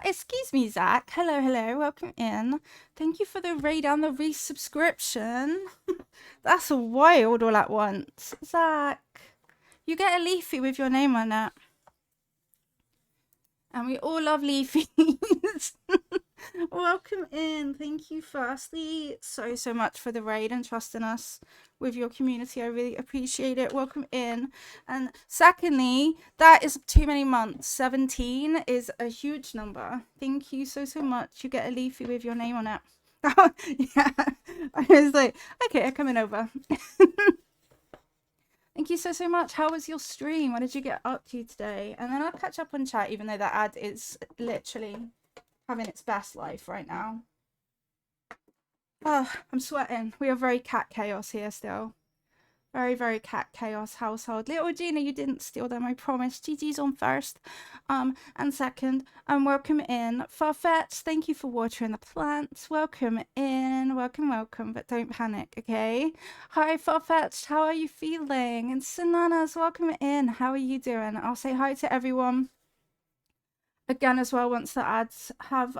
Excuse me, Zach. Hello, hello. Welcome in. Thank you for the raid and the resubscription. That's wild all at once. Zach, you get a leafy with your name on it. And we all love leafies. Welcome in. Thank you firstly so much for the raid and trusting us with your community. I really appreciate it. Welcome in. And secondly, that is too many months. 17 is a huge number. Thank you so much. You get a leafy with your name on it. Yeah. I was like, okay, I'm coming over. Thank you so much. How was your stream? What did you get up to today? And then I'll catch up on chat, even though that ad is literally having its best life right now. Oh, I'm sweating. We are very cat chaos here still. Very cat chaos household. Little Gina, you didn't steal them, I promise. Gigi's on first. And second, welcome in. Farfetch, thank you for watering the plants. Welcome in. Welcome, but don't panic, okay? Hi, Farfetch, how are you feeling? And Sananas, welcome in. How are you doing? I'll say hi to everyone again as well once the ads have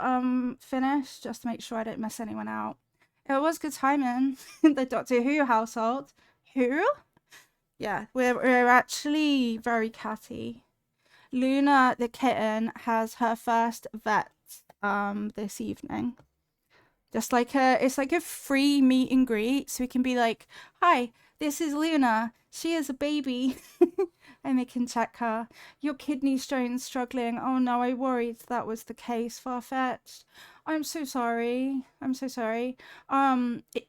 finished, just to make sure I don't miss anyone out. It was good timing. The Doctor Who household. Who? Yeah, we're actually very catty. Luna the kitten has her first vet this evening. Just like it's like a free meet and greet, so we can be like, hi, this is Luna. She is a baby. And they can check her. Your kidney stone's struggling. Oh no, I worried that was the case. Far-fetched. I'm so sorry. I'm so sorry.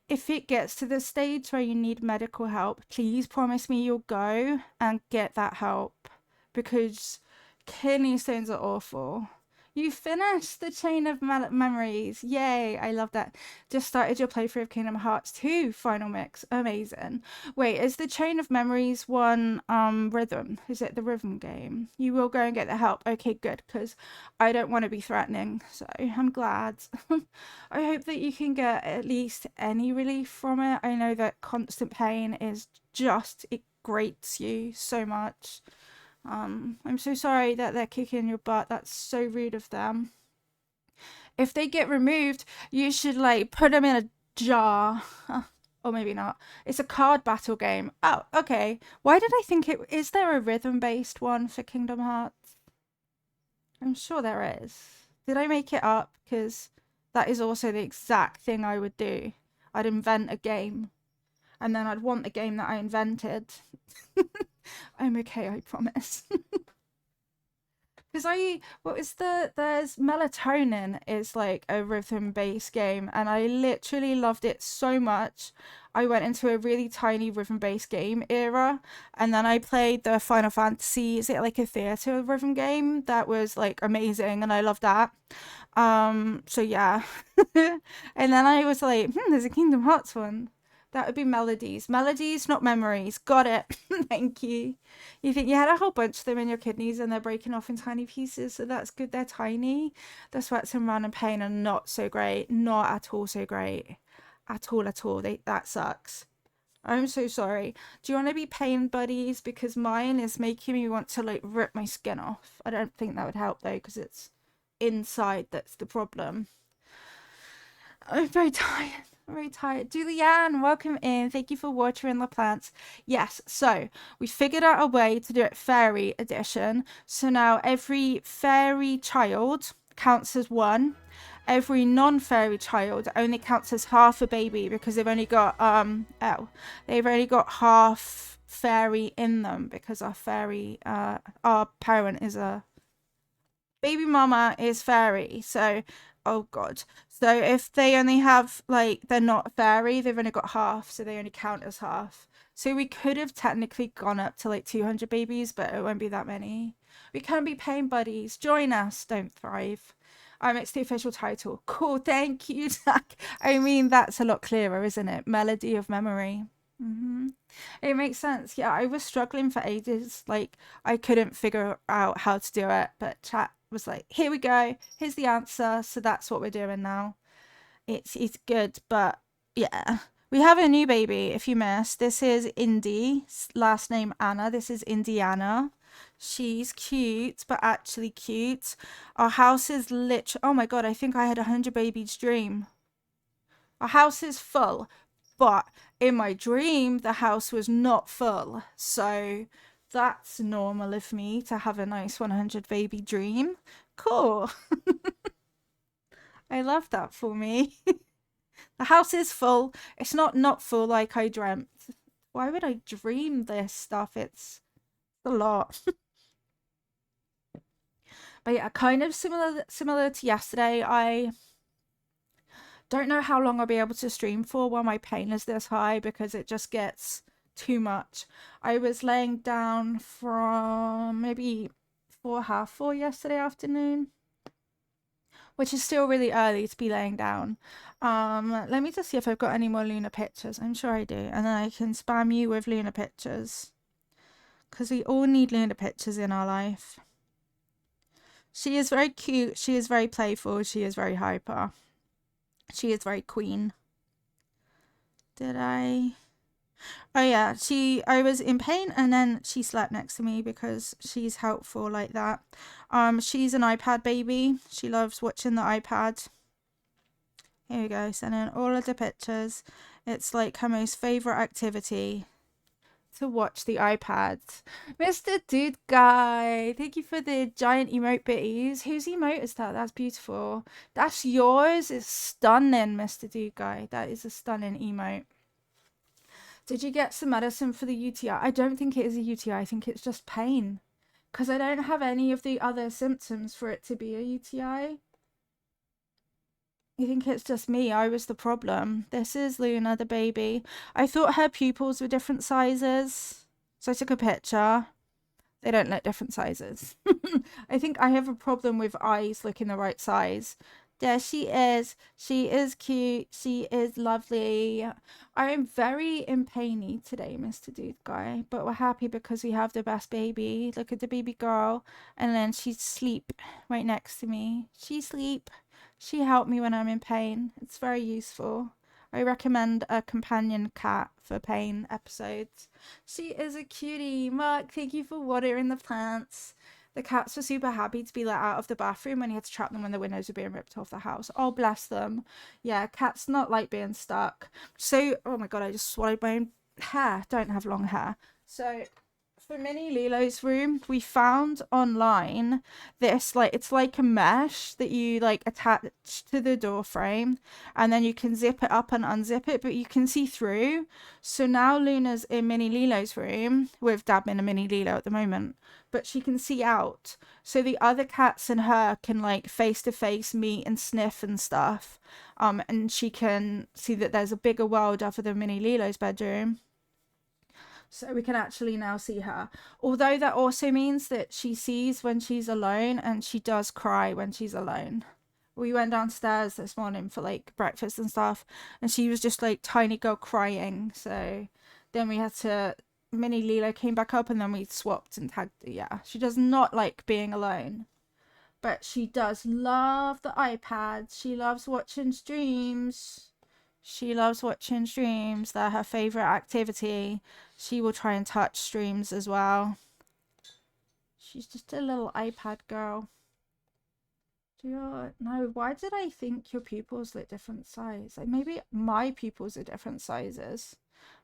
If it gets to the stage where you need medical help, please promise me you'll go and get that help, because kidney stones are awful. You finished the chain of memories. Yay, I love that. Just started your playthrough of Kingdom Hearts 2 Final Mix. Amazing. Wait, is the chain of memories one rhythm? Is it the rhythm game? You will go and get the help. Okay, good, because I don't want to be threatening, so I'm glad. I hope that you can get at least any relief from it. I know that constant pain is just, it grates you so much. I'm so sorry that they're kicking your butt. That's so rude of them. If they get removed, you should like put them in a jar. Or maybe not. It's a card battle game. Oh, okay. Why did I think it... Is there a rhythm-based one for Kingdom Hearts? I'm sure there is. Did I make it up? Because that is also the exact thing I would do. I'd invent a game. And then I'd want the game that I invented. I'm okay, I promise. Because there's Melatonin is like a rhythm-based game, and I literally loved it so much. I went into a really tiny rhythm-based game era, and then I played the Final Fantasy, is it like a theater rhythm game? That was like amazing, and I loved that. So yeah. And then I was like, there's a Kingdom Hearts one. That would be melodies. Melodies, not memories. Got it. Thank you. You think you had a whole bunch of them in your kidneys and they're breaking off in tiny pieces, so that's good. They're tiny. The sweats and run and pain are not so great. Not at all so great. At all. That sucks. I'm so sorry. Do you want to be pain buddies? Because mine is making me want to like rip my skin off. I don't think that would help though, because it's inside that's the problem. I'm very tired. Very tired. Julianne, welcome in. Thank you for watering the plants. Yes, so we figured out a way to do it fairy edition. So now every fairy child counts as one. Every non-fairy child only counts as half a baby, because they've only got they've only got half fairy in them, because our parent is a baby mama is fairy. So oh god. So if they only have, like, they're not fairy, they've only got half, so they only count as half. So we could have technically gone up to like 200 babies, but it won't be that many. We can be pain buddies. Join us, don't thrive. It's the official title. Cool, thank you, Zach. I mean, that's a lot clearer, isn't it? Melody of memory. It makes sense. Yeah, I was struggling for ages. Like, I couldn't figure out how to do it, but chat was like, here we go, here's the answer. So that's what we're doing now. It's good, but yeah, we have a new baby. If you missed, this is Indy, last name Anna. This is Indiana. She's cute, but actually cute. Our house is oh my God, I think I had 100 babies dream. Our house is full, but in my dream, the house was not full. So that's normal of me to have a nice 100 baby dream. Cool. I love that for me. The house is full. It's not full like I dreamt. Why would I dream this stuff? It's a lot. But yeah, kind of similar to yesterday. I don't know how long I'll be able to stream for while my pain is this high because it just gets too much. I was laying down from maybe 4:30 yesterday afternoon, which is still really early to be laying down. Let me just see if I've got any more Luna pictures. I'm sure I do. And then I can spam you with Luna pictures. Because we all need Luna pictures in our life. She is very cute. She is very playful. She is very hyper. She is very queen. Did I? Oh yeah, I was in pain and then she slept next to me because she's helpful like that. She's an iPad baby. She loves watching the iPad. Here we go, sending all of the pictures. It's like her most favorite activity to watch the iPad. Mr. Dude Guy, thank you for the giant emote bitties. Whose emote is that? That's beautiful. That's yours. It's stunning, Mr. Dude Guy. That is a stunning emote. Did you get some medicine for the UTI? I don't think it is a UTI. I think it's just pain. Because I don't have any of the other symptoms for it to be a UTI. I think it's just me. I was the problem. This is Luna, the baby. I thought her pupils were different sizes. So I took a picture. They don't look different sizes. I think I have a problem with eyes looking the right size. There she is. She is cute. She is lovely. I am very in painy today, Mr. Dude Guy. But we're happy because we have the best baby. Look at the baby girl. And then she's asleep right next to me. She sleep. She helped me when I'm in pain. It's very useful. I recommend a companion cat for pain episodes. She is a cutie. Mark, thank you for watering the plants. The cats were super happy to be let out of the bathroom when he had to trap them when the windows were being ripped off the house. Oh, bless them. Yeah, cats not like being stuck. So, oh my God, I just swallowed my own hair. Don't have long hair. So, for Mini Lilo's room, we found online this it's like a mesh that you like attach to the door frame and then you can zip it up and unzip it, but you can see through. So now Luna's in Mini Lilo's room with Dab in a Mini Lilo at the moment, but she can see out. So the other cats and her can like face to face meet and sniff and stuff. And she can see that there's a bigger world other than Mini Lilo's bedroom. So we can actually now see her. Although that also means that she sees when she's alone and she does cry when she's alone. We went downstairs this morning for like breakfast and stuff and she was just like tiny girl crying. So then we had to, Mini Lilo came back up and then we swapped and tagged. Yeah, she does not like being alone. But she does love the iPad. She loves watching streams. She loves watching streams. They're her favorite activity. She will try and touch streams as well. She's just a little iPad girl. No, why did I think your pupils look different size? Like maybe my pupils are different sizes.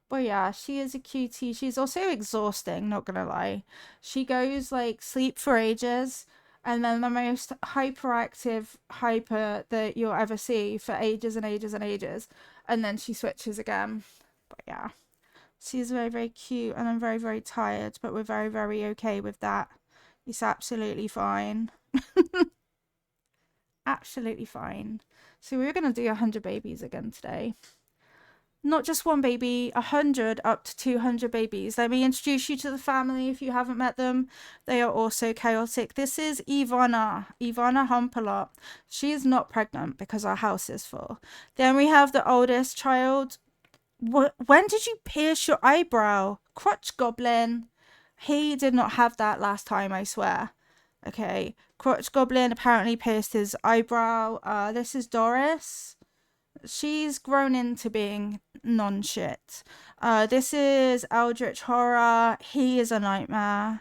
But yeah, she is a cutie. She's also exhausting, not gonna lie. She goes like sleep for ages and then the most hyperactive hyper that you'll ever see for ages and ages and ages. And then she switches again. But yeah, she's very, very cute and I'm very, very tired, but we're very, very okay with that. It's absolutely fine. Absolutely fine. So we're going to do 100 babies again today. Not just one baby, 100 up to 200 babies. Let me introduce you to the family if you haven't met them. They are also chaotic. This is Ivana Humpalot. She is not pregnant because our house is full. Then we have the oldest child. When did you pierce your eyebrow? Crotch Goblin. He did not have that last time, I swear. Okay. Crotch Goblin apparently pierced his eyebrow. This is Doris. She's grown into being non-shit. This is Eldritch Horror. He is a nightmare.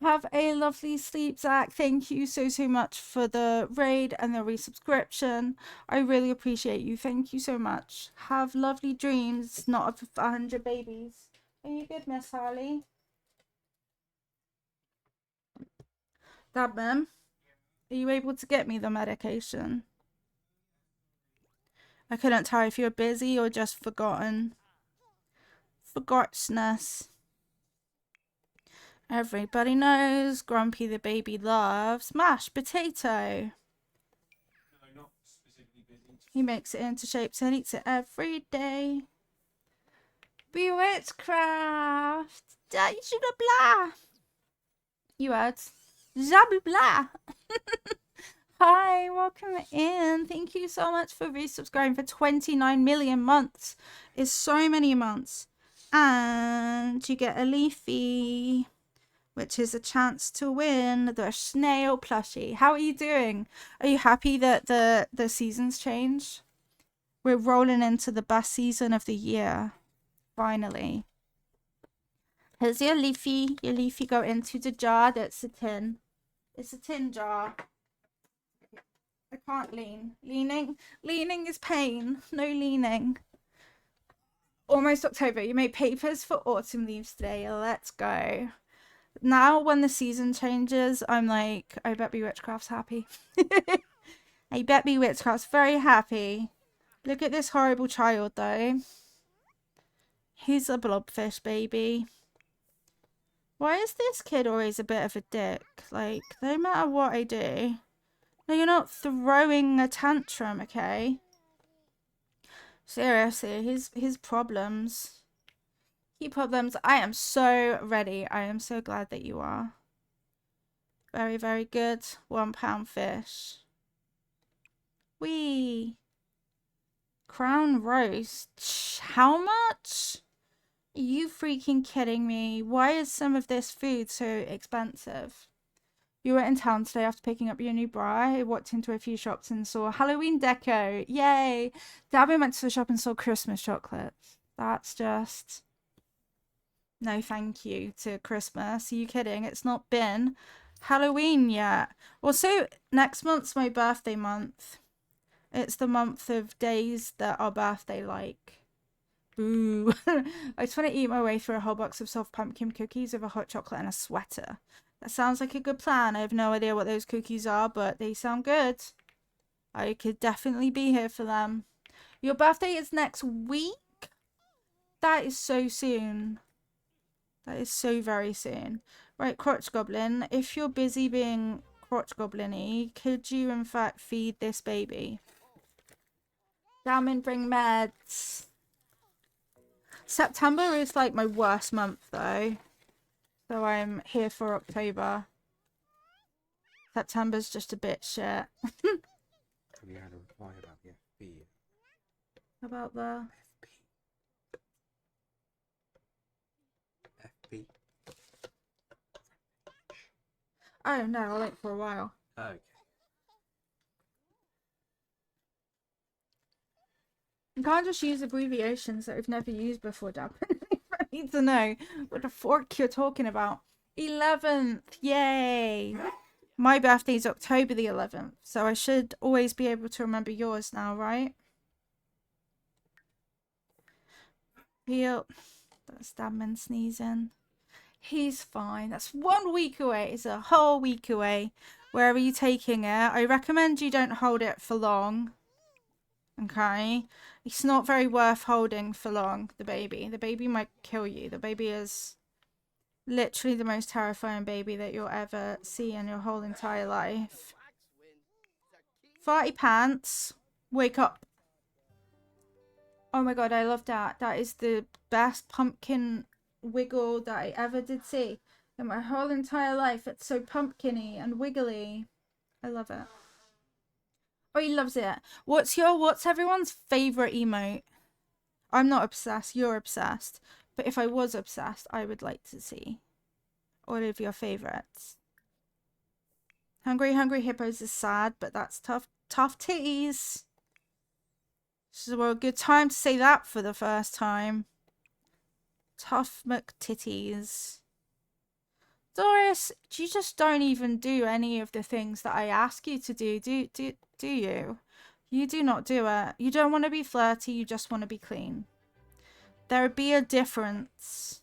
Have a lovely sleep, Zach. Thank you so, so much for the raid and the resubscription. I really appreciate you. Thank you so much. Have lovely dreams, not of 100 babies. Are you good, Miss Harley? Dabman, are you able to get me the medication? I couldn't tell if you were busy or just forgotten. Forgotness. Everybody knows Grumpy the baby loves mashed potato. He makes it into shapes and eats it every day. Bewitchcraft. Da, you should have blah. You heard. Blah blah. Hi, welcome in. Thank you so much for resubscribing for 29 million months. It's so many months. And you get a leafy, which is a chance to win the snail plushie. How are you doing? Are you happy that the seasons change? We're rolling into the best season of the year. Finally. Here's your leafy. Your leafy go into the jar that's a tin. It's a tin jar. I can't lean. Leaning is pain. No leaning. Almost October. You made papers for autumn leaves today. Let's go. Now when the season changes, I'm like, I bet Bewitchcraft's happy. I bet Bewitchcraft's very happy. Look at this horrible child though. He's a blobfish baby. Why is this kid always a bit of a dick? Like, no matter what I do. No, you're not throwing a tantrum, okay? Seriously, his problems. He problems. I am so ready. I am so glad that you are. Very, very good. £1 fish. Wee. Crown roast. How much? Are you freaking kidding me? Why is some of this food so expensive? You were in town today after picking up your new bra. I walked into a few shops and saw Halloween deco. Yay! Dabby went to the shop and saw Christmas chocolates. That's just... No thank you to Christmas. Are you kidding? It's not been Halloween yet. Also, next month's my birthday month. It's the month of days that are birthday like. Boo. I just want to eat my way through a whole box of soft pumpkin cookies with a hot chocolate and a sweater. That sounds like a good plan. I have no idea what those cookies are, but they sound good. I could definitely be here for them. Your birthday is next week? That is so soon. That is so very soon. Right, Crotch Goblin, if you're busy being Crotch Goblin-y, could you in fact feed this baby? Damn, bring meds. September is like my worst month though. So I'm here for October. September's just a bit shit. Have you had a reply about the FB? About the... FB? Oh no, I'll wait for a while. Okay. You can't just use abbreviations that we've never used before, Dab. I need to know what the fork you're talking about. 11th, yay! My birthday's October the 11th, so I should always be able to remember yours now, right? Feel that's Dabman sneezing. He's fine. That's 1 week away. It's a whole week away. Where are you taking it? I recommend you don't hold it for long. Okay? It's not very worth holding for long, the baby. The baby might kill you. The baby is literally the most terrifying baby that you'll ever see in your whole entire life. Farty pants. Wake up. Oh my god, I love that. That is the best pumpkin wiggle that I ever did see in my whole entire life. It's so pumpkin-y and wiggly. I love it. Oh, he loves it. What's everyone's favorite emote? I'm not obsessed. You're obsessed. But if I was obsessed, I would like to see all of your favorites. Hungry Hungry Hippos is sad, but that's tough titties. This is a good time to say that for the first time. Tough McTitties. Doris, you just don't even do any of the things that I ask you to do. Do you? You do not do it. You don't want to be flirty, you just want to be clean. There would be a difference.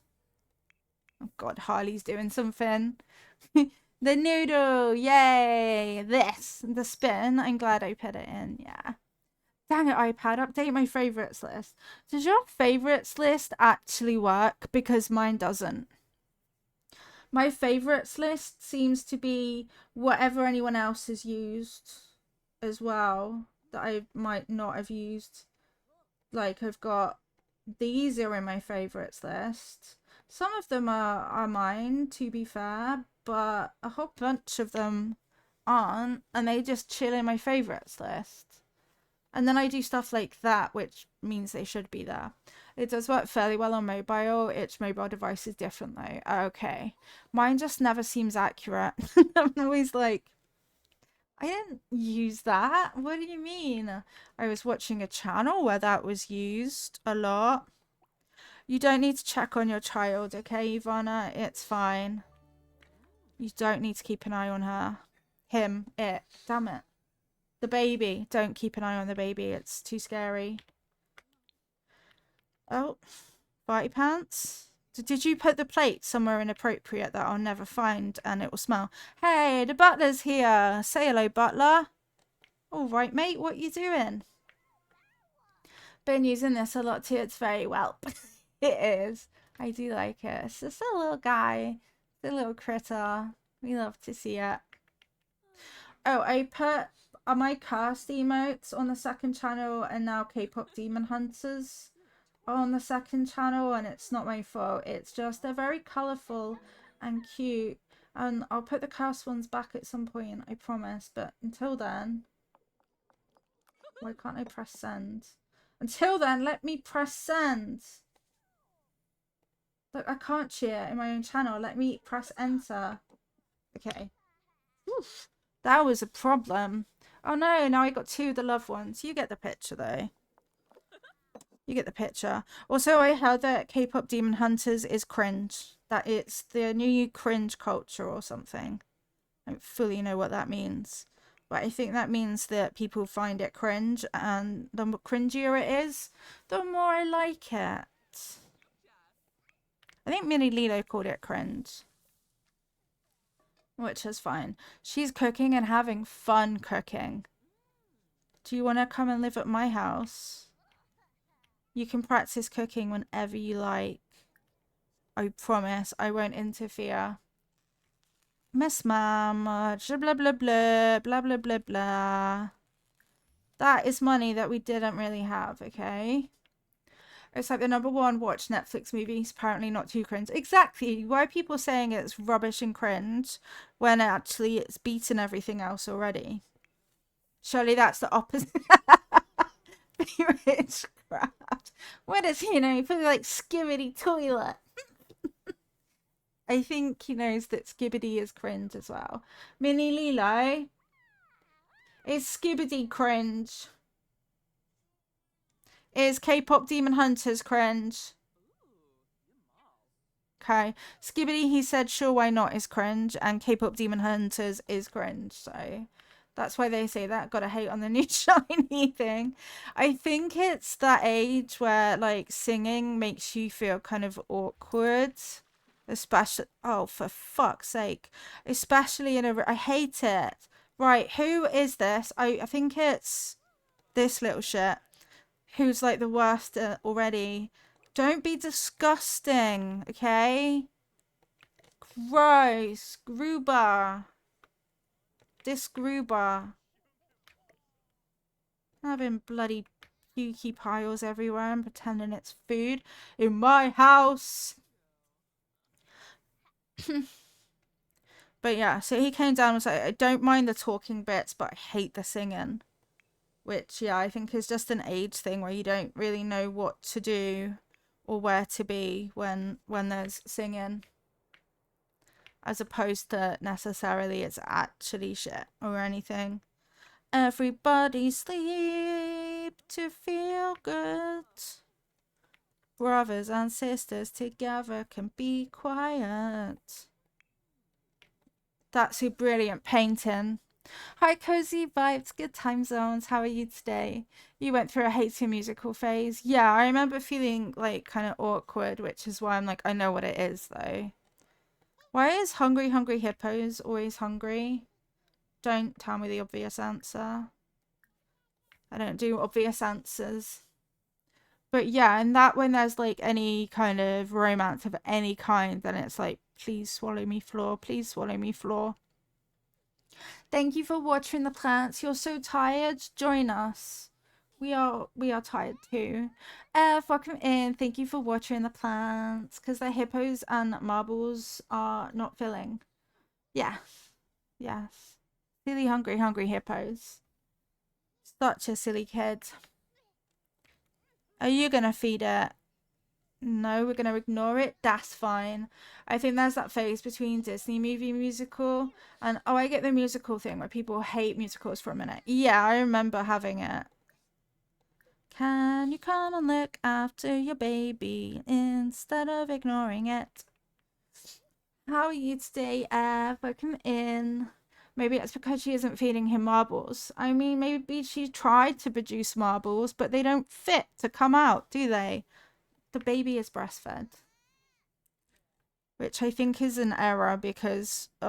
Oh god, Harley's doing something. The noodle, yay! This, the spin. I'm glad I put it in, yeah. Dang it, iPad, update my favorites list. Does your favorites list actually work? Because mine doesn't. My favorites list seems to be whatever anyone else has used as well that I might not have used. Like, I've got these are in my favorites list. Some of them are mine, to be fair, but a whole bunch of them aren't, and they just chill in my favorites list. And then I do stuff like that, which means they should be there. It does work fairly well on mobile. Each mobile device is different though. Okay. Mine just never seems accurate. I'm always like, I didn't use that. What do you mean? I was watching a channel where that was used a lot. You don't need to check on your child, okay, Ivana? It's fine. You don't need to keep an eye on her. Him. It. Damn it. The baby. Don't keep an eye on the baby. It's too scary. Oh. Party pants? Did you put the plate somewhere inappropriate that I'll never find and it will smell? Hey, the butler's here. Say hello, butler. All right, mate. What you doing? Been using this a lot too. It's very well. It is. I do like it. It's just a little guy. It's a little critter. We love to see it. Oh, I put my cast emotes on the second channel and now K-pop Demon Hunters on the second channel, and it's not my fault. It's just they're very colourful and cute, and I'll put the cast ones back at some point, I promise. But until then, why can't I press send? Until then, let me press send. Look, I can't cheer in my own channel. Let me press enter. Okay. Oof. That was a problem. Oh no, now I got two of the loved ones. You get the picture though. You get the picture. Also, I heard that K-pop Demon Hunters is cringe. That it's the new cringe culture or something. I don't fully know what that means. But I think that means that people find it cringe, and the more cringier it is, the more I like it. I think Minnie Lilo called it cringe. Which is fine. She's cooking and having fun cooking. Do you want to come and live at my house? You can practice cooking whenever you like. I promise I won't interfere. Miss Ma'am, blah blah blah blah blah blah blah blah. That is money that we didn't really have, okay? It's like the #1 watch Netflix movies, apparently not too cringe. Exactly. Why are people saying it's rubbish and cringe when actually it's beaten everything else already? Surely that's the opposite. Witchcraft. What is he know? Put like Skibbity toilet. I think he knows that Skibbity is cringe as well. Minnie Lilo. Is Skibbity cringe? Is K-pop Demon Hunters cringe? Okay. Skibbity, he said, sure, why not, is cringe. And K-pop Demon Hunters is cringe. So that's why they say that. Gotta hate on the new shiny thing. I think it's that age where, like, singing makes you feel kind of awkward. Especially, oh, for fuck's sake. Especially in a, I hate it. Right, who is this? I think it's this little shit. Who's like the worst already. Don't be disgusting, okay? Gross. Gruber. This Gruber. Having bloody pukey piles everywhere and pretending it's food in my house. But yeah, so he came down and was like, I don't mind the talking bits, but I hate the singing. Which, yeah, I think is just an age thing where you don't really know what to do or where to be when there's singing. As opposed to necessarily it's actually shit or anything. Everybody sleep to feel good. Brothers and sisters together can be quiet. That's a brilliant painting. Hi, cozy vibes, good time zones. How are you today? You went through a hating musical phase. Yeah, I remember feeling like kind of awkward, which is why I'm like, I know what it is though. Why is hungry, hungry hippos always hungry? Don't tell me the obvious answer. I don't do obvious answers. But yeah, and that when there's like any kind of romance of any kind, then it's like, please swallow me floor, please swallow me floor. Thank you for watering the plants. You're so tired. Join us. We are tired too. Welcome in. Thank you for watering the plants. Because the hippos and marbles are not filling. Yeah. Yes. Silly hungry, hungry hippos. Such a silly kid. Are you gonna feed it? No, we're gonna ignore it. That's fine. I think there's that phase between Disney movie musical and oh, I get the musical thing where people hate musicals for a minute. Yeah, I remember having it. Can you come and look after your baby instead of ignoring it? How are you today, Ev? Welcome in. Maybe it's because she isn't feeding him marbles. I mean, maybe she tried to produce marbles, but they don't fit to come out, do they? The baby is breastfed. Which I think is an error because, you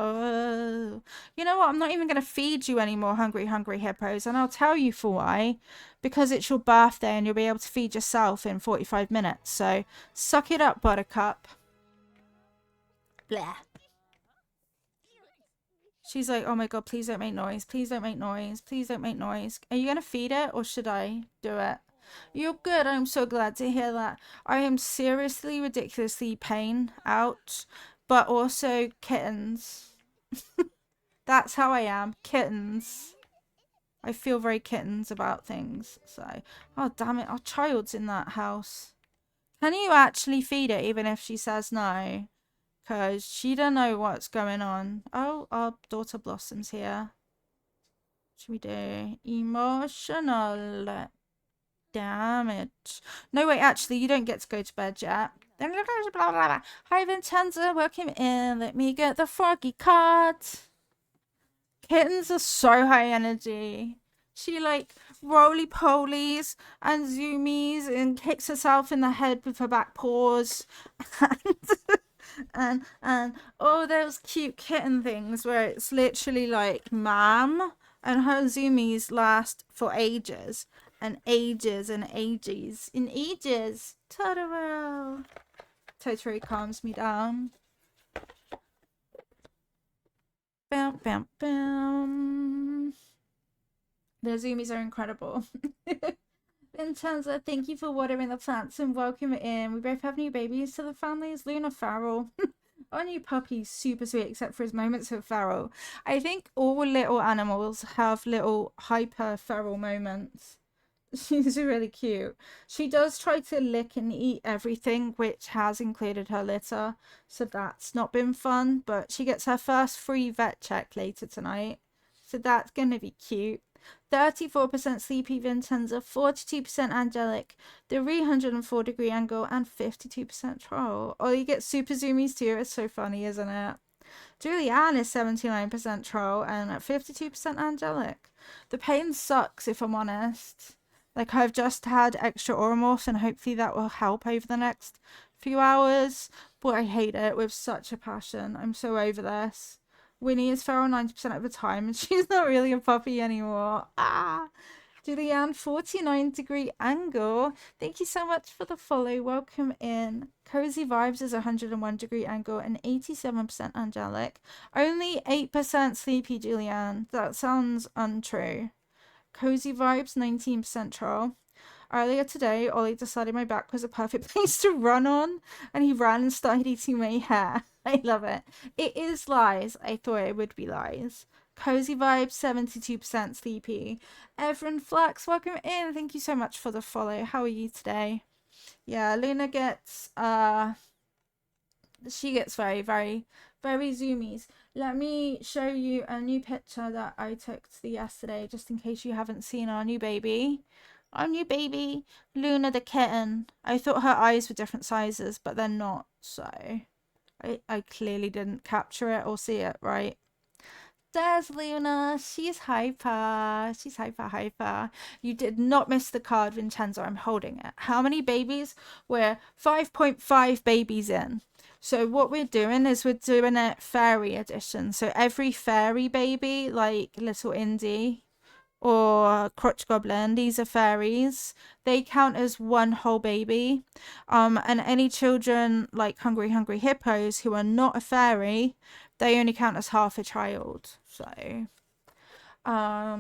know what? I'm not even going to feed you anymore, hungry, hungry hippos. And I'll tell you for why. Because it's your birthday and you'll be able to feed yourself in 45 minutes. So suck it up, buttercup. Blah. She's like, oh my god, please don't make noise. Please don't make noise. Please don't make noise. Are you going to feed it or should I do it? You're good. I'm so glad to hear that. I am seriously, ridiculously pain out, but also kittens. That's how I am. Kittens. I feel very kittens about things. So, oh damn it, our child's in that house. Can you actually feed it even if she says no? Because she don't know what's going on. Oh, our daughter Blossom's here. What should we do? Emotional damage. No, wait, actually, you don't get to go to bed yet. Hi, Vincenza, welcome in. Let me get the froggy card. Kittens are so high energy. She like roly-polies and zoomies and kicks herself in the head with her back paws. and all those cute kitten things where it's literally like, ma'am, and her zoomies last for ages and ages and ages and ages. Totoro. Totoro calms me down. Bam, bam, bam. The zoomies are incredible. Vincenza, thank you for watering the plants and welcome in. We both have new babies to the families. Luna feral. Our new puppy's super sweet except for his moments of feral. I think all little animals have little hyper feral moments. She's really cute. She does try to lick and eat everything, which has included her litter, so that's not been fun, but she gets her first free vet check later tonight, so that's gonna be cute. 34% sleepy Vincenza, 42% angelic, 304-degree angle, and 52% troll. Oh, you get super zoomies too. It's so funny, isn't it? Julianne is 79% troll and 52% angelic. The pain sucks, if I'm honest. Like, I've just had extra Oromorph and hopefully that will help over the next few hours. But I hate it with such a passion. I'm so over this. Winnie is feral 90% of the time and she's not really a puppy anymore. Ah! Julianne, 49-degree angle. Thank you so much for the follow. Welcome in. Cozy Vibes is 101-degree angle and 87% angelic. Only 8% sleepy, Julianne. That sounds untrue. Cozy Vibes, 19% troll. Earlier today, Ollie decided my back was a perfect place to run on, and he ran and started eating my hair. I love it. It is lies. I thought it would be lies. Cozy Vibes, 72% sleepy. Everyone Flax, welcome in. Thank you so much for the follow. How are you today? Yeah, Luna gets, she gets very, very, very zoomies. Let me show you a new picture that I took yesterday, just in case you haven't seen our new baby. Our new baby, Luna the kitten. I thought her eyes were different sizes, but they're not, so I clearly didn't capture it or see it right. There's Luna. She's hyper. She's hyper. You did not miss the card, Vincenzo. I'm holding it. How many babies? We're 5.5 babies in. So what we're doing is we're doing a fairy edition. So every fairy baby, like little Indy or crotch goblin, these are fairies. They count as one whole baby. And any children like hungry hippos who are not a fairy, they only count as half a child. So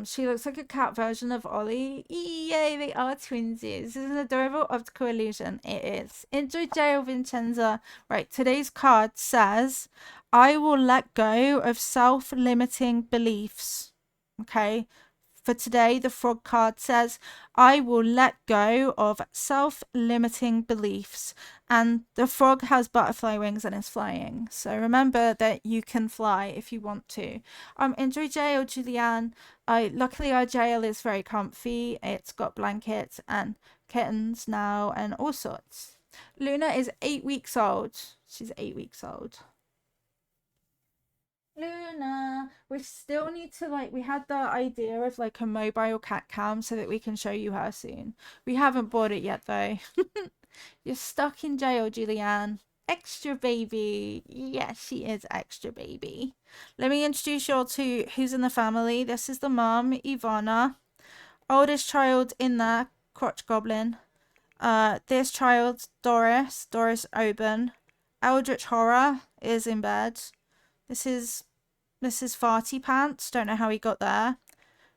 she looks like a cat version of Ollie. Yay, they are twinsies. This is an adorable optical illusion. It is. Enjoy jail, Vincenza. Right, today's card says, I will let go of self-limiting beliefs. Okay. For today, the frog card says, I will let go of self-limiting beliefs. And the frog has butterfly wings and is flying. So remember that you can fly if you want to. Enjoy jail, Julianne. Luckily our jail is very comfy. It's got blankets and kittens now and all sorts. Luna is 8 weeks old. She's 8 weeks old. Luna, we still need to we had the idea of like a mobile cat cam so that we can show you her soon. We haven't bought it yet though. You're stuck in jail, Julianne. Extra baby. Yes, she is extra baby. Let me introduce you all to who's in the family. This is the mom, Ivana. Oldest child in there, Crotch Goblin. This child, Doris Oben. Eldritch Horror is in bed. This is Farty Pants. Don't know how he got there.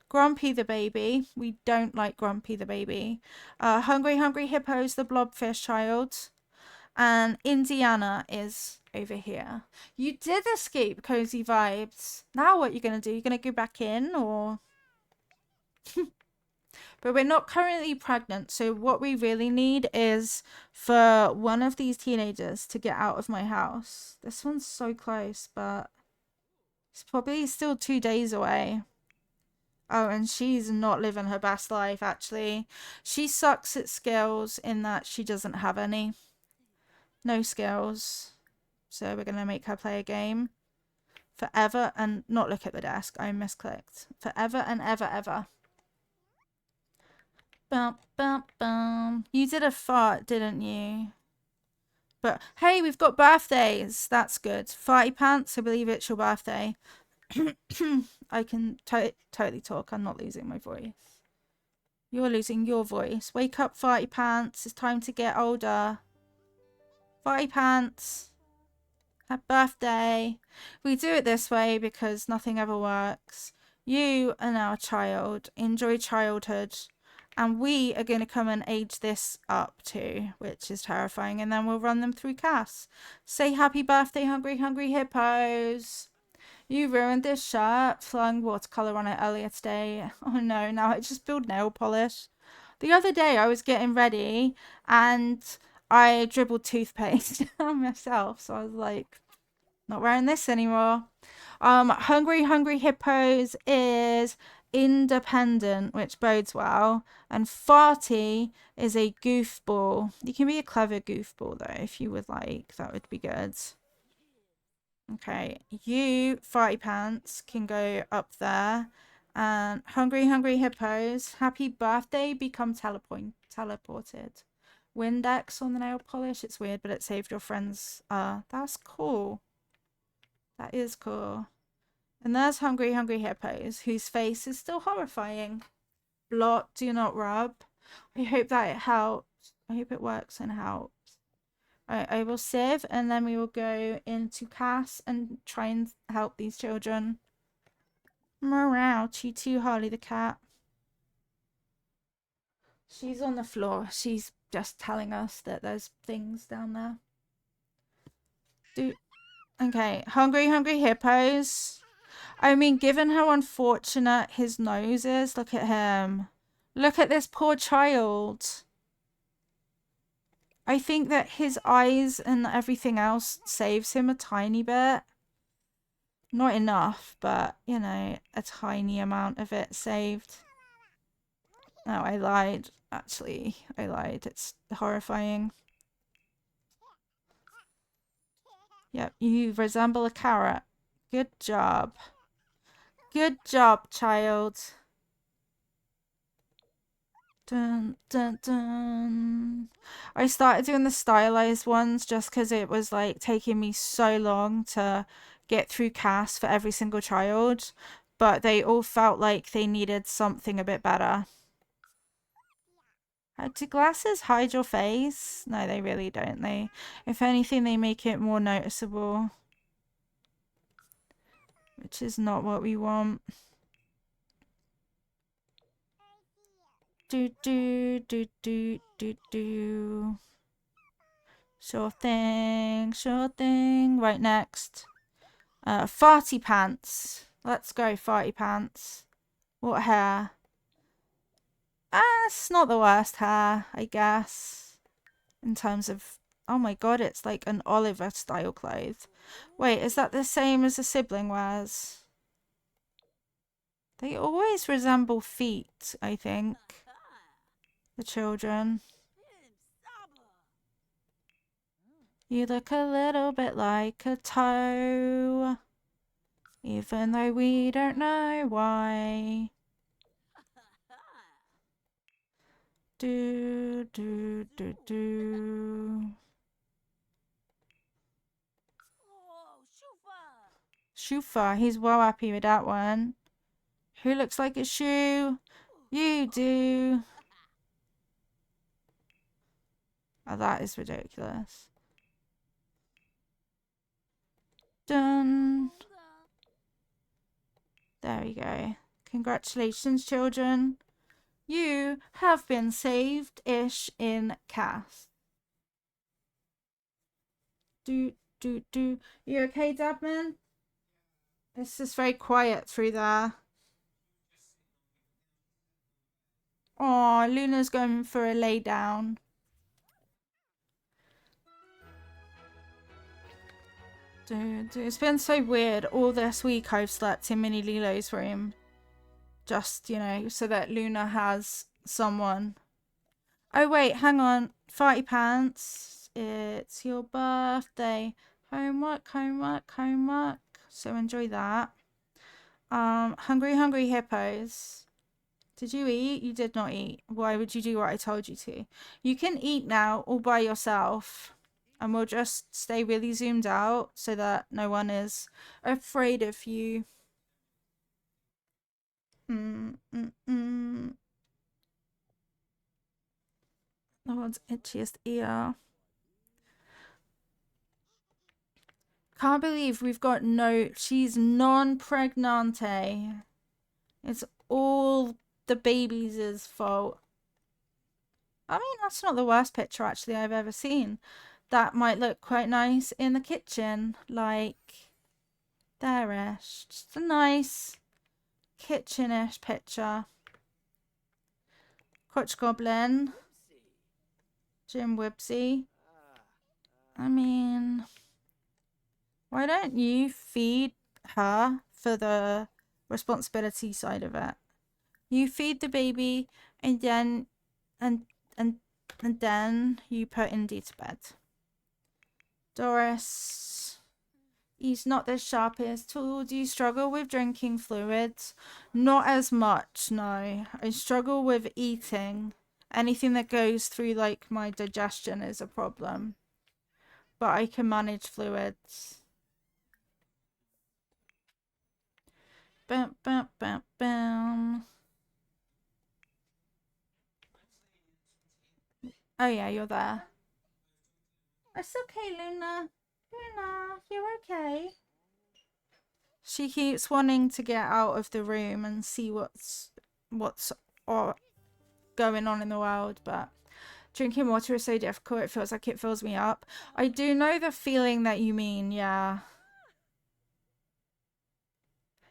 Grumpy the baby. We don't like Grumpy the baby. Hungry Hippos, the blobfish child. And Indiana is over here. You did escape Cozy Vibes. Now what you're going to do? You're going to go back in or... But we're not currently pregnant. So what we really need is for one of these teenagers to get out of my house. This one's so close, but... It's probably still 2 days away. Oh, and she's not living her best life, actually. She sucks at skills in that she doesn't have any. No skills. So we're going to make her play a game. Forever and... Not look at the desk. I misclicked. Forever and ever. Bum, bum, bum. You did a fart, didn't you? But, hey, we've got birthdays. That's good. Farty Pants, I believe it's your birthday. I can totally talk. I'm not losing my voice. You're losing your voice. Wake up, Farty Pants. It's time to get older. Farty Pants. Happy birthday. We do it this way because nothing ever works. You are now a child. Enjoy childhood. And we are going to come and age this up too, which is terrifying. And then we'll run them through CAS. Say happy birthday, hungry hippos. You ruined this shirt. Flung watercolor on it earlier today. Oh no, now I just spilled nail polish. The other day I was getting ready and I dribbled toothpaste on myself. So I was like, not wearing this anymore. Hungry hippos is independent, which bodes well, and Farty is a goofball. You can be a clever goofball though if you would like. That would be good. Okay, you Farty Pants can go up there, and hungry hippos, happy birthday, become teleported. Windex on the nail polish. It's weird, but it saved your friends. That's cool. That is cool. And there's hungry hippos, whose face is still horrifying. Blot, do not rub. I hope that it helps. I hope it works and helps. I will sieve, and then we will go into CAS and try and help these children. Morale, too, Harley the cat. She's on the floor. She's just telling us that there's things down there. Okay, hungry hippos. I mean, given how unfortunate his nose is, look at him. Look at this poor child. I think that his eyes and everything else saves him a tiny bit. Not enough, but, you know, a tiny amount of it saved. Oh, I lied. Actually, I lied. It's horrifying. Yep, you resemble a carrot. Good job. Good job, child. Dun, dun, dun. I started doing the stylized ones just because it was like taking me so long to get through cast for every single child, but they all felt like they needed something a bit better. Do glasses hide your face? No, they really don't. If anything, they make it more noticeable, which is not what we want. Do do do do do do. Sure thing, sure thing. Right, next. Farty pants. Let's go, farty pants. What hair? It's not the worst hair, I guess. In terms of, oh my god, it's like an Oliver style clothes. Wait, is that the same as the sibling wears? They always resemble feet, I think. The children. You look a little bit like a toe. Even though we don't know why. Do, do, do, do. Shufa, he's well happy with that one. Who looks like a shoe? You do. Oh, that is ridiculous. Done. There we go. Congratulations, children. You have been saved-ish in cast. Do. You okay, Dabman? It's just very quiet through there. Oh, Luna's going for a lay down. It's been so weird. All this week I've slept in Mini Lilo's room. Just, so that Luna has someone. Oh, wait, hang on. Farty pants. It's your birthday. Homework. So enjoy that. Hungry hippos. Did you eat? You did not eat. Why would you do what I told you to? You can eat now all by yourself. And we'll just stay really zoomed out so that no one is afraid of you. The world's itchiest ear. Can't believe we've got she's non-pregnante. It's all the baby's fault. I mean, that's not the worst picture actually I've ever seen. That might look quite nice in the kitchen, like there-ish. Just a nice kitchen-ish picture. Crotch Goblin. Jim Wibsy. I mean, why don't you feed her for the responsibility side of it? You feed the baby and then and then you put Indy to bed. Doris. He's not the sharpest tool. Do you struggle with drinking fluids? Not as much, no. I struggle with eating. Anything that goes through like my digestion is a problem. But I can manage fluids. Bam, bam, bam, bam. Oh yeah, you're there. It's okay, Luna. Luna, you're okay. She keeps wanting to get out of the room and see what's going on in the world, but drinking water is so difficult. It feels like it fills me up. I do know the feeling that you mean, yeah.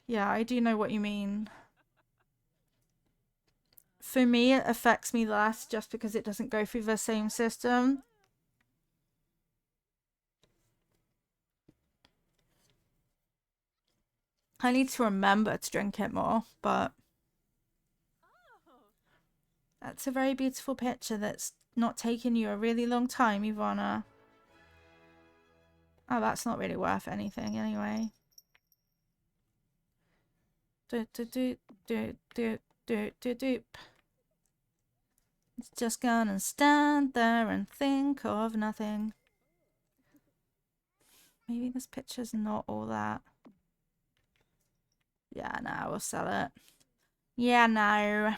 Yeah, I do know what you mean. For me, it affects me less just because it doesn't go through the same system. I need to remember to drink it more, but that's a very beautiful picture that's not taken you a really long time, Ivana. Oh, that's not really worth anything anyway. Do, do, do, do, do, do, do, do. It's just gonna stand there and think of nothing. Maybe this picture's not all that. Yeah, no, we'll sell it. Yeah, no.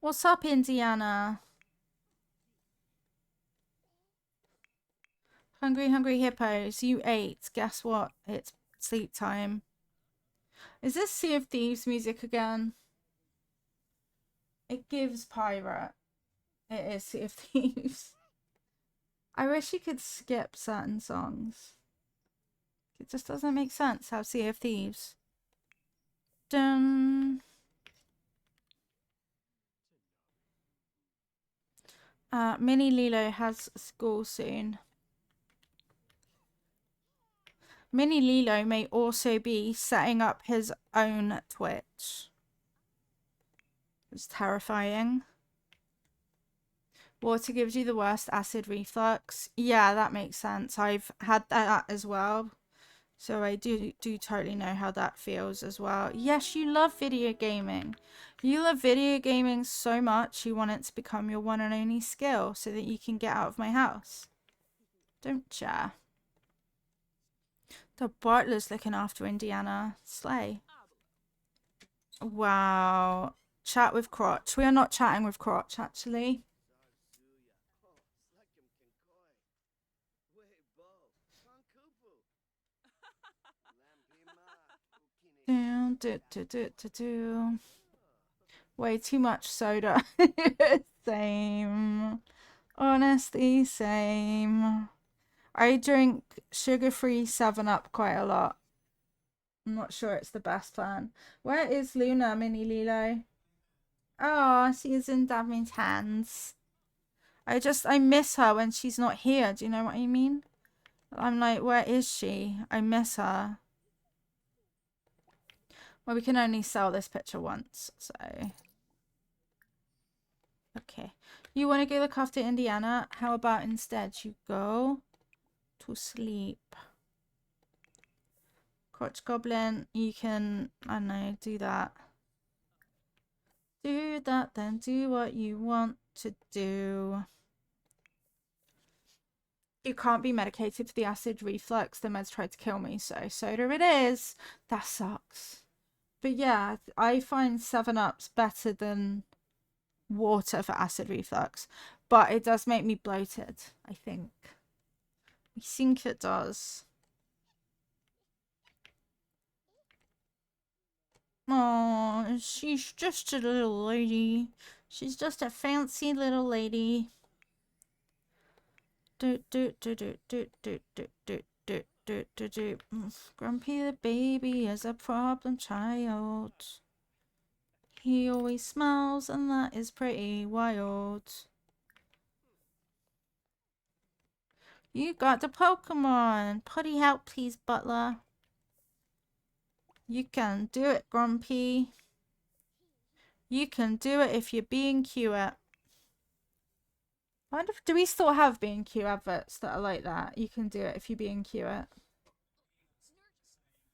What's up, Indiana? Hungry, hungry hippos. You ate. Guess what? It's sleep time. Is this Sea of Thieves music again? It gives pirate. It is Sea of Thieves. I wish you could skip certain songs. It just doesn't make sense how Sea of Thieves. Dun. Mini Lilo has school soon. Mini Lilo may also be setting up his own Twitch. It's terrifying. Water gives you the worst acid reflux. Yeah, that makes sense. I've had that as well. So I do totally know how that feels as well. Yes, you love video gaming. You love video gaming so much you want it to become your one and only skill so that you can get out of my house. Don't ya? The Bartler's looking after Indiana. Slay. Wow. Chat with Crotch. We are not chatting with Crotch, actually. Way too much soda. Same. Honestly, same. I drink sugar-free 7-Up quite a lot. I'm not sure it's the best plan. Where is Luna, Mini Lilo? Oh, she's in Davin's hands. I miss her when she's not here. Do you know what I mean? I'm like, where is she? I miss her. Well, we can only sell this picture once, so. Okay. You want to go look after Indiana? How about instead you go to sleep? Crotch Goblin, you can, I don't know, do that. Do that, then do what you want to do. You can't be medicated for the acid reflux. The meds tried to kill me, so soda it is. That sucks. But yeah, I find 7-Up's better than water for acid reflux. But it does make me bloated, I think. I think it does. Oh, she's just a little lady. She's just a fancy little lady. Grumpy the baby is a problem child. He always smiles and that is pretty wild. You got the Pokemon. Putty help please, Butler. You can do it, Grumpy. You can do it if you're being cute. I wonder if, do we still have being cute adverts that are like that? You can do it if you're being cute.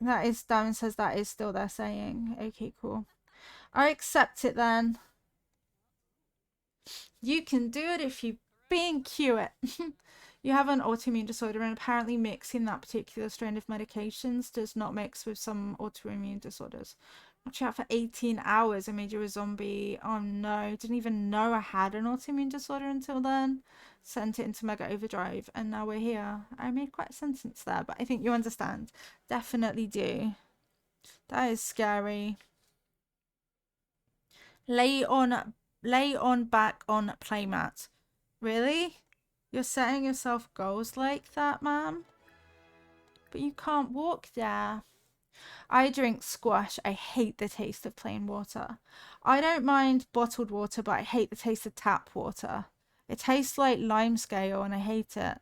That is, Diamond says that is still their saying. Okay, cool. I accept it then. You can do it if you're being cute. You have an autoimmune disorder, and apparently mixing that particular strain of medications does not mix with some autoimmune disorders. Watch out for 18 hours. I made you a zombie. Oh no, didn't even know I had an autoimmune disorder until then. Sent it into Mega Overdrive, and now we're here. I made quite a sentence there, but I think you understand. Definitely do. That is scary. Lay on back on playmat. Really? You're setting yourself goals like that, ma'am? But you can't walk there. I drink squash. I hate the taste of plain water. I don't mind bottled water, but I hate the taste of tap water. It tastes like lime scale and I hate it.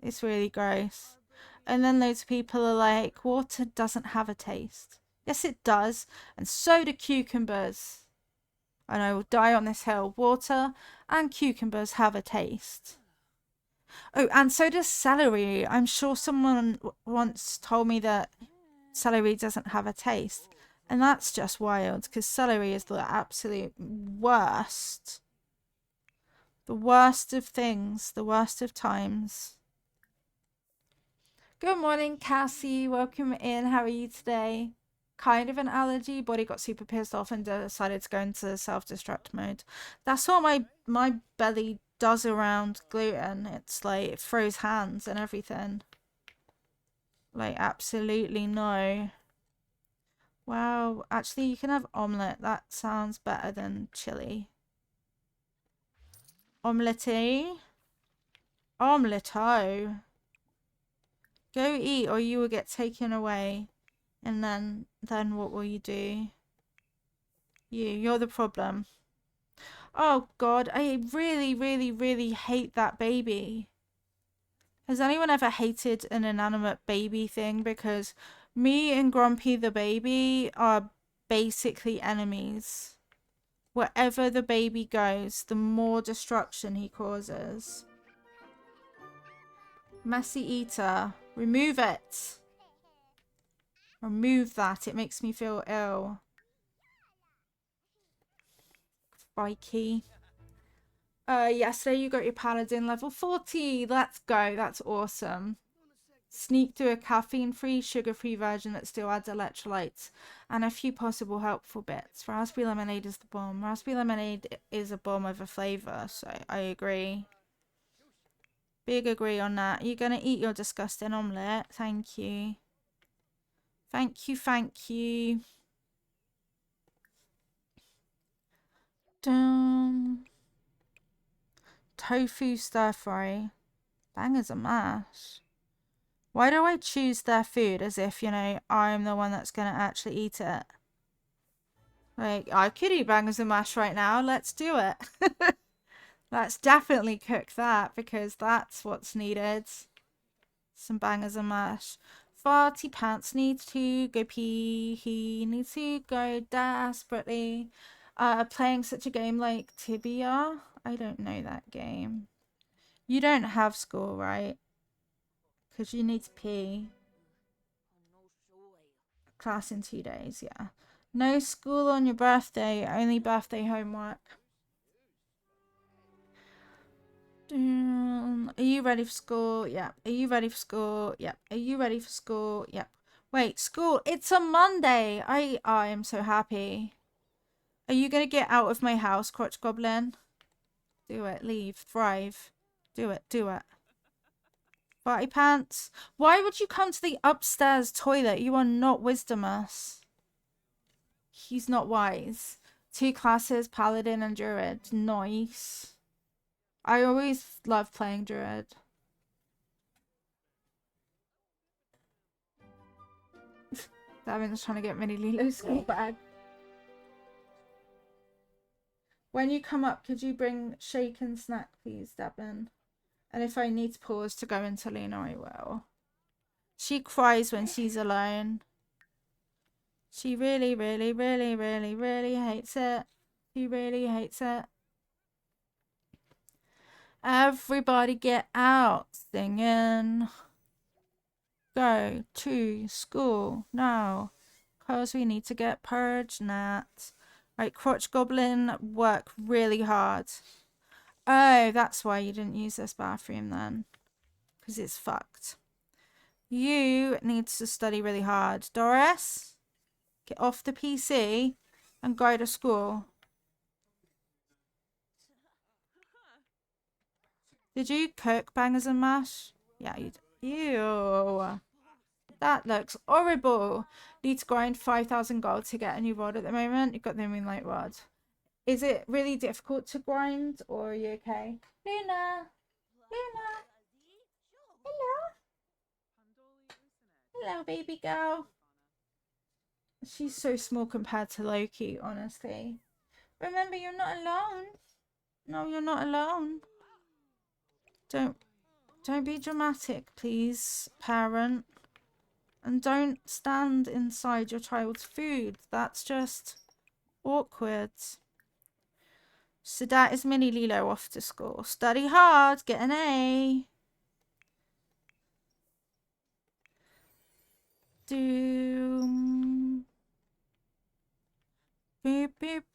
It's really gross. And then loads of people are like, water doesn't have a taste. Yes, it does. And so do cucumbers. And I will die on this hill. Water and cucumbers have a taste. Oh, and so does celery. I'm sure someone once told me that celery doesn't have a taste. And that's just wild, because celery is the absolute worst. The worst of things, the worst of times. Good morning, Cassie. Welcome in. How are you today? Kind of an allergy. Body got super pissed off and decided to go into self-destruct mode. That's what my belly does around gluten. It's like it throws hands and everything. Like absolutely no. Wow, actually you can have omelette. That sounds better than chili. Omelette. Omelette. Go eat or you will get taken away. And then what will you do? You're the problem. Oh God, I really, really, really hate that baby. Has anyone ever hated an inanimate baby thing? Because me and Grumpy the baby are basically enemies. Wherever the baby goes, the more destruction he causes. Messy eater. Remove it. Remove that. It makes me feel ill. Crikey. Yesterday you got your paladin level 40. Let's go. That's awesome. Sneak through a caffeine-free, sugar-free version that still adds electrolytes and a few possible helpful bits. Raspberry lemonade is the bomb. Raspberry lemonade is a bomb of a flavor, so I agree. Big agree on that. You're gonna eat your disgusting omelette. Thank you. Thank you, thank you. Dun. Tofu stir fry. Bangers and mash. Why do I choose their food as if, you know, I'm the one that's gonna actually eat it? Like, I could eat bangers and mash right now. Let's do it. Let's definitely cook that because that's what's needed. Some bangers and mash. Farty Pants needs to go pee. He needs to go desperately. Playing such a game like Tibia. I don't know that game. You don't have school, right? Because you need to pee. Class in 2 days, yeah. No school on your birthday, only birthday homework. Are you ready for school? Yep. Are you ready for school? Yep. Are you ready for school? Yep. Wait, school. It's a Monday. I am so happy. Are you going to get out of my house, Crotch Goblin? Do it. Leave. Thrive. Do it. Do it. Farty Pants. Why would you come to the upstairs toilet? You are not wisdomous. He's not wise. 2 classes, Paladin and Druid. Nice. I always love playing Druid. Davin's trying to get Mini Lilo's school bag. When you come up, could you bring shake and snack, please, Davin? And if I need to pause to go into Lena, I will. She cries when she's alone. She really, really, really, really, really hates it. She really hates it. Everybody get out singing. Go to school now. Because we need to get purged, Nat. Right, Crotch Goblin, work really hard. Oh, that's why you didn't use this bathroom then. Because it's fucked. You need to study really hard. Doris, get off the PC and go to school. Did you cook bangers and mash? Yeah, you did. Ew. That looks horrible. Need to grind 5,000 gold to get a new rod at the moment. You've got the Moonlight rod. Is it really difficult to grind or are you okay? Luna! Luna! Hello! Hello, baby girl. She's so small compared to Loki, honestly. Remember, you're not alone. No, you're not alone. Don't be dramatic, please, parent. And don't stand inside your child's food. That's just awkward. So that is Mini Lilo off to school. Study hard, get an A.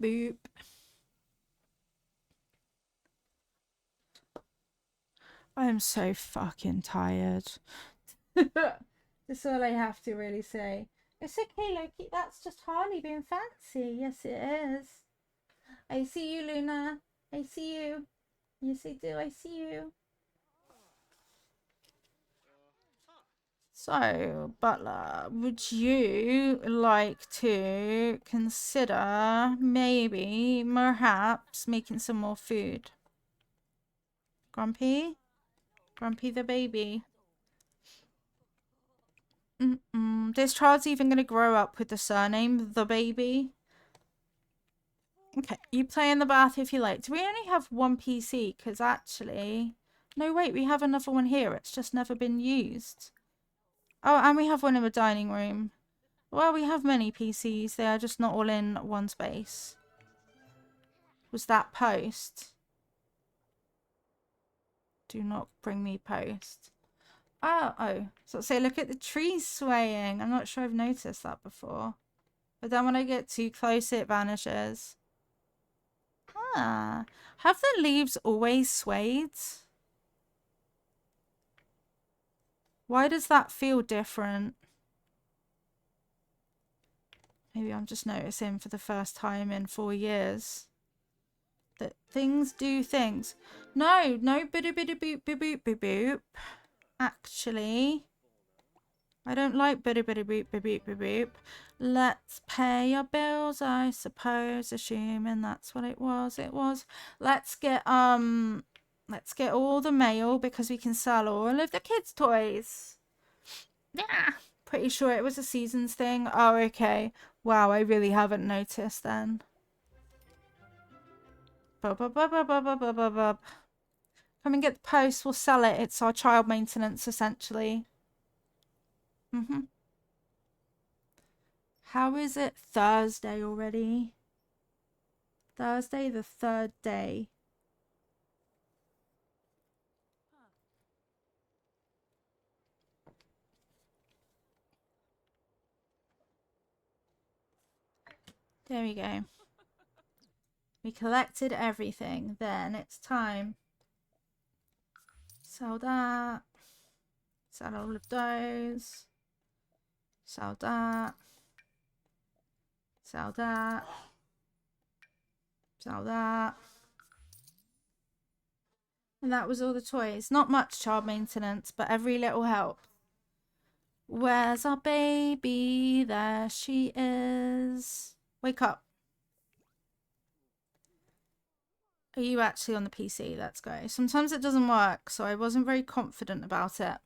Boop. I'm so fucking tired. That's all I have to really say. It's okay, Loki. That's just Harley being fancy. Yes, it is. I see you, Luna. I see you. Yes, I do. I see you. So, Butler, would you like to consider maybe, perhaps, making some more food? Grumpy? Grumpy the baby. This child's even going to grow up with the surname the baby. Okay, you play in the bath if you like. Do we only have one PC? Because actually... No, wait, we have another one here. It's just never been used. Oh, and we have one in the dining room. Well, we have many PCs. They are just not all in one space. Was that post? Do not bring me post. Oh. So say, look at the tree swaying. I'm not sure I've noticed that before. But then when I get too close, it vanishes. Ah. Have the leaves always swayed? Why does that feel different? Maybe I'm just noticing for the first time in 4 years that things do things. No bitty bitty boop boop boop boop boop. Actually, I don't like bitty bitty boop boop boop boop boop. Let's pay our bills, I suppose, assuming that's what it was. Let's get all the mail because we can sell all of the kids' toys. Yeah. Pretty sure it was a seasons thing. Oh, okay. Wow, I really haven't noticed then. Bub, bub, bub, bub, bub, bub, bub, bub. Come and get the post. We'll sell it. It's our child maintenance, essentially. How is it Thursday already? Thursday, the 3rd day. There we go. We collected everything. Then it's time. Sell that. Sell all of those. Sell that. Sell that. Sell that. And that was all the toys. Not much child maintenance, but every little help. Where's our baby? There she is. Wake up. Are you actually on the PC? Let's go. Sometimes it doesn't work, so I wasn't very confident about it.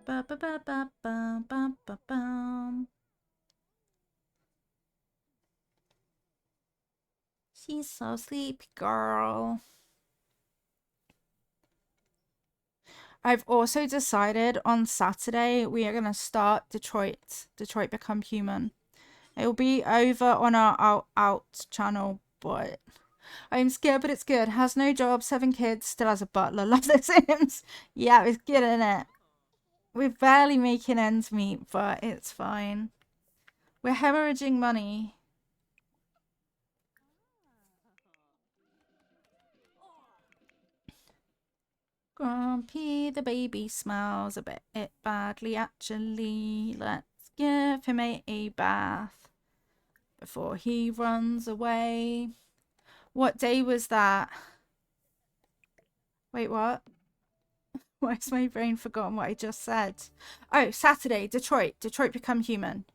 Ba ba ba ba ba ba ba ba. She's so sleepy, girl. I've also decided on Saturday we are going to start Detroit Become Human. It will be over on our out channel, but I'm scared, but it's good. Has no job, 7 kids, still has a butler. Love the Sims. Yeah, it's good, isn't it? We're barely making ends meet, but it's fine. We're hemorrhaging money. Grumpy the baby smells a bit badly, actually. Let's give him a bath before he runs away. What day was that? Wait, what? Why's my brain forgotten what I just said? Oh, Saturday, Detroit Become Human.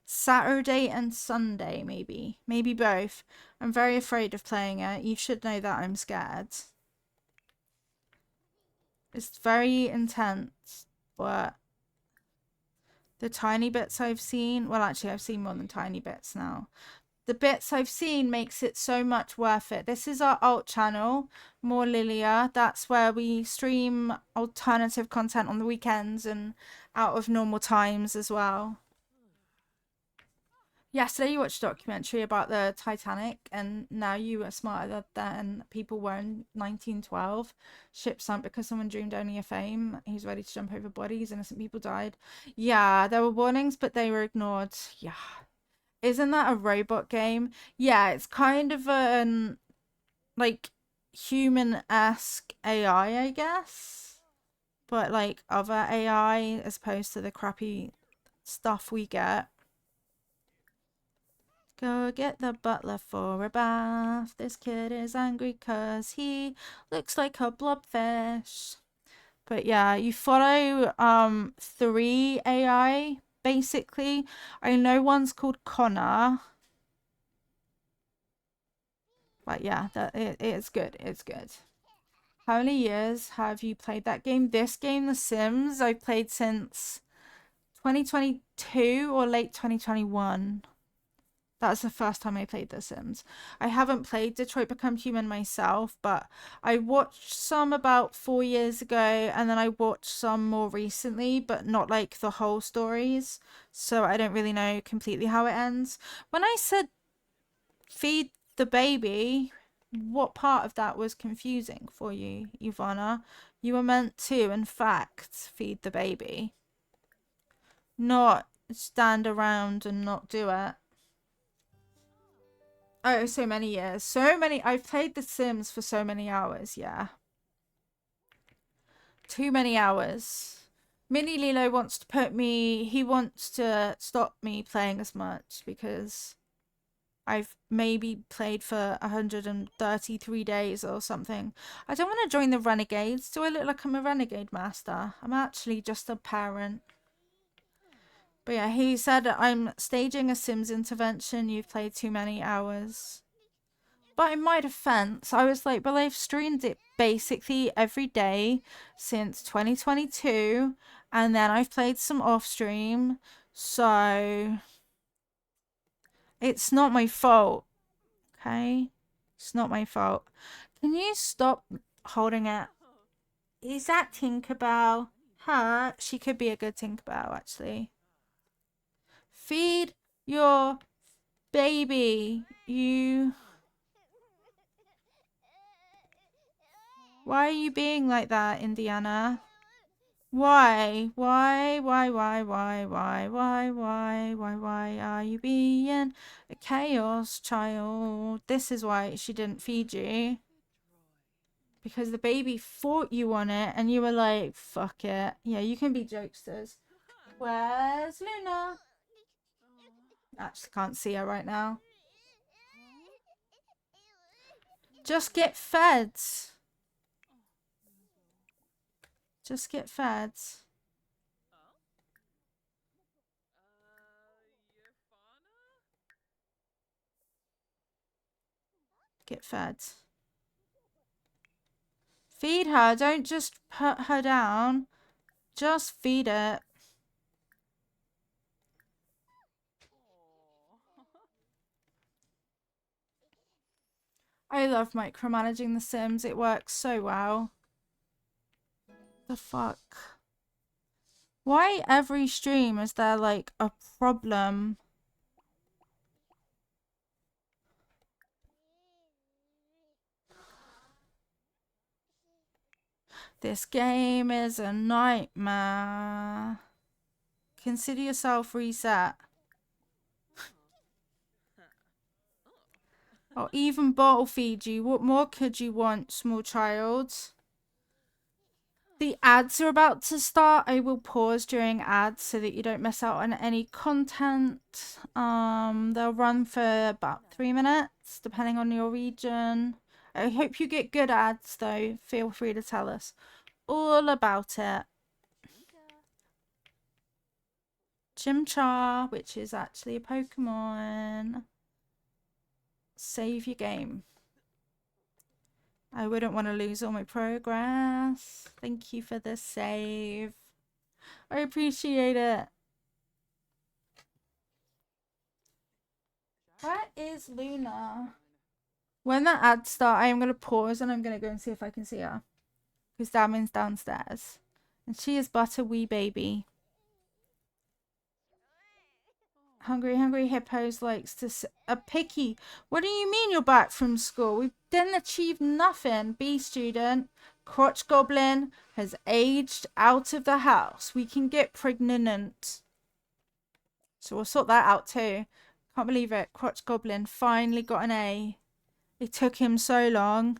Saturday and Sunday, maybe. Maybe both. I'm very afraid of playing it. You should know that I'm scared. It's very intense, but the tiny bits I've seen, well, actually, I've seen more than tiny bits now. The bits I've seen makes it so much worth it. This is our alt channel, More Lilia. That's where we stream alternative content on the weekends and out of normal times as well. Yesterday you watched a documentary about the Titanic, and now you are smarter than people were in 1912. Ship sunk because someone dreamed only of fame. He's ready to jump over bodies. Innocent people died. Yeah, there were warnings, but they were ignored. Yeah. Isn't that a robot game? Yeah, it's kind of an like human-esque AI, I guess. But like other AI as opposed to the crappy stuff we get. Go get the butler for a bath. This kid is angry 'cause he looks like a blobfish. But yeah, you follow 3 AI basically. I know one's called Connor. But yeah, it's good. It's good. How many years have you played that game? This game, The Sims, I've played since 2022 or late 2021. That's the first time I played The Sims. I haven't played Detroit Become Human myself, but I watched some about 4 years ago, and then I watched some more recently, but not like the whole stories. So I don't really know completely how it ends. When I said feed the baby, what part of that was confusing for you, Ivana? You were meant to, in fact, feed the baby, not stand around and not do it. Oh, so many years. So many. I've played The Sims for so many hours, yeah. Too many hours. Mini Lilo wants to put me, he wants to stop me playing as much because I've maybe played for 133 days or something. I don't want to join the Renegades. Do I look like I'm a Renegade master? I'm actually just a parent. But yeah, he said I'm staging a Sims intervention. You've played too many hours. But in my defense, I was like, well, I've streamed it basically every day since 2022. And then I've played some off stream. So it's not my fault. Okay? It's not my fault. Can you stop holding it? Is that Tinkerbell? Her? She could be a good Tinkerbell, actually. Feed your baby. You. Why are you being like that, Indiana? Why are you being a chaos child? This is why she didn't feed you. Because the baby fought you on it and you were like, fuck it. Yeah, you can be jokesters. Where's Luna? Actually can't see her right now. Just get fed. Just get fed. Get fed. Feed her. Don't just put her down. Just feed it. I love micromanaging The Sims. It works so well. The fuck? Why every stream is there like a problem? This game is a nightmare. Consider yourself reset. I'll even bottle feed you. What more could you want, small child? The ads are about to start. I will pause during ads so that you don't miss out on any content. They'll run for about 3 minutes, depending on your region. I hope you get good ads, though. Feel free to tell us all about it. Chimchar, which is actually a Pokemon. Save your game. I wouldn't want to lose all my progress. Thank you for the save. I appreciate it. Where is Luna? When the ads start, I am going to pause and I'm going to go and see if I can see her. Because Damon's downstairs. And she is but a wee baby. Hungry Hippos likes to a picky. What do you mean you're back from school? We didn't achieve nothing. B student, Crotch Goblin has aged out of the house. We can get pregnant. So we'll sort that out too. Can't believe it. Crotch Goblin finally got an A. It took him so long.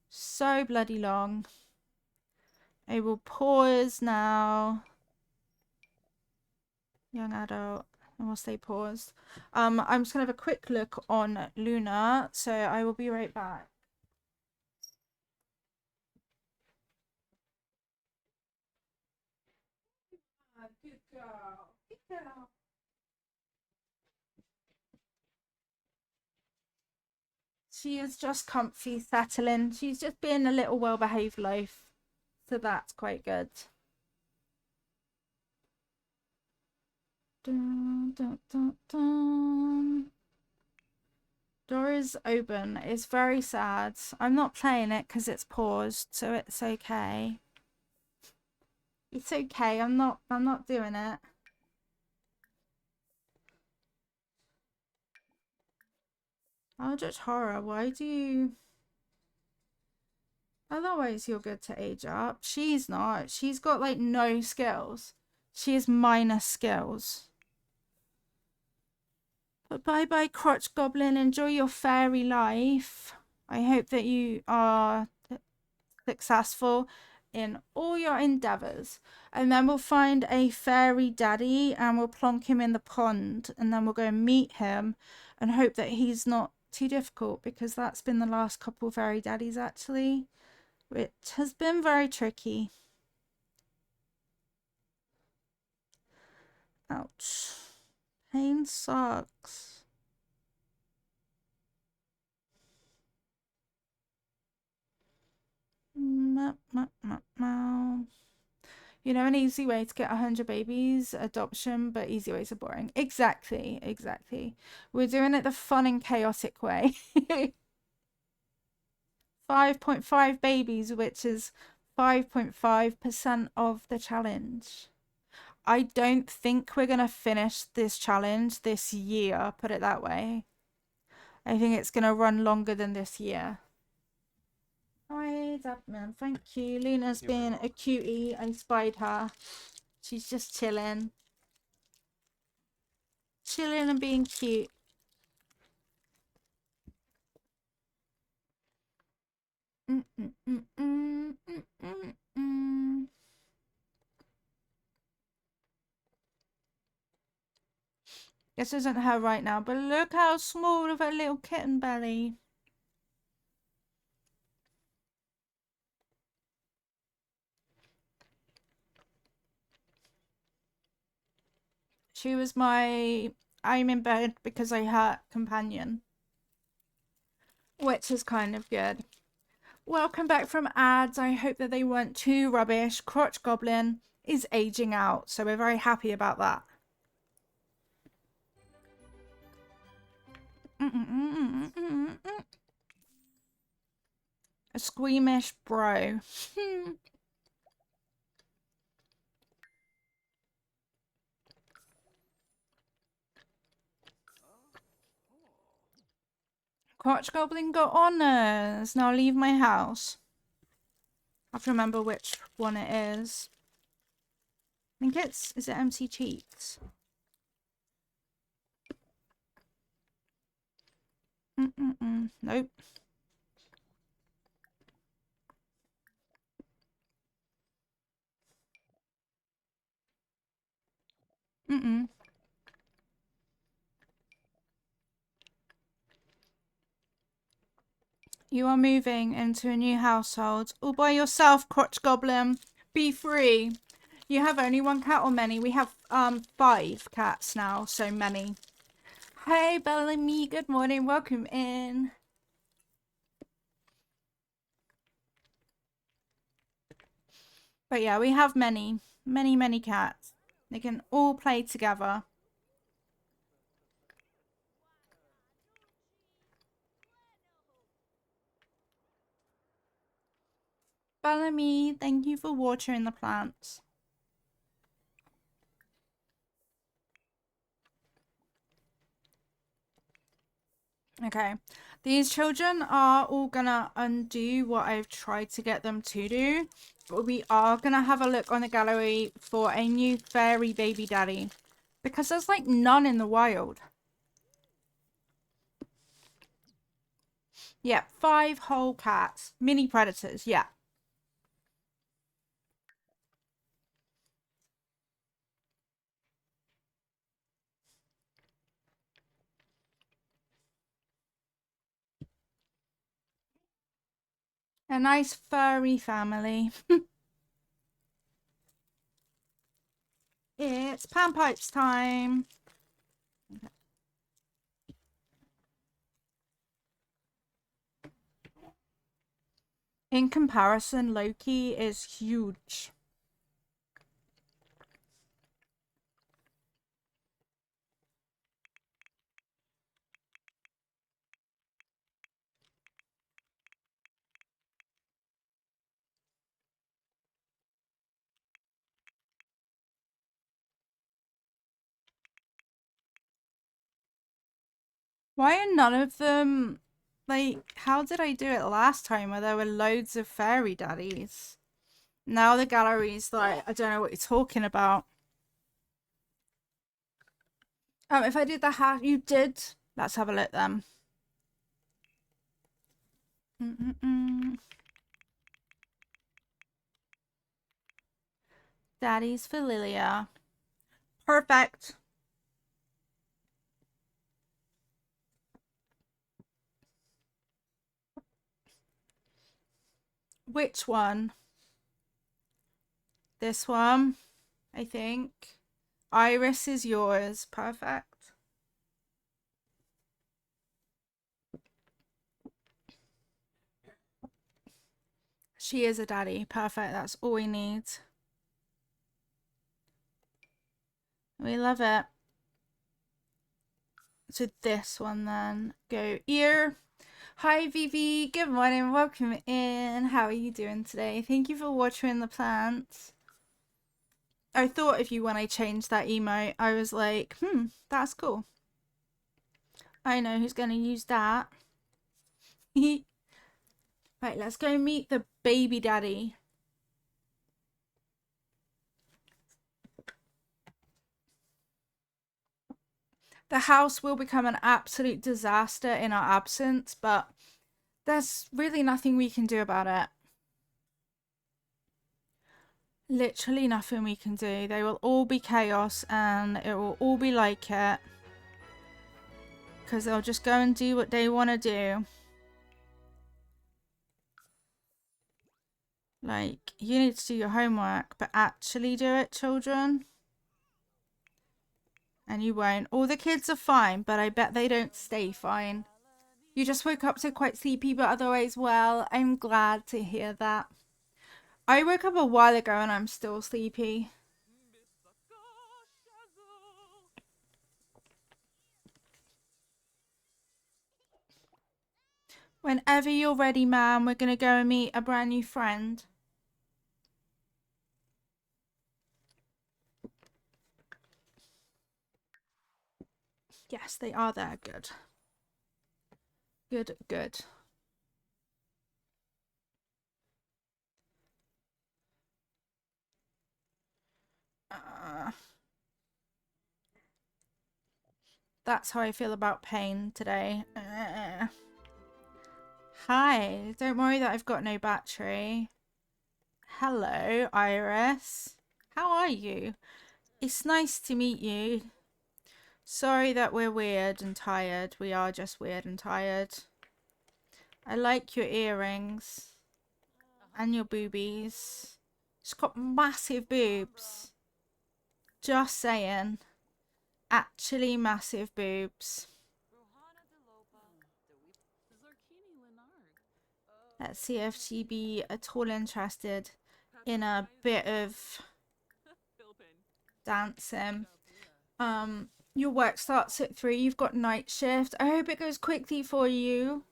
So bloody long. I will pause now. Young adult. And we'll stay paused. I'm just gonna have a quick look on Luna, so I will be right back. Good girl. Good girl. She is just comfy, settling. She's just being a little well-behaved loaf, so that's quite good. Dun, dun, dun, dun. Door is open. It's very sad. I'm not playing it because it's paused, so it's okay. It's okay. I'm not doing it. Eldritch Horror, why do you... Otherwise you're good to age up. She's not. She's got like no skills. She has minus skills. But bye-bye, Crotch Goblin. Enjoy your fairy life. I hope that you are successful in all your endeavors. And then we'll find a fairy daddy and we'll plonk him in the pond. And then we'll go and meet him and hope that he's not too difficult, because that's been the last couple fairy daddies actually. It has been very tricky. Ouch. Pain sucks. You know, an easy way to get 100 babies, adoption, but easy ways are boring. Exactly, exactly. We're doing it the fun and chaotic way. 5.5 babies, which is 5.5% of the challenge. I don't think we're going to finish this challenge this year, put it that way. I think it's going to run longer than this year. Hi, Dabman. Thank you. Luna's been a cutie. I spied her. She's just chilling. Chilling and being cute. This isn't her right now, but look how small of her little kitten belly. She was my I'm in bed because I hurt companion, which is kind of good. Welcome back from ads. I hope that they weren't too rubbish. Crotch Goblin is aging out, so we're very happy about that. A squeamish bro. Crotch Goblin got honours. Now leave my house. I have to remember which one it is. I think it's... Is it MC Cheeks? Nope. You are moving into a new household. All by yourself, Crotch Goblin. Be free. You have only one cat or many? We have 5 cats now, so many. Hey, Bellamy, good morning. Welcome in. But yeah, we have many cats. They can all play together. Bellamy, thank you for watering the plants. Okay. These children are all gonna undo what I've tried to get them to do. But we are gonna have a look on the gallery for a new fairy baby daddy. Because there's like none in the wild. Yeah, 5 whole cats. Mini predators, yeah. A nice furry family. It's panpipes time. In comparison, Loki is huge. Why are none of them, like, how did I do it last time where there were loads of fairy daddies? Now the gallery's like, I don't know what you're talking about. If I did the hat, you did. Let's have a look then. Daddy's for Lilia. Perfect. Which one? This one, I think. Iris is yours. Perfect. She is a daddy. Perfect. That's all we need. We love it. So this one then. Go ear. Hi Vivi. Good morning. Welcome in. How are you doing today? Thank you for watering the plants. I thought of you when I changed that emote. I was like, that's cool. I know who's going to use that. Right, let's go meet the baby daddy. The house will become an absolute disaster in our absence, but there's really nothing we can do about it. Literally nothing we can do. They will all be chaos and it will all be like it. Because they'll just go and do what they want to do. Like, you need to do your homework, but actually do it, children. And you won't. All the kids are fine, but I bet they don't stay fine. You just woke up so quite sleepy, but otherwise well. I'm glad to hear that. I woke up a while ago and I'm still sleepy. Whenever you're ready, ma'am, we're gonna go and meet a brand new friend. Yes, they are there. Good. Good, good. That's how I feel about pain today. Hi, don't worry that I've got no battery. Hello, Iris. How are you? It's nice to meet you. Sorry that we're weird and tired. We are just weird and tired. I like your earrings. And your boobies. She's got massive boobs. Just saying. Actually massive boobs. Let's see if she'd be at all interested in a bit of dancing. Your work starts at 3. You've got night shift. I hope it goes quickly for you.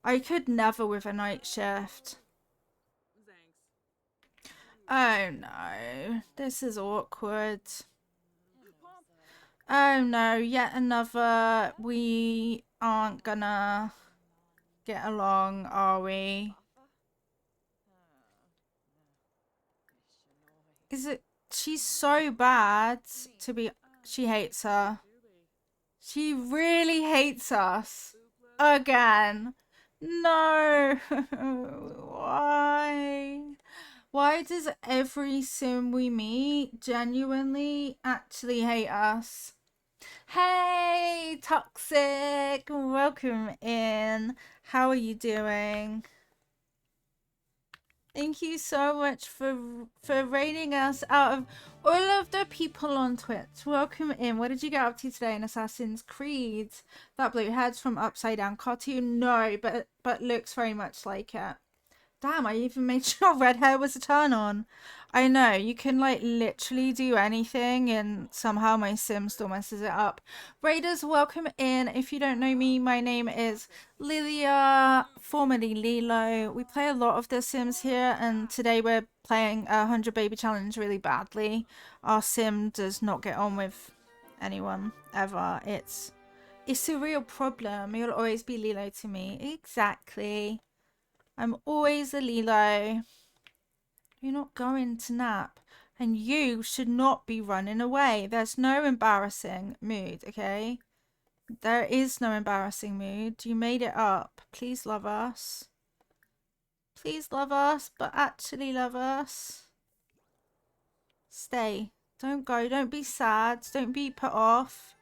I could never with a night shift. Oh no, this is awkward. Oh no, yet another. We aren't gonna get along, are we? Is it? She's so bad to be. She hates her. She really hates us. Again. No. Why? Why does every sim we meet genuinely actually hate us? Hey, Toxic! Welcome in. How are you doing? Thank you so much for rating us out of all of the people on Twitch. Welcome in. What did you get up to today in Assassin's Creed? That blue head's from Upside Down Cartoon? No, but looks very much like it. Damn, I even made sure red hair was a turn on. I know, you can like literally do anything and somehow my sim still messes it up. Raiders, welcome in. If you don't know me, my name is Lilia, formerly Lilo. We play a lot of The Sims here and today we're playing a 100 Baby Challenge really badly. Our sim does not get on with anyone ever. It's a real problem. You'll always be Lilo to me. Exactly. I'm always a Lilo. You're not going to nap. And you should not be running away. There's no embarrassing mood, okay? There is no embarrassing mood. You made it up. Please love us. Please love us, but actually love us. Stay. Don't go. Don't be sad. Don't be put off.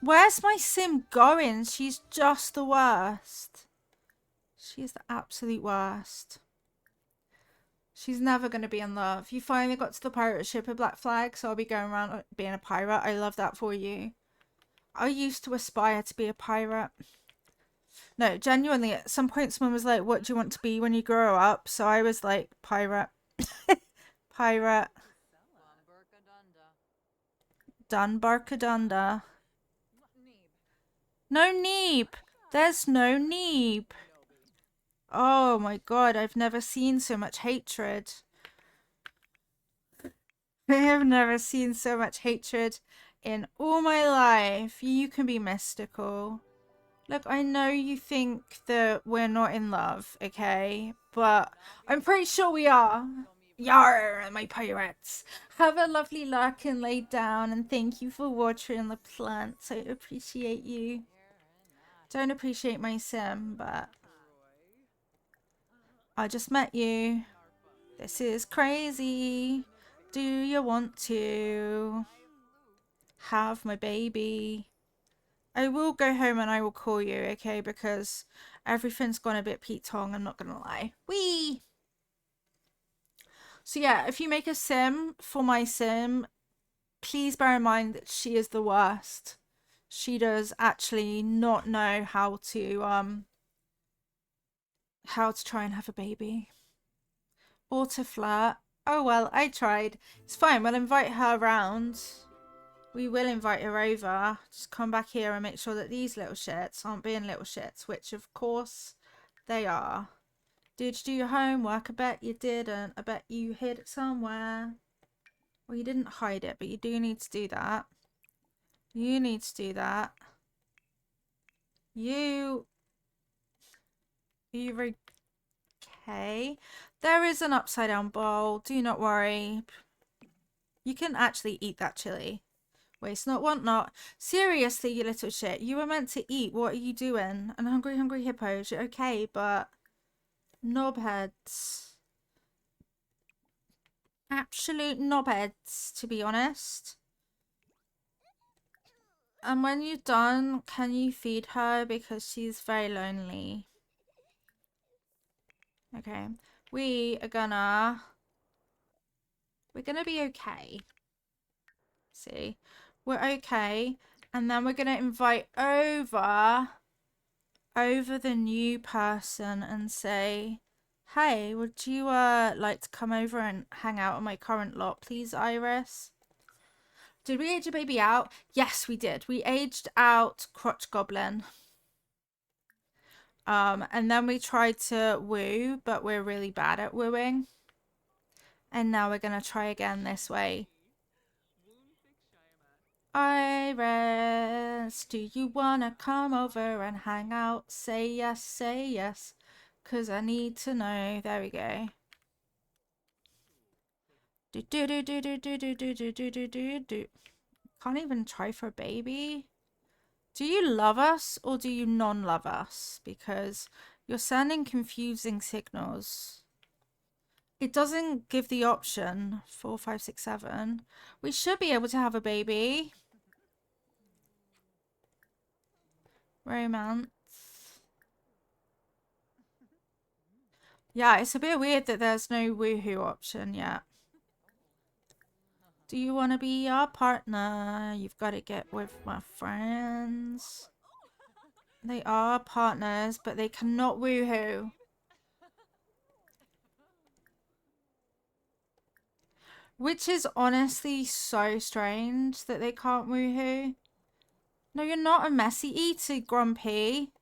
Where's my sim going? She's just the worst. She's the absolute worst. She's never going to be in love. You finally got to the pirate ship of Black Flag, so I'll be going around being a pirate. I love that for you. I used to aspire to be a pirate. No, genuinely, at some point someone was like, what do you want to be when you grow up? So I was like, pirate. Pirate. Dunbarkadunda. No Neeb. There's no Neeb. Oh my god, I've never seen so much hatred. I have never seen so much hatred in all my life. You can be mystical. Look, I know you think that we're not in love, okay? But I'm pretty sure we are. Yar, my pirates. Have a lovely luck and lay down, and thank you for watering the plants. I appreciate you. Don't appreciate my sim, but I just met you. This is crazy. Do you want to have my baby? I will go home and I will call you, okay? Because everything's gone a bit Pete Tong, I'm not gonna lie. Wee! So yeah, if you make a sim for my sim, please bear in mind that she is the worst. She does actually not know how to try and have a baby. Or to flirt. Oh well, I tried. It's fine, we'll invite her around. We will invite her over. Just come back here and make sure that these little shits aren't being little shits, which of course they are. Did you do your homework? I bet you didn't. I bet you hid it somewhere. Well, you didn't hide it, but you do need to do that. You need to do that. You okay? There is an upside down bowl. Do not worry. You can actually eat that chili. Waste not, want not. Seriously, you little shit. You were meant to eat. What are you doing? And hungry, hungry hippos. You're okay, but knobheads. Absolute knobheads, to be honest. And when you're done, can you feed her? Because she's very lonely. Okay. We're gonna be okay. See? We're okay. And then we're gonna invite over the new person and say, hey, would you like to come over and hang out on my current lot, please, Iris? Did we age a baby out? Yes, we did. We aged out Crotch Goblin. And then we tried to woo, but we're really bad at wooing. And now we're gonna try again this way. Iris, do you wanna come over and hang out? Say yes, 'cause I need to know. There we go. Do do do do do do do do do do do do do. Can't even try for a baby. Do you love us or do you non-love us? Because you're sending confusing signals. It doesn't give the option. 4, 5, 6, 7. We should be able to have a baby. Romance. Yeah, it's a bit weird that there's no woohoo option yet. Do you want to be our partner? You've got to get with my friends. They are partners, but they cannot woohoo. Which is honestly so strange that they can't woohoo. No, you're not a messy eater, Grumpy.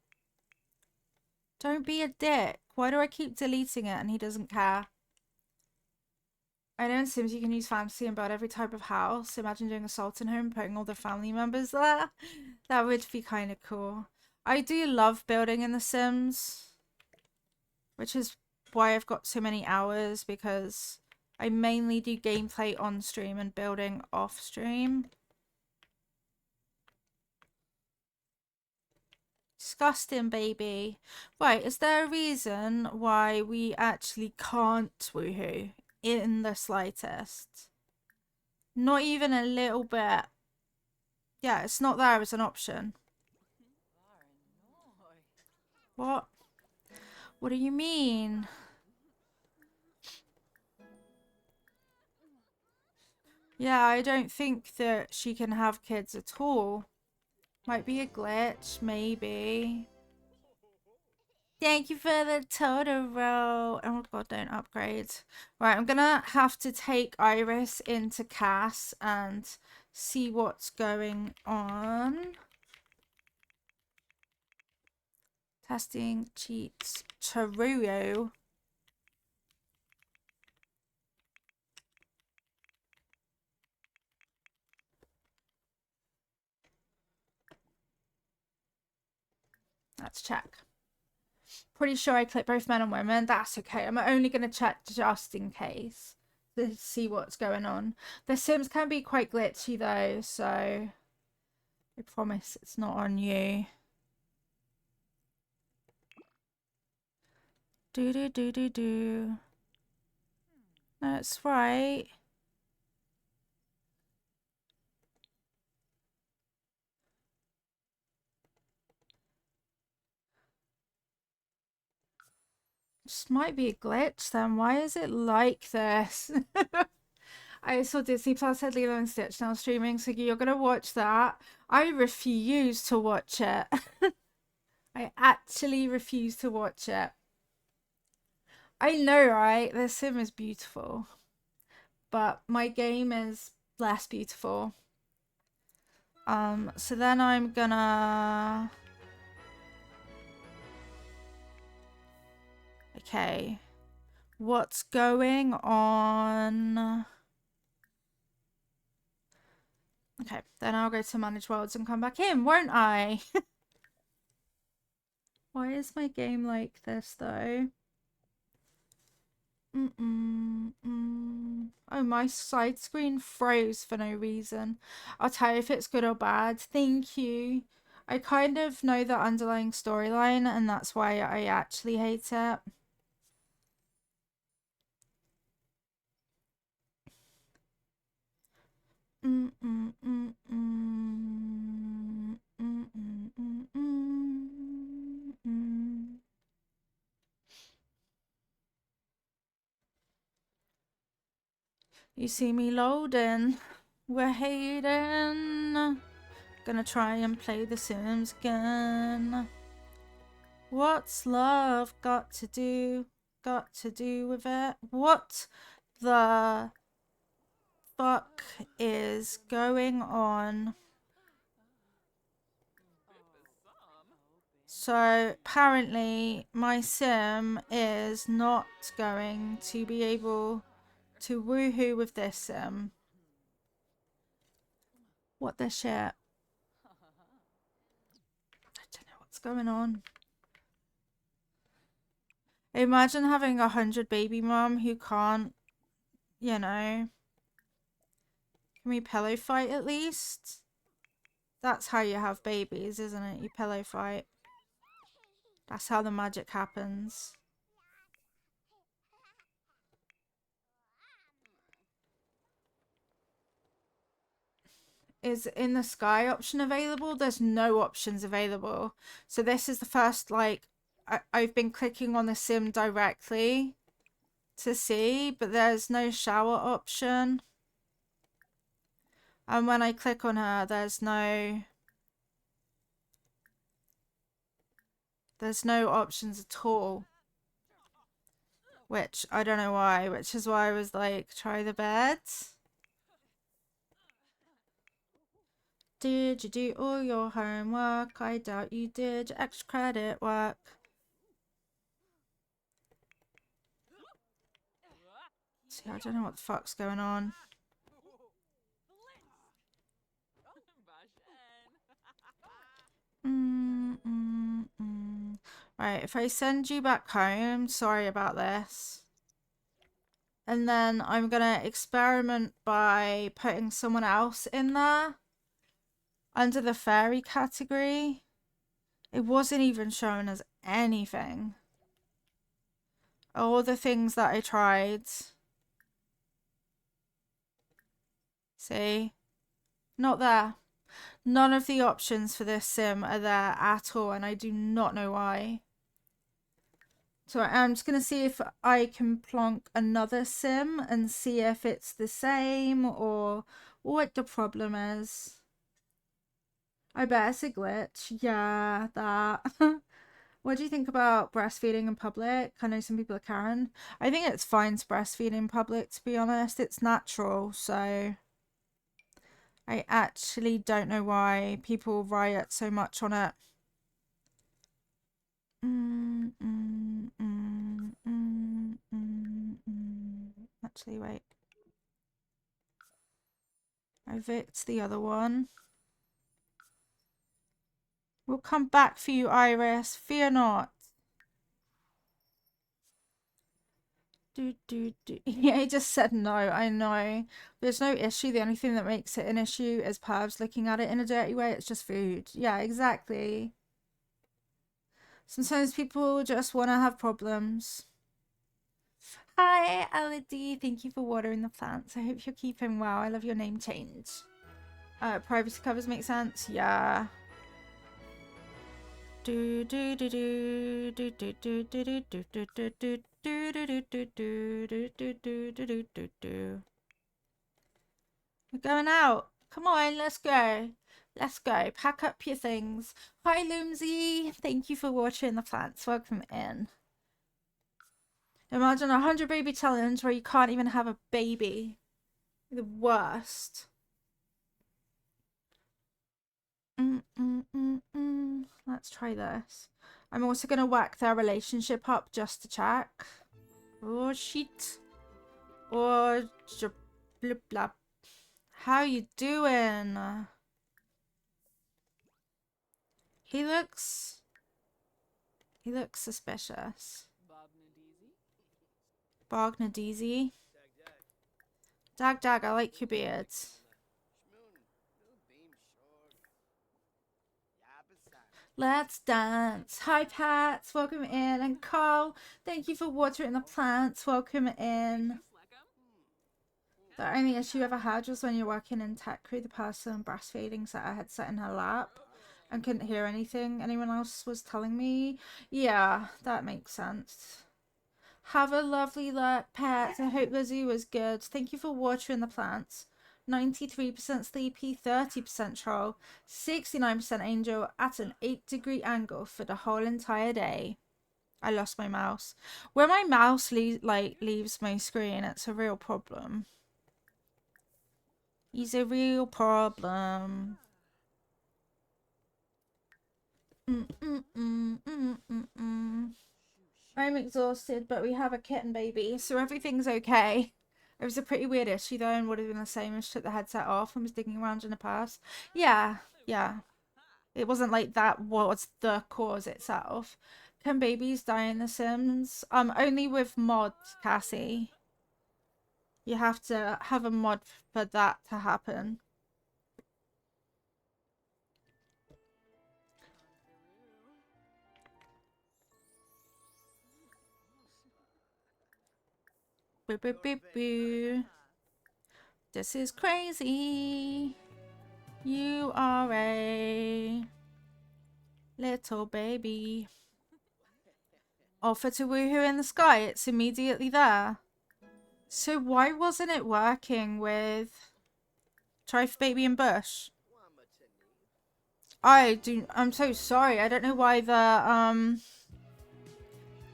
Don't be a dick. Why do I keep deleting it and he doesn't care? I know in Sims you can use fantasy and build every type of house. Imagine doing a Sultan home, putting all the family members there. That would be kind of cool. I do love building in The Sims, which is why I've got so many hours, because I mainly do gameplay on stream and building off stream. Disgusting, baby. Right, is there a reason why we actually can't woohoo in the slightest? Not even a little bit. Yeah, it's not there as an option. What? What do you mean? Yeah, I don't think that she can have kids at all. Might be a glitch, maybe. Thank you for the Totoro. Oh god, don't upgrade. Right, I'm gonna have to take Iris into Cass and see what's going on. Testing cheats. Charuyo. Let's check. Pretty sure I clicked both men and women. That's okay. I'm only going to check just in case to see what's going on. The Sims can be quite glitchy though, so I promise it's not on you. Do do do do do. That's right. This might be a glitch then. Why is it like this? I saw Disney Plus had Lilo and Stitch now streaming, so you're gonna watch that. I refuse to watch it. I actually refuse to watch it. I know, right? The Sim is beautiful, but my game is less beautiful. So then I'm gonna... Okay. What's going on? Okay, then I'll go to Manage Worlds and come back in, won't I? Why is my game like this, though? Oh, my side screen froze for no reason. I'll tell you if it's good or bad. Thank you. I kind of know the underlying storyline, and that's why I actually hate it. You see me loading. We're hating. Gonna try and play The Sims again. What's love got to do with it? What the fuck is going on? So apparently my sim is not going to be able to woohoo with this sim. What the shit? I don't know what's going on. Imagine having 100 baby mom who can't, you know. Can we pillow fight at least? That's how you have babies, isn't it? You pillow fight. That's how the magic happens. Is in the sky option available? There's no options available. So this is the first, like, I've been clicking on the sim directly to see, but there's no shower option. And when I click on her, there's no options at all. Which, I don't know why, which is why I was like, try the bed. Did you do all your homework? I doubt you did. Extra credit work. See, I don't know what the fuck's going on. Right, if I send you back home, sorry about this. And then I'm gonna experiment by putting someone else in there under the fairy category. It wasn't even shown as anything. All the things that I tried. See? Not there. None of the options for this sim are there at all, and I do not know why. So I'm just going to see if I can plonk another sim and see if it's the same or what the problem is. I bet it's a glitch. Yeah, that. What do you think about breastfeeding in public? I know some people are Karen. I think it's fine to breastfeed in public, to be honest. It's natural, so I actually don't know why people riot so much on it. Actually, wait. I evicted the other one. We'll come back for you, Iris. Fear not. Yeah, he just said no. I know. There's no issue. The only thing that makes it an issue is perhaps looking at it in a dirty way. It's just food. Yeah, exactly. Sometimes people just want to have problems. Hi, Elodie. Thank you for watering the plants. I hope you're keeping well. I love your name change. Privacy covers make sense. Yeah. Do do do do do do do do do do do do do do do do do do do do. We're going out. Come on, let's go. Let's go. Pack up your things. Hi, Loomsy. Thank you for watering the plants. Welcome in. Imagine 100 baby challenge where you can't even have a baby. The worst. Let's try this. I'm also going to whack their relationship up just to check. Oh, shit. Oh, blip blap. How you doing? He looks suspicious. Bognadisi. Dag Dag, I like your beard. Let's dance. Hi, Pat. Welcome in. And Carl, thank you for watering the plants. Welcome in. The only issue I ever had was when you're working in tech crew, the person breastfeeding set a headset in her lap and couldn't hear anything anyone else was telling me. Yeah, that makes sense. Have a lovely look, Pat. I hope the zoo was good. Thank you for watering the plants. 93% sleepy, 30% troll, 69% angel at an 8-degree angle for the whole entire day. I lost my mouse. When my mouse leaves my screen, it's a real problem. He's a real problem. I'm exhausted, but we have a kitten baby, so everything's okay. It was a pretty weird issue though, and would have been the same if she took the headset off and was digging around in the past. Yeah, yeah. It wasn't like that was the cause itself. Can babies die in The Sims? Only with mods, Cassie. You have to have a mod for that to happen. Boo boo boo boo. This is crazy. You are a little baby. Offer to woohoo in the sky. It's immediately there. So why wasn't it working with Try for Baby and Bush? I'm so sorry. I don't know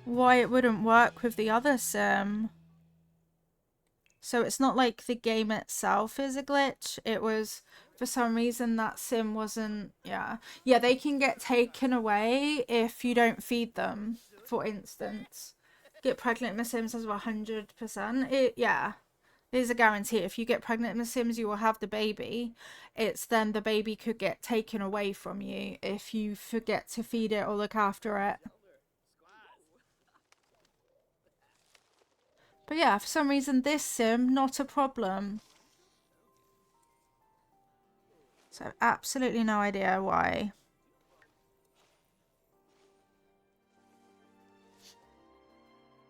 why it wouldn't work with the other sim. So it's not like the game itself is a glitch. It was, for some reason, that sim wasn't, yeah. Yeah, they can get taken away if you don't feed them, for instance. Get pregnant in The Sims as 100%. Yeah. There's a guarantee. If you get pregnant in The Sims, you will have the baby. It's then the baby could get taken away from you if you forget to feed it or look after it. But yeah, for some reason, this sim, not a problem. So absolutely no idea why.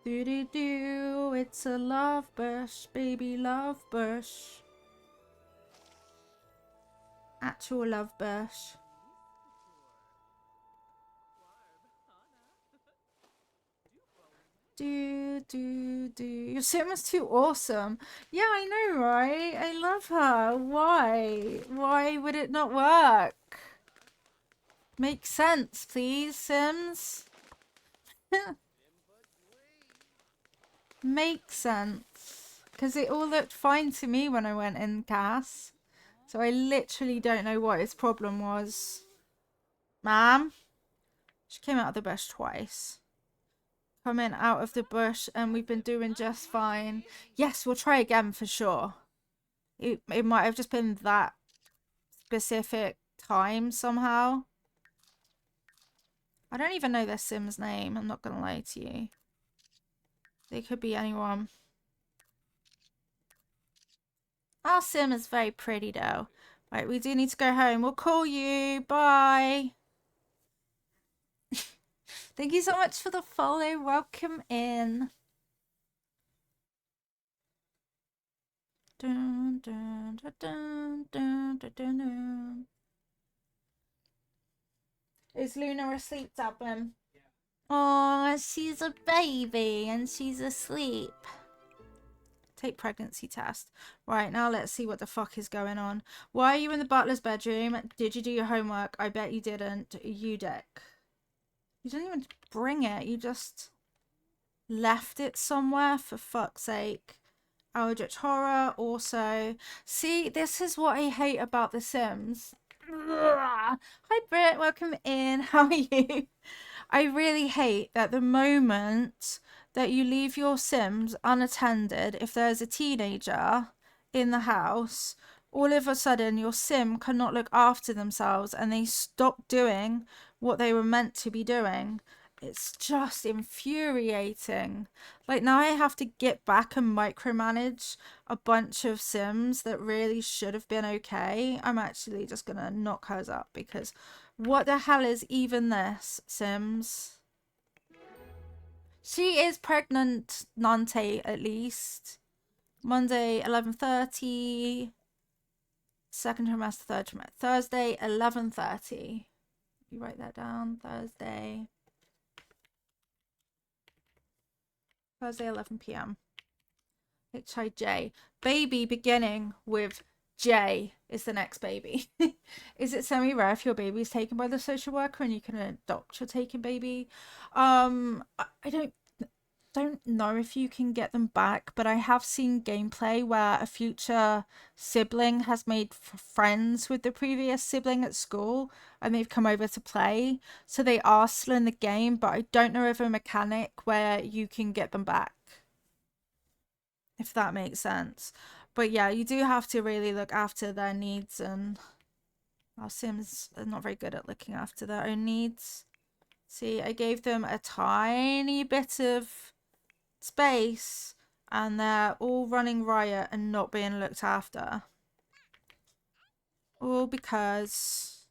Do do do, it's a love bush, baby love bush. Actual love bush. Your sim was too awesome. Yeah, I know, right? I love her. Why? Why would it not work? Make sense, please, Sims. Make sense. Because it all looked fine to me when I went in, Cass. So I literally don't know what his problem was. Ma'am? She came out of the bush twice. Coming out of the bush and we've been doing just fine. Yes, we'll try again for sure. It might have just been that specific time somehow. I don't even know their Sim's name. I'm not going to lie to you. They could be anyone. Our Sim is very pretty though. Right, we do need to go home. We'll call you. Bye. Thank you so much for the follow. Welcome in. Dun, dun, dun, dun, dun, dun, dun, dun. Is Luna asleep, Dublin? Yeah. Oh, she's a baby and she's asleep. Take pregnancy test. Right, now let's see what the fuck is going on. Why are you in the butler's bedroom? Did you do your homework? I bet you didn't. You dick. You didn't even bring it. You just left it somewhere, for fuck's sake. Eldritch Horror also. See, this is what I hate about The Sims. Hi, Britt. Welcome in. How are you? I really hate that the moment that you leave your Sims unattended, if there's a teenager in the house, all of a sudden your Sim cannot look after themselves and they stop doing what they were meant to be doing. It's just infuriating. Like, now I have to get back and micromanage a bunch of Sims that really should have been okay. I'm actually just gonna knock hers up because what the hell is even this, Sims? She is pregnant, Nante, at least. Monday, 11:30. Second trimester, third trimester. Thursday, 11:30. You write that down. Thursday, 11 p.m. HIJ. Baby beginning with J is the next baby. Is it semi-rare if your baby is taken by the social worker and you can adopt your taken baby? I don't know if you can get them back, but I have seen gameplay where a future sibling has made friends with the previous sibling at school and they've come over to play. So they are still in the game, but I don't know of a mechanic where you can get them back. if that makes sense. But yeah, you do have to really look after their needs, and our Sims are not very good at looking after their own needs. See, I gave them a tiny bit of space and they're all running riot and not being looked after. All because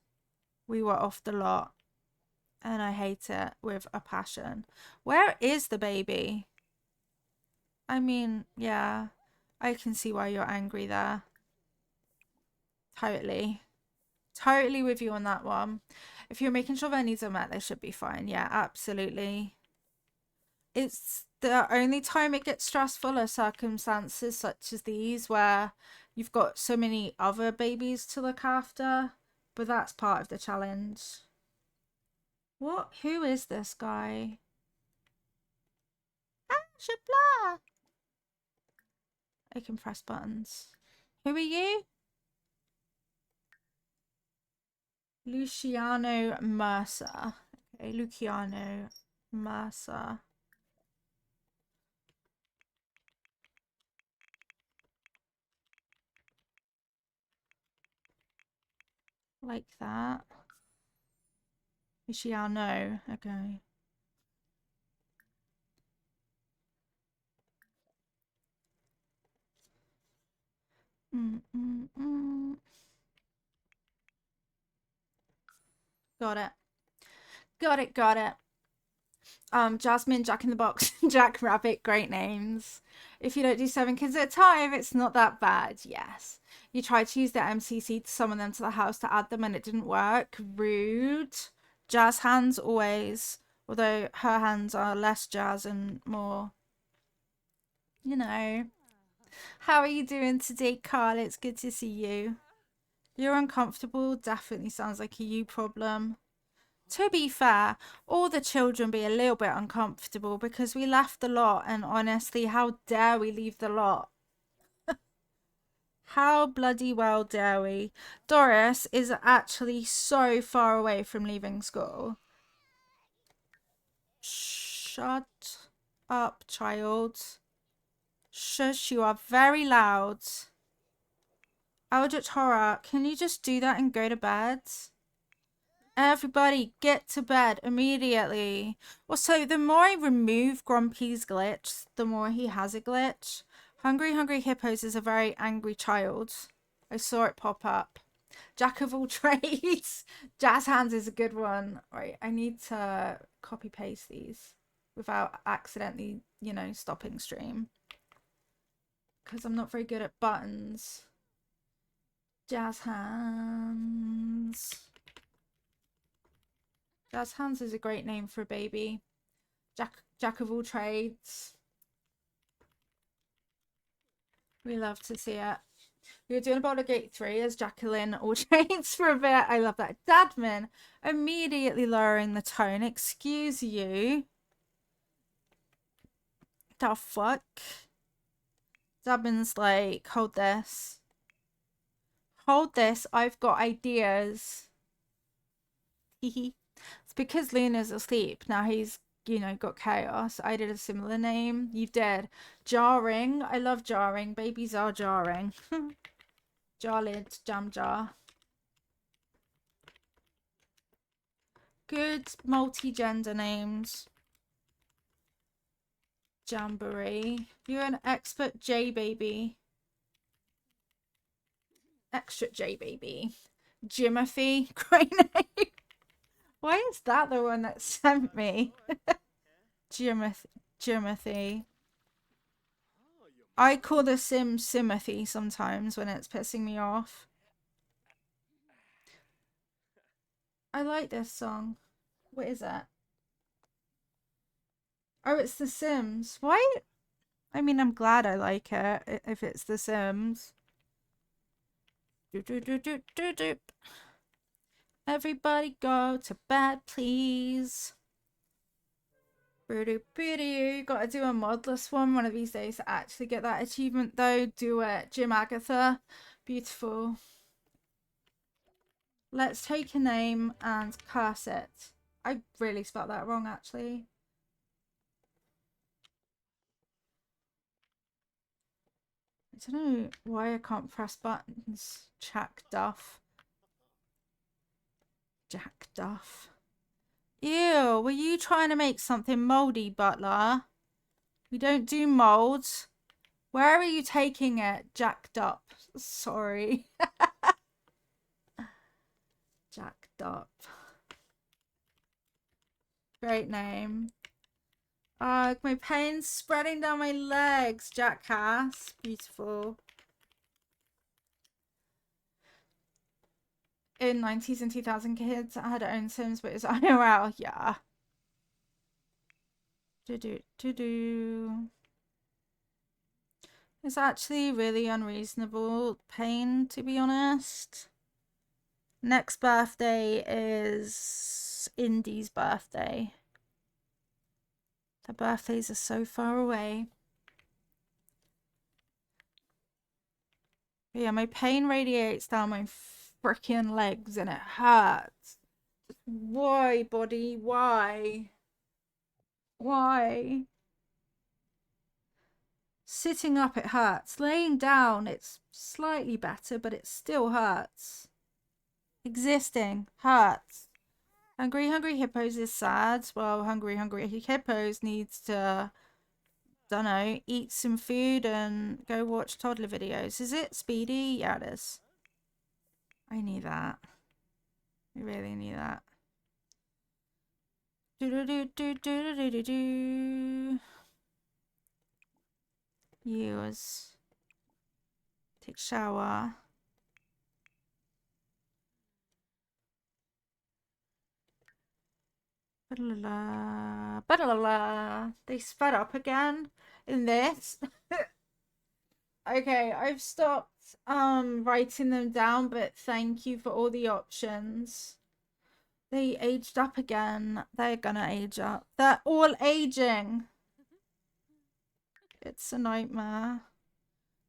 we were off the lot. And I hate it with a passion. Where is the baby? I mean, yeah, I can see why you're angry there. Totally. Totally with you on that one. If you're making sure their needs are met, they should be fine. Yeah, absolutely. It's the only time it gets stressful are circumstances such as these where you've got so many other babies to look after, but that's part of the challenge. What? Who is this guy? Ah, Shabla! I can press buttons. Who are you? Luciano Mercer. Okay, Luciano Mercer. Like that. Luciano. Okay. Mm. Got it. Got it. Jasmine, Jack in the Box, Jack Rabbit, great names. If you don't do 7 kids at a time, it's not that bad. Yes. You tried to use the MCC to summon them to the house to add them and it didn't work. Rude. Jazz hands always. Although her hands are less jazz and more, you know. How are you doing today, Carl? It's good to see you. You're uncomfortable. Definitely sounds like a you problem. To be fair, all the children be a little bit uncomfortable because we left the lot, and honestly, how dare we leave the lot? How bloody well dare we? Doris is actually so far away from leaving school. Shut up, child. Shush, you are very loud. Eldritch Horror, can you just do that and go to bed? Everybody get to bed immediately. Well, so the more I remove Grumpy's glitch, the more he has a glitch. Hungry Hippos is a very angry child. I saw it pop up. Jack of all trades. Jazz hands is a good one. Right, I need to copy paste these without accidentally, you know, stopping stream. Because I'm not very good at buttons. Jazz hands. Jazz hands is a great name for a baby. Jack of all trades. We love to see it. We were doing Baldur's Gate 3 as Jacqueline all trades for a bit. I love that. Dadman immediately lowering the tone. Excuse you. The fuck? Dadman's like, hold this. Hold this. I've got ideas. Hehe. It's because Luna's asleep. Now he's, you know, got chaos. I did a similar name. You did. Jarring. I love jarring. Babies are jarring. Jar lid, jam jar. Good multi-gender names. Jamboree. You're an expert J baby. Extra J baby. Jimothy. Great name. Why is that the one that sent me? Jimothy. I call the sim Simothy sometimes when it's pissing me off. I like this song. What is it? Oh, it's The Sims. Why? I mean, I'm glad I like it if it's The Sims. Everybody go to bed, please. Gotta do a modless one of these days to actually get that achievement though. Do it. Jim Agatha. Beautiful. Let's take a name and curse it. I really spelled that wrong actually. I don't know why I can't press buttons. Jack Duff. Jack Duff. Ew, were you trying to make something moldy, Butler? We don't do molds. Where are you taking it? Jacked up. Sorry. Jacked up. Great name. My pain's spreading down my legs, jackass. Beautiful. In 90s and 2000 kids, I had own Sims, but it's IRL. Yeah. Do. It's actually really unreasonable pain, to be honest. Next birthday is Indy's birthday. The birthdays are so far away. But yeah, my pain radiates down my freaking legs and it hurts. Why, body? Why? Why? Sitting up, it hurts. Laying down, it's slightly better, but it still hurts. Existing hurts. Hungry Hippos is sad. Well, Hungry Hippos needs to, don't know, eat some food and go watch toddler videos. Is it Speedy? Yeah, it is. I need that. I really need that. Use. Take shower. They sped up again in this. Okay, I've stopped writing them down, but thank you for all the options. They aged up again. They're gonna age up. They're all aging. It's a nightmare.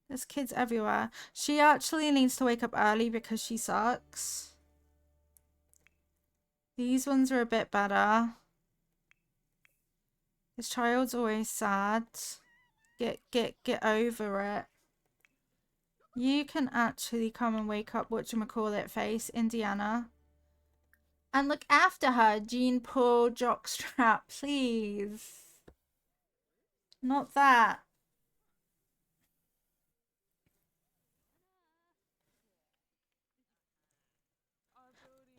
There's kids everywhere. She actually needs to wake up early because she sucks. These ones are a bit better. This child's always sad. Get over it. You can actually come and wake up whatchamacallit face, Indiana. And look after her, Jean Paul Jockstrap, please. Not that.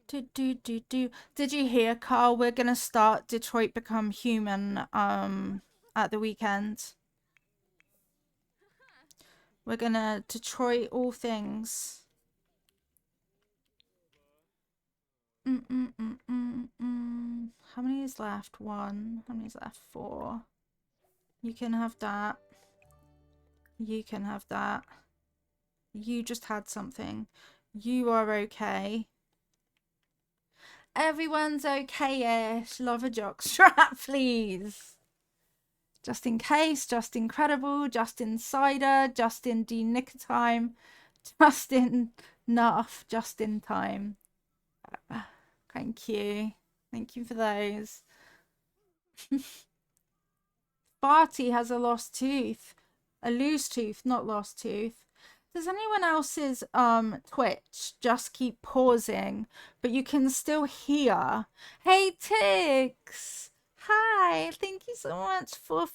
Did you hear, Carl? We're gonna start Detroit Become Human at the weekend. We're gonna Detroit all things. How many is left? 1. How many is left? 4. You can have that. You can have that. You just had something. You are okay. Everyone's okay-ish. Love a jockstrap, please. Just in case, just incredible, just insider, just in Nicotime, just in enough, just in time. Thank you. Thank you for those. Barty has a lost tooth. A loose tooth, not lost tooth. Does anyone else's Twitch just keep pausing, but you can still hear? Hey Tix! Hi! Thank you so much for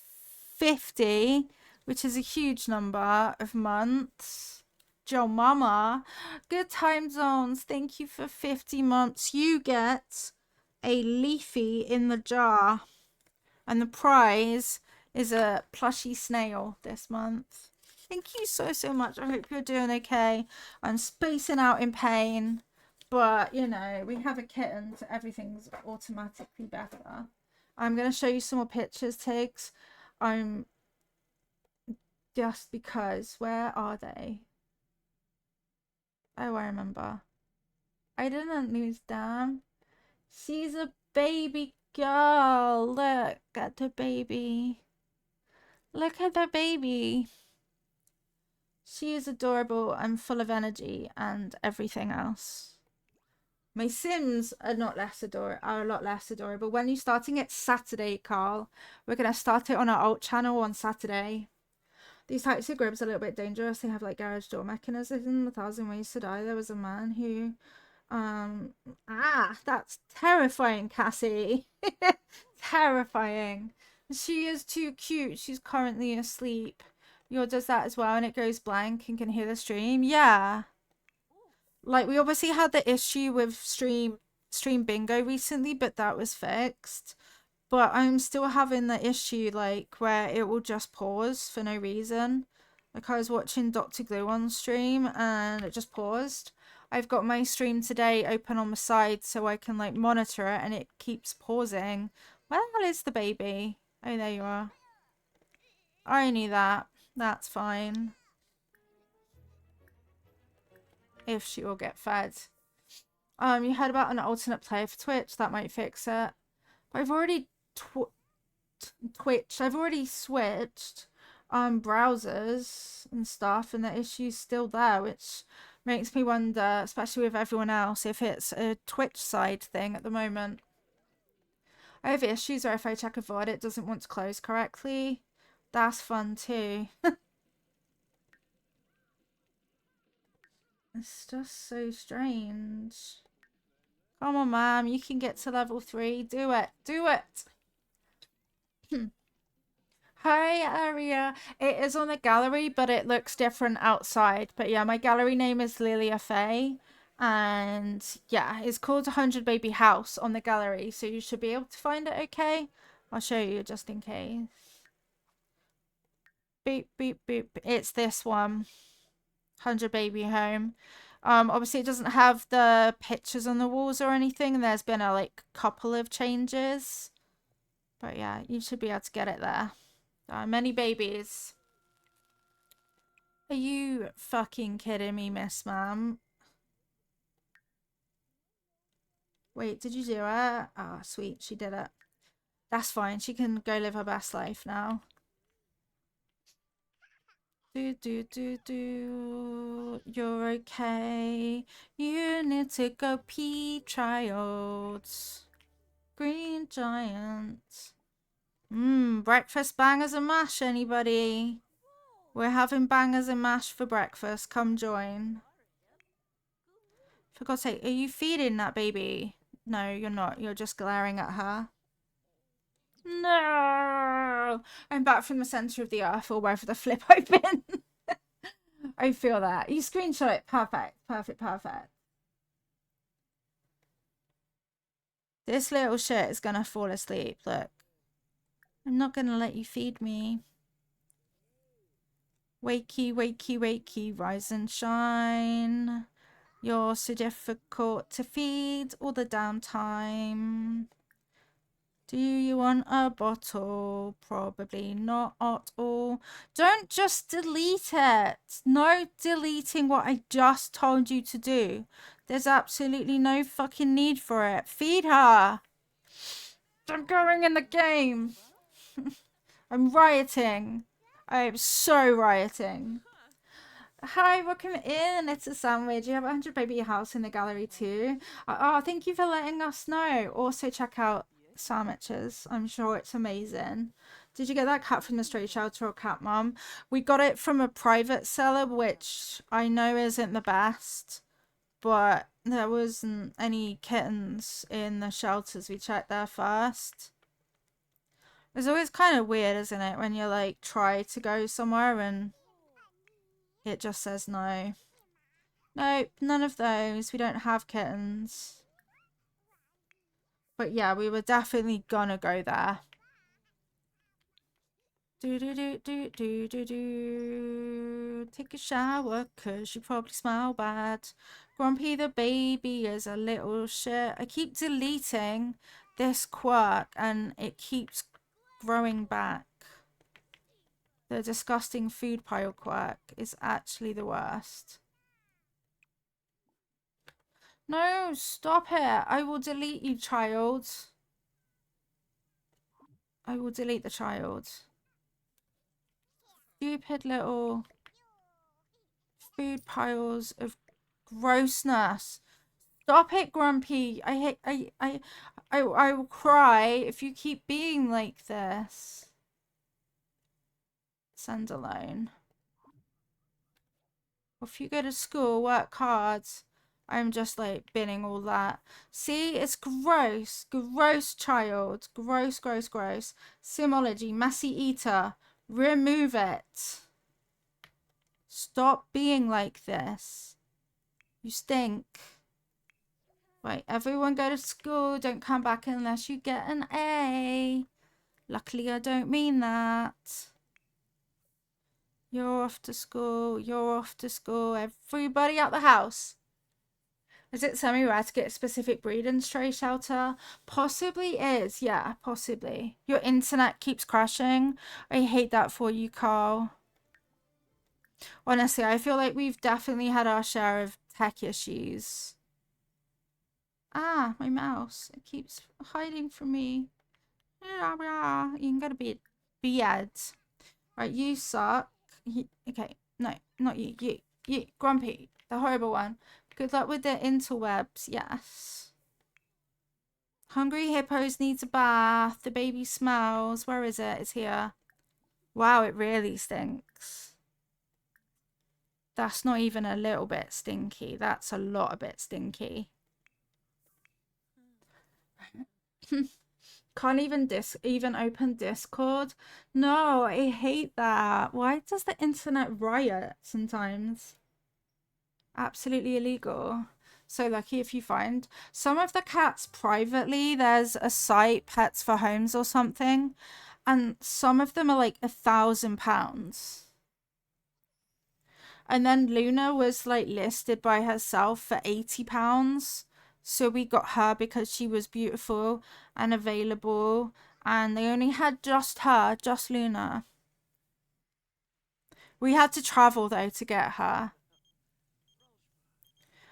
50, which is a huge number of months. Joe Mama, good time zones. Thank you for 50 months. You get a leafy in the jar, and the prize is a plushy snail this month. Thank you so much. I hope you're doing okay. I'm spacing out in pain, but you know, we have a kitten, so everything's automatically better. I'm going to show you some more pictures, Tiggs. Just because. Where are they? Oh, I remember. I didn't lose them. She's a baby girl. Look at the baby. Look at the baby. She is adorable and full of energy and everything else. My Sims are a lot less adorable. When you're starting it Saturday, Carl, we're gonna start it on our alt channel on Saturday. These types of grips are a little bit dangerous. They have like garage door mechanism. 1,000 Ways to Die. There was a man who, that's terrifying, Cassie. Terrifying. She is too cute. She's currently asleep. Yours does that as well, and it goes blank and can hear the stream. Yeah. Like, we obviously had the issue with stream bingo recently, but that was fixed. But I'm still having the issue, like, where it will just pause for no reason. Like, I was watching Dr. Glue on stream and it just paused. I've got my stream today open on the side so I can, like, monitor it, and it keeps pausing. Where the hell is the baby? Oh, there you are. I knew that. That's fine. If she will get fed. You heard about an alternate player for Twitch? That might fix it. But I've already I've already switched browsers and stuff, and the issue's still there, which makes me wonder, especially with everyone else, if it's a Twitch side thing at the moment. I have issues where if I check a VOD it doesn't want to close correctly. That's fun too. It's just so strange. Come on, ma'am, you can get to level 3. Do it. Do it. Hi, Aria. It is on the gallery, but it looks different outside. But yeah, my gallery name is Lilia Faye. And yeah, it's called 100 Baby House on the gallery. So you should be able to find it okay. I'll show you just in case. Beep, beep, beep. It's this one. 100 Baby Home. Obviously it doesn't have the pictures on the walls or anything. There's been a like couple of changes. But yeah, you should be able to get it there. Many babies. Are you fucking kidding me, Miss Ma'am? Wait, did you do it? Ah, oh, sweet, she did it. That's fine. She can go live her best life now. You're okay. You need to go pee, child. Green giant. Breakfast bangers and mash, anybody? We're having bangers and mash for breakfast. Come join. For God's sake, are you feeding that baby? No, you're not. You're just glaring at her. No! I'm back from the center of the earth or wherever the flip I've been. I feel that. You screenshot it. Perfect. Perfect. Perfect. This little shit is gonna fall asleep. Look. I'm not gonna let you feed me. Wakey, wakey, wakey, rise and shine. You're so difficult to feed all the damn time. Do you want a bottle? Probably not at all. Don't just delete it. No deleting what I just told you to do. There's absolutely no fucking need for it. Feed her. I'm going in the game. I'm rioting. I am so rioting. Hi, welcome in. It's a sandwich. You have 100 Baby House in the gallery too. Oh, thank you for letting us know. Also, check out sandwiches. I'm sure it's amazing. Did you get that cat from the stray shelter or cat mum? We got it from a private seller, which I know isn't the best, but there wasn't any kittens in the shelters. We checked there first. It's always kind of weird, isn't it, when you like try to go somewhere and it just says no. Nope, none of those. We don't have kittens. But yeah, we were definitely gonna go there. Take a shower, cause you probably smell bad. Grumpy the baby is a little shit. I keep deleting this quirk and it keeps growing back. The disgusting food pile quirk is actually the worst. No, stop it. I will delete you, child. I will delete the child. Stupid little food piles of grossness. Stop it, Grumpy. I will cry if you keep being like this. Send alone. If you go to school, work hard. I'm just like binning all that. See, it's gross. Gross child. Gross, gross, gross. Simology, messy eater. Remove it. Stop being like this. You stink. Right, everyone go to school. Don't come back unless you get an A. Luckily, I don't mean that. You're off to school. You're off to school. Everybody out the house. Is it semi-rare to get a specific breed in stray shelter? Possibly is. Yeah, possibly. Your internet keeps crashing. I hate that for you, Carl. Honestly, I feel like we've definitely had our share of tech issues. Ah, my mouse. It keeps hiding from me. You can go to bed. Bed. Right, you suck. Okay, no, not you. You. Grumpy. The horrible one. Good luck with the interwebs. Yes. Hungry hippos needs a bath. The baby smells. Where is it? It's here. Wow, it really stinks. That's not even a little bit stinky. That's a lot a bit stinky. Can't even open Discord. No, I hate that. Why does the internet riot sometimes? Absolutely illegal. So lucky if you find some of the cats privately. There's a site, Pets for Homes or something, and some of them are like £1,000. And then Luna was like listed by herself for £80. So we got her because she was beautiful and available, and they only had just her, just Luna. We had to travel though to get her.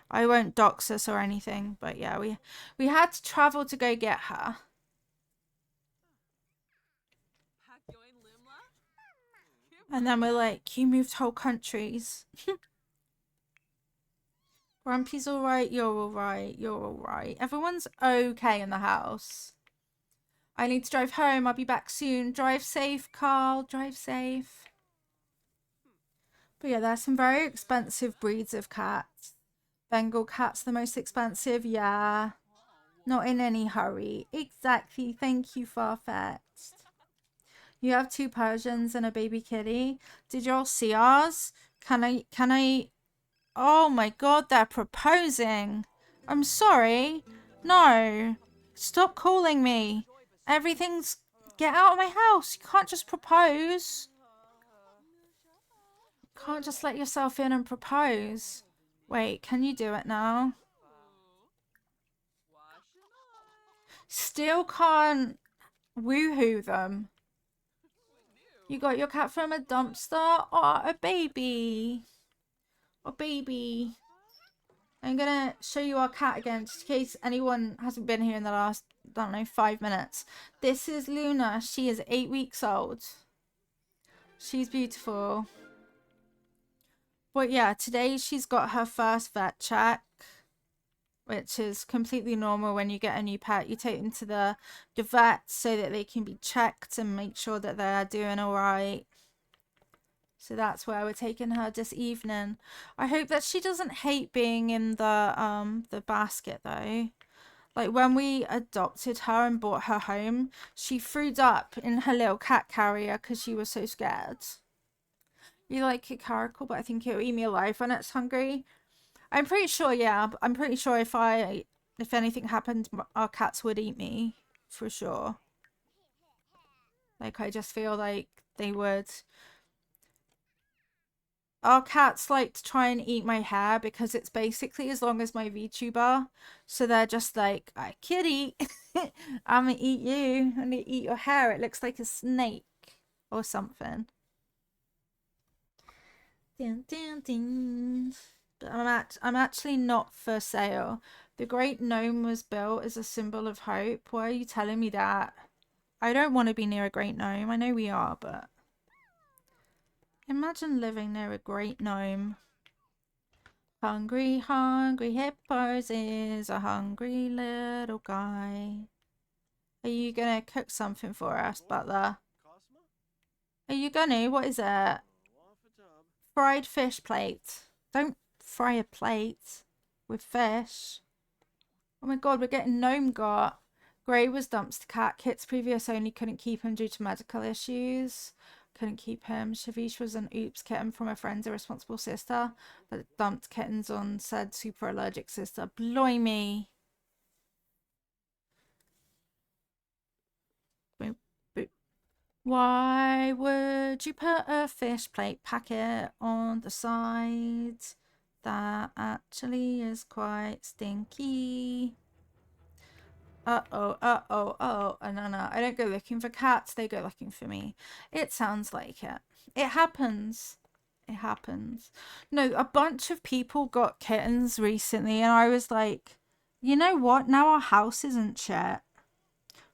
I won't dox us or anything, but yeah, we had to travel to go get her. And then we're like, you moved whole countries. Grumpy's alright, you're alright, you're alright. Everyone's okay in the house. I need to drive home. I'll be back soon. Drive safe, Carl. Drive safe. But yeah, there's some very expensive breeds of cats. Bengal cat's the most expensive. Yeah. Not in any hurry. Exactly. Thank you, Farfetched. You have 2 Persians and a baby kitty. Did y'all see ours? Can I? Oh my God, they're proposing. I'm sorry. No. Stop calling me. Everything's... Get out of my house. You can't just propose. Can't just let yourself in and propose. Wait, can you do it now? Still can't woohoo them. You got your cat from a dumpster? Oh, a baby. A baby. I'm gonna show you our cat again, just in case anyone hasn't been here in the last, I don't know, 5 minutes. This is Luna. She is 8 weeks old. She's beautiful. But yeah, today she's got her first vet check, which is completely normal when you get a new pet. You take them to the vet so that they can be checked and make sure that they're doing all right. So that's where we're taking her this evening. I hope that she doesn't hate being in the basket though. Like when we adopted her and brought her home, she threw up in her little cat carrier because she was so scared. You like a caracal, but I think it'll eat me alive when it's hungry. I'm pretty sure, yeah. I'm pretty sure if anything happened, our cats would eat me for sure. Like I just feel like they would. Our cats like to try and eat my hair because it's basically as long as my VTuber. So they're just like, kitty, I'm gonna eat you. I'm gonna eat your hair. It looks like a snake or something. Dun, dun, dun. But I'm actually not for sale. The Great Gnome was built as a symbol of hope. Why are you telling me that? I don't want to be near a Great Gnome. I know we are, but... Imagine living near a Great Gnome. Hungry, hungry hippos is a hungry little guy. Are you gonna cook something for us, butler? Are you gonna? What is it? Fried fish plate. Don't fry a plate with fish. Oh my god, we're getting gnome got. Grey was dumpster cat. Kit's previous owner couldn't keep him due to medical issues. Couldn't keep him. Shavish was an oops kitten from a friend's irresponsible sister that dumped kittens on said super allergic sister. Blimey. Boop, boop. Why would you put a fish plate packet on the side? That actually is quite stinky. Uh-oh, uh-oh, uh-oh. No. I don't go looking for cats. They go looking for me. It sounds like it. It happens. It happens. No, a bunch of people got kittens recently, and I was like, you know what? Now our house isn't shit.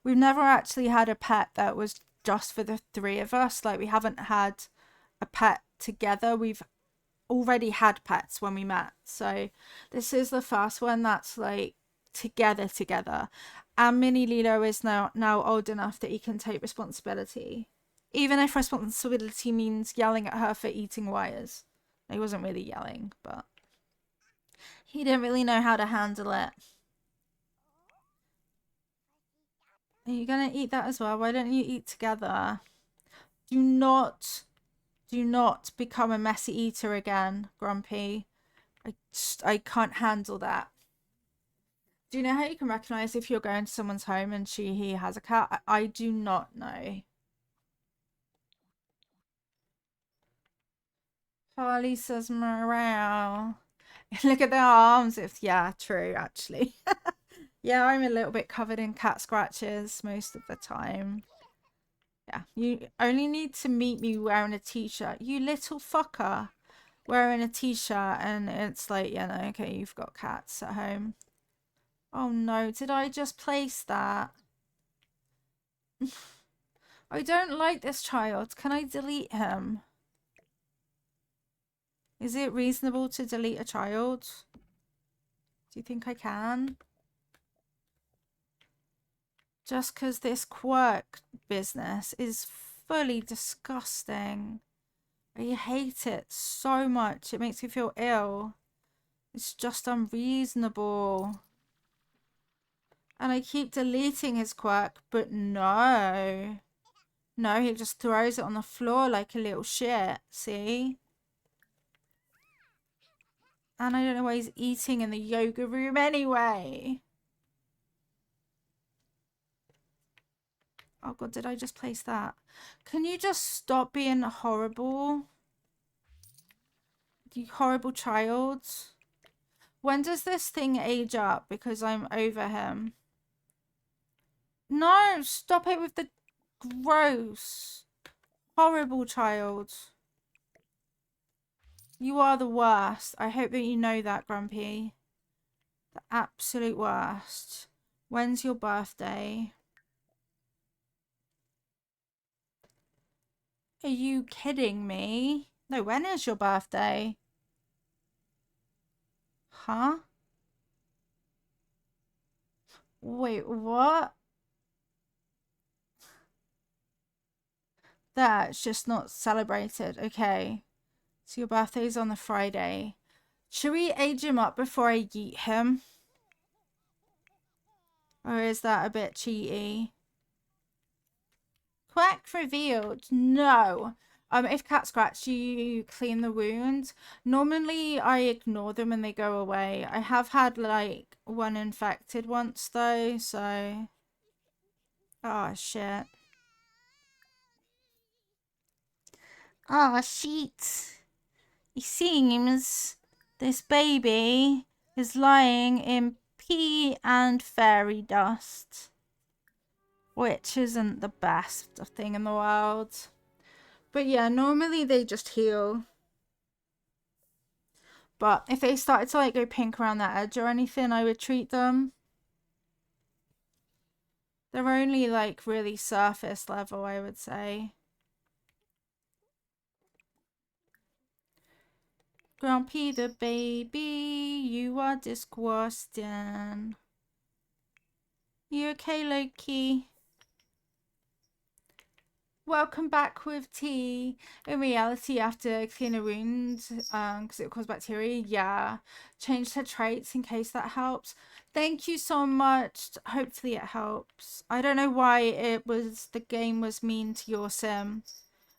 We've never actually had a pet that was just for the three of us. Like, we haven't had a pet together. We've already had pets when we met. So this is the first one that's like together. And Mini Lilo is now old enough that he can take responsibility. Even if responsibility means yelling at her for eating wires. He wasn't really yelling, but he didn't really know how to handle it. Are you gonna eat that as well? Why don't you eat together? Do not become a messy eater again, Grumpy. I can't handle that. Do you know how you can recognize if you're going to someone's home and he has a cat? I do not know. Harley says morale. Look at their arms. Yeah, true, actually. Yeah, I'm a little bit covered in cat scratches most of the time. Yeah, you only need to meet me wearing a t-shirt. You little fucker. Wearing a t-shirt and it's like, yeah, no, okay, you've got cats at home. Oh no, did I just place that? I don't like this child. Can I delete him? Is it reasonable to delete a child? Do you think I can? Just because this quirk business is fully disgusting. I hate it so much. It makes me feel ill. It's just unreasonable. And I keep deleting his quirk, but no. No, he just throws it on the floor like a little shit. See? And I don't know why he's eating in the yoga room anyway. Oh god, did I just place that? Can you just stop being horrible? You horrible child. When does this thing age up? Because I'm over him. No, stop it with the gross. Horrible child. You are the worst. I hope that you know that, Grumpy. The absolute worst. When's your birthday? Are you kidding me? No, when is your birthday? Huh? Wait, what? That's just not celebrated. Okay. So your birthday's on the Friday. Should we age him up before I eat him? Or is that a bit cheaty? Quack revealed. No. If cat scratch you clean the wound. Normally I ignore them and they go away. I have had like one infected once though, so. Oh shit. Oh shit. It seems this baby is lying in pea and fairy dust. Which isn't the best thing in the world. But yeah, normally they just heal. But if they started to like go pink around that edge or anything, I would treat them. They're only like really surface level, I would say. Grumpy the baby, you are disgusting. You okay, Loki? Welcome back with tea. In reality, after clean a wound, because it caused bacteria, yeah. Changed her traits in case that helps. Thank you so much. Hopefully it helps. I don't know why the game was mean to your sim.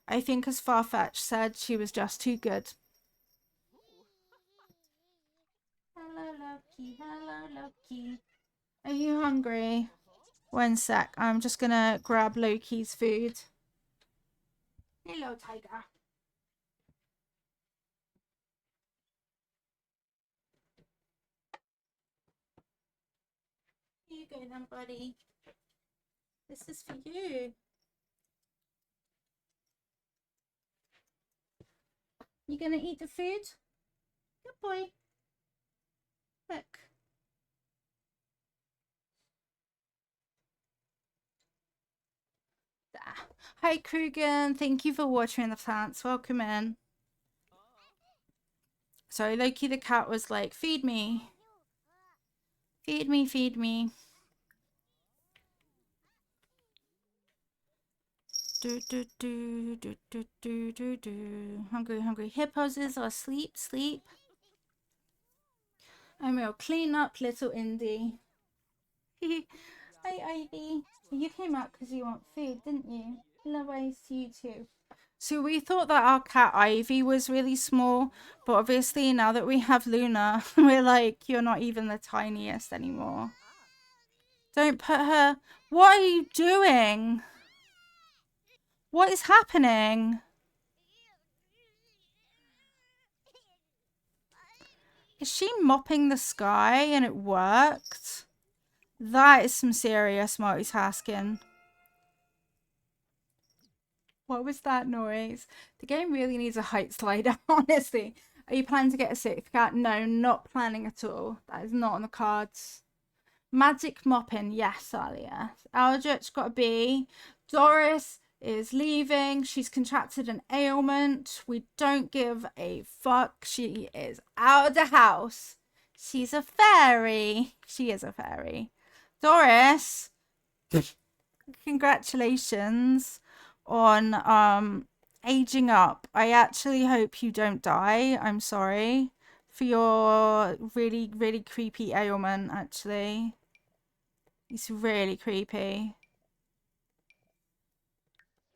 I think as Farfetch said, she was just too good. Hello, Loki. Hello, Loki. Are you hungry? One sec. I'm just gonna grab Loki's food. Hello, tiger. Here you go then, buddy. This is for you. You gonna eat the food? Good boy. Look. There. Hi, Krugen. Thank you for watering the plants. Welcome in. Sorry, Loki the cat was like, feed me. Feed me, feed me. Do, do, do, do, do, do, do, do. Hungry, hungry. Hippos are asleep, sleep. And we'll clean up little Indy. Hi, Ivy. You came out because you want food, didn't you? Love eyes to you too. So we thought that our cat Ivy was really small, but obviously now that we have Luna, we're like, you're not even the tiniest anymore. Don't put her... What are you doing? What is happening? Is she mopping the sky and it worked? That is some serious multitasking. What was that noise? The game really needs a height slider, honestly. Are you planning to get a sixth cat? No, not planning at all. That is not on the cards. Magic mopping, yes, Alia. Aldrich got a B. Doris is leaving. She's contracted an ailment. We don't give a fuck. She is out of the house. She's a fairy. She is a fairy. Doris, congratulations on aging up. I actually hope you don't die. I'm sorry for your really, really creepy ailment, actually. It's really creepy.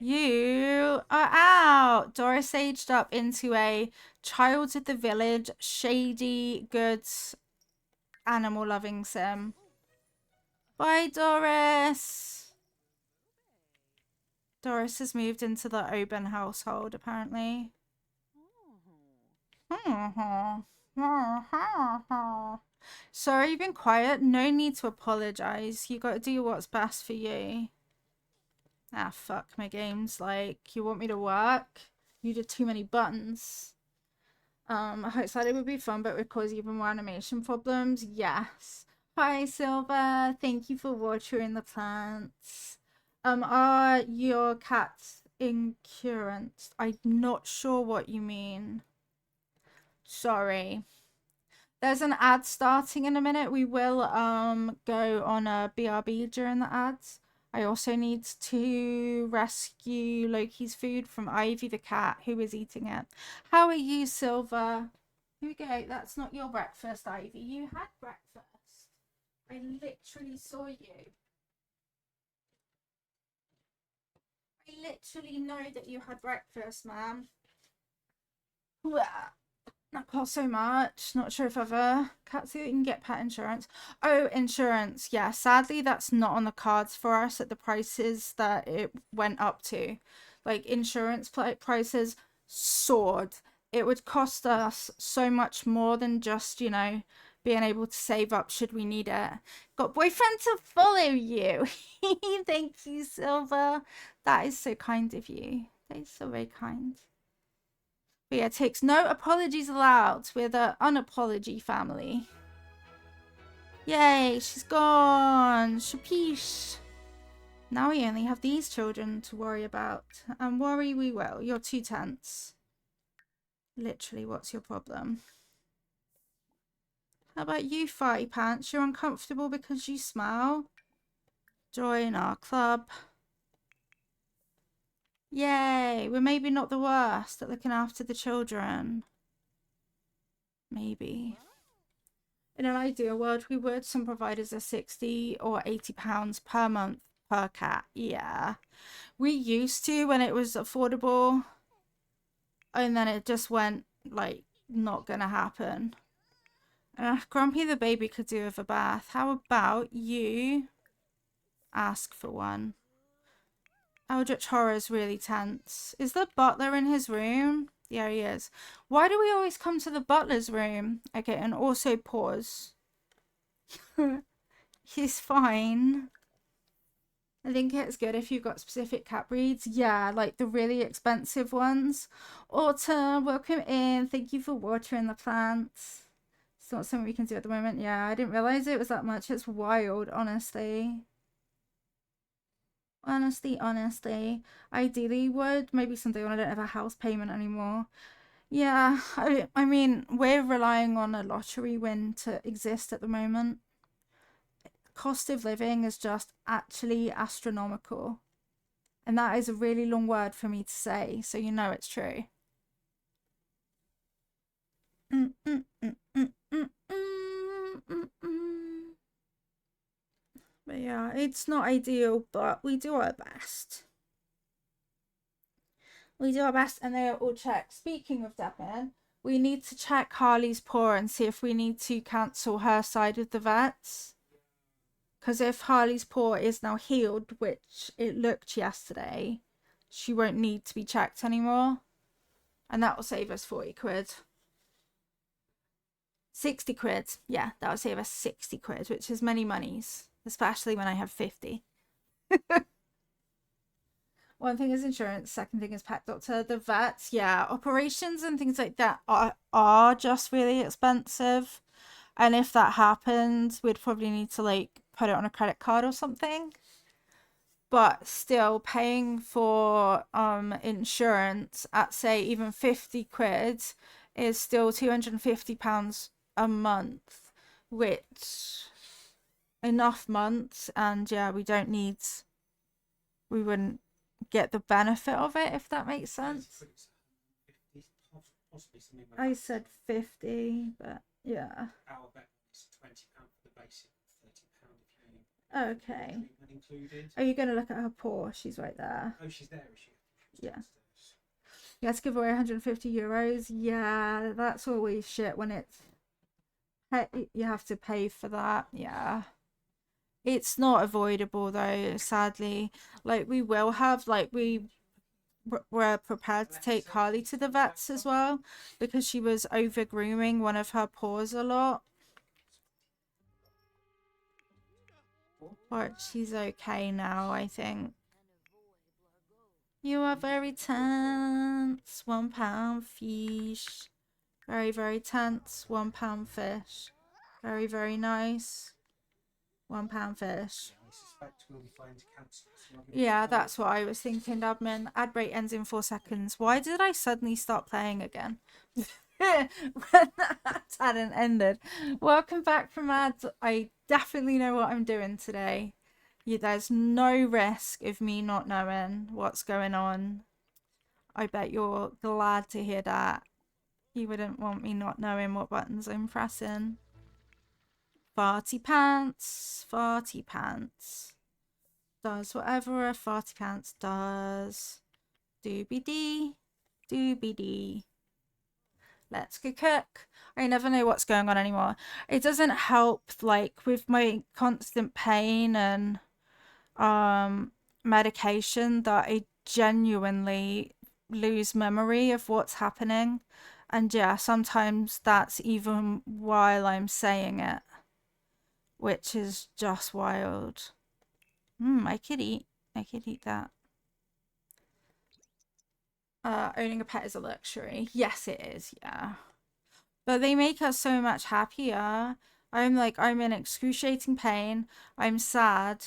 You are out. Doris aged up into a child of the village, shady, good, animal loving sim. Bye, Doris. Doris has moved into the Oben household, apparently. Sorry, you've been quiet. No need to apologize. You got to do what's best for you. Ah, fuck my games. Like, you want me to work? You did too many buttons. I hope that it would be fun, but it would cause even more animation problems. Yes. Hi, Silver. Thank you for watering the plants. Are your cats incurant? I'm not sure what you mean. Sorry. There's an ad starting in a minute. We will go on a BRB during the ads. I also need to rescue Loki's food from Ivy the cat, who is eating it. How are you, Silver? Here we go. That's not your breakfast, Ivy. You had breakfast. I literally saw you. I literally know that you had breakfast, ma'am. Not cost so much. Not sure if ever. Can't see that you can get pet insurance. Oh, insurance. Yeah, sadly, that's not on the cards for us at the prices that it went up to. Like, insurance prices soared. It would cost us so much more than just, you know, being able to save up should we need it. Got boyfriend to follow you. Thank you, Silver. That is so kind of you. That is so very kind. But yeah, takes no apologies allowed. We're the unapology family. Yay, she's gone. Shapish. Now we only have these children to worry about. And worry we will. You're too tense. Literally, what's your problem? How about you, Farty Pants? You're uncomfortable because you smell? Join our club. Yay, we're maybe not the worst at looking after the children. Maybe. In an ideal world, we would. Some providers are 60 or 80 pounds per month per cat. Yeah. We used to when it was affordable. And then it just went like not gonna happen. Grumpy the baby could do with a bath. How about you ask for one? Eldritch Horror is really tense. Is the butler in his room? Yeah, he is. Why do we always come to the butler's room? Okay, and also pause. He's fine. I think it's good if you've got specific cat breeds. Yeah, like the really expensive ones. Autumn, welcome in. Thank you for watering the plants. It's not something we can do at the moment. Yeah, I didn't realize it was that much. It's wild, honestly. Honestly. Ideally would. Maybe someday when I don't have a house payment anymore. Yeah, I mean, we're relying on a lottery win to exist at the moment. Cost of living is just actually astronomical. And that is a really long word for me to say, so you know it's true. But yeah, it's not ideal, but we do our best. We do our best, and they are all checked. Speaking of Devin, we need to check Harley's paw and see if we need to cancel her side of the vets. Because if Harley's paw is now healed, which it looked yesterday, she won't need to be checked anymore. And that will save us 40 quid. 60 quid. Yeah, that will save us 60 quid, which is many monies, especially when I have 50. One thing is insurance, second thing is pet doctor. The vets, yeah, operations and things like that are just really expensive. And if that happens, we'd probably need to like put it on a credit card or something. But still paying for insurance at say even 50 quid is still £250 a month, which enough months, and yeah, we wouldn't get the benefit of it, if that makes sense. I said 50, but yeah. Our bet is £20 for the basic, £30 if you Okay. included. Are you going to look at her paw? She's right there. Oh, she's there, is she? Yeah. You have to give away 150 euros. Yeah, that's always shit when it's you have to pay for that. Yeah. It's not avoidable though, sadly. Like we will have we're prepared to take Harley to the vets as well because she was over grooming one of her paws a lot. But she's okay now, I think. You are very tense. £1 fish. Very, very tense. £1 fish. Very, very nice. £1 fish. I suspect we'll be flying to cancel. Yeah, that's what I was thinking, admin. Ad break ends in 4 seconds. Why did I suddenly start playing again? When the ads hadn't ended. Welcome back from ads. I definitely know what I'm doing today. There's no risk of me not knowing what's going on. I bet you're glad to hear that. You wouldn't want me not knowing what buttons I'm pressing. Farty pants. Farty pants. Does whatever a farty pants does. Doobie-dee. Doobie-dee. Let's go cook. I never know what's going on anymore. It doesn't help, like, with my constant pain and medication, that I genuinely lose memory of what's happening. And yeah, sometimes that's even while I'm saying it, which is just wild. I could eat that. Owning a pet is a luxury. Yes, it is, yeah. But they make us so much happier. I'm in excruciating pain. I'm sad,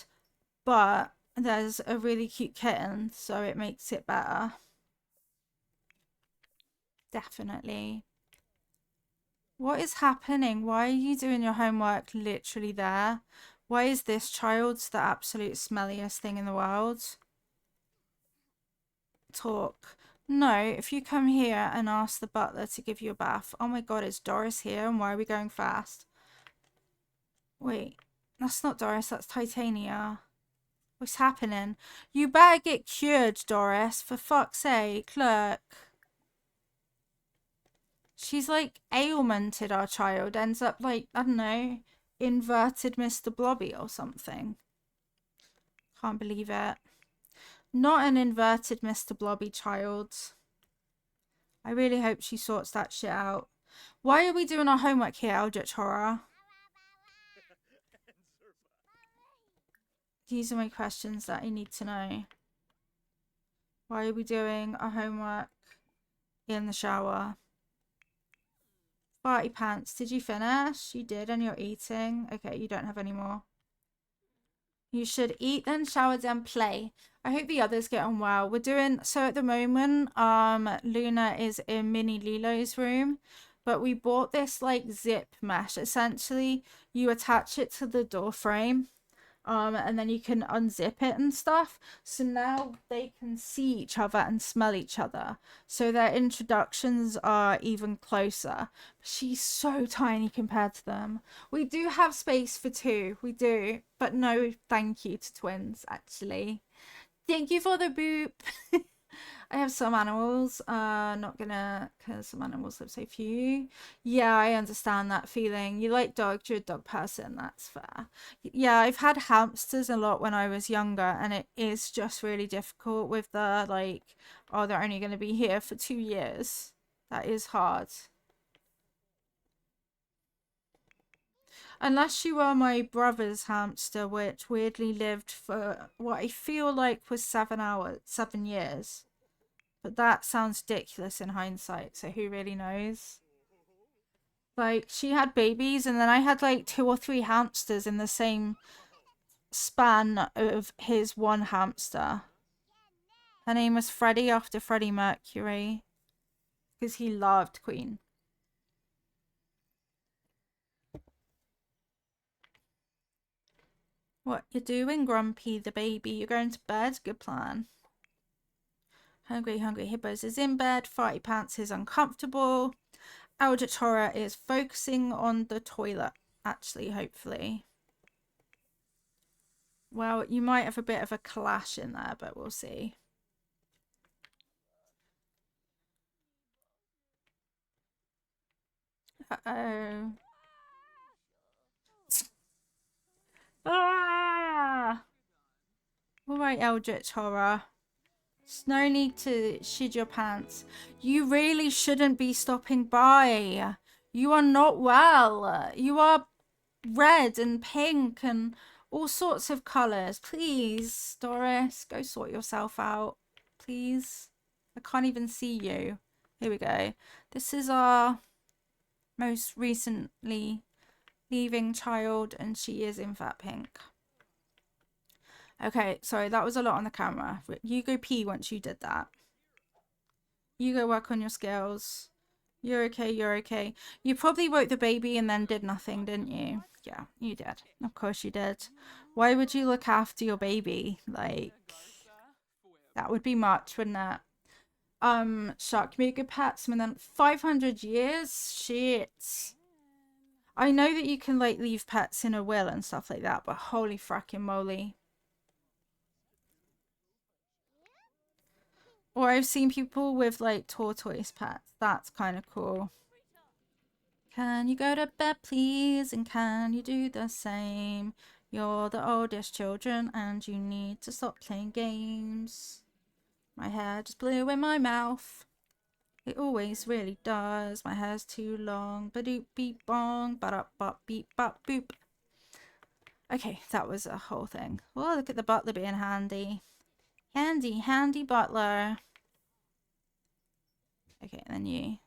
but there's a really cute kitten, so it makes it better. Definitely. What is happening? Why are you doing your homework literally there? Why is this child the absolute smelliest thing in the world? talk. No, if you come here and ask the butler to give you a bath. Oh my god, is Doris here? And why are we going fast? Wait, that's not Doris, that's Titania. What's happening? You better get cured, Doris, for fuck's sake. Look. She's like ailmented, our child. Ends up like, I don't know, inverted Mr. Blobby or something. Can't believe it. Not an inverted Mr. Blobby child. I really hope she sorts that shit out. Why are we doing our homework here, Eldritch Horror? These are my questions that I need to know. Why are we doing our homework in the shower? Party pants. Did you finish? You did, and you're eating. Okay, you don't have any more. You should eat, then shower, then play. I hope the others get on well. We're doing so at the moment. Luna is in Mini Lilo's room, but we bought this like zip mesh. Essentially, you attach it to the door frame, and then you can unzip it and stuff. So now they can see each other and smell each other. So their introductions are even closer. She's so tiny compared to them. We do have space for two. We do. But no thank you to twins, actually. Thank you for the boop. I have some animals. Not gonna, because some animals live so few. Yeah, I understand that feeling. You like dogs, you're a dog person. That's fair. Yeah, I've had hamsters a lot when I was younger, and it is just really difficult with the like, oh, they're only gonna be here for 2 years. That is hard. Unless you were my brother's hamster, which weirdly lived for what I feel like was 7 years. But that sounds ridiculous in hindsight, so who really knows? Like, she had babies, and then I had like 2 or 3 hamsters in the same span of his one hamster. Her name was Freddie, after Freddie Mercury, because he loved Queen. What you doing, Grumpy the baby? You're going to bed? Good plan. Hungry Hippos is in bed. Farty Pants is uncomfortable. Eldritch Horror is focusing on the toilet, actually, hopefully. Well, you might have a bit of a clash in there, but we'll see. Uh-oh. Ah! Alright, Eldritch Horror. There's no need to shit your pants. You really shouldn't be stopping by. You are not well. You are red and pink and all sorts of colours. Please, Doris, go sort yourself out. Please. I can't even see you. Here we go. This is our most recently leaving child, and she is in fact pink. Okay, sorry, that was a lot on the camera. You go pee once you did that. You go work on your skills. You're okay, you're okay. You probably woke the baby and then did nothing, didn't you? Yeah, you did. Of course you did. Why would you look after your baby? Like, that would be much, wouldn't it? Shark, you be a good pet. And then 500 years? Shit. I know that you can, like, leave pets in a will and stuff like that, but holy fracking moly. Or I've seen people with, like, tortoise pets. That's kind of cool. Can you go to bed, please? And can you do the same? You're the oldest children and you need to stop playing games. My hair just blew in my mouth. It always really does. My hair's too long. Ba-doop beep bong. Ba-da bop beep bop boop. Okay, that was a whole thing. Oh, look at the butler being handy. Handy butler. Okay, and then you.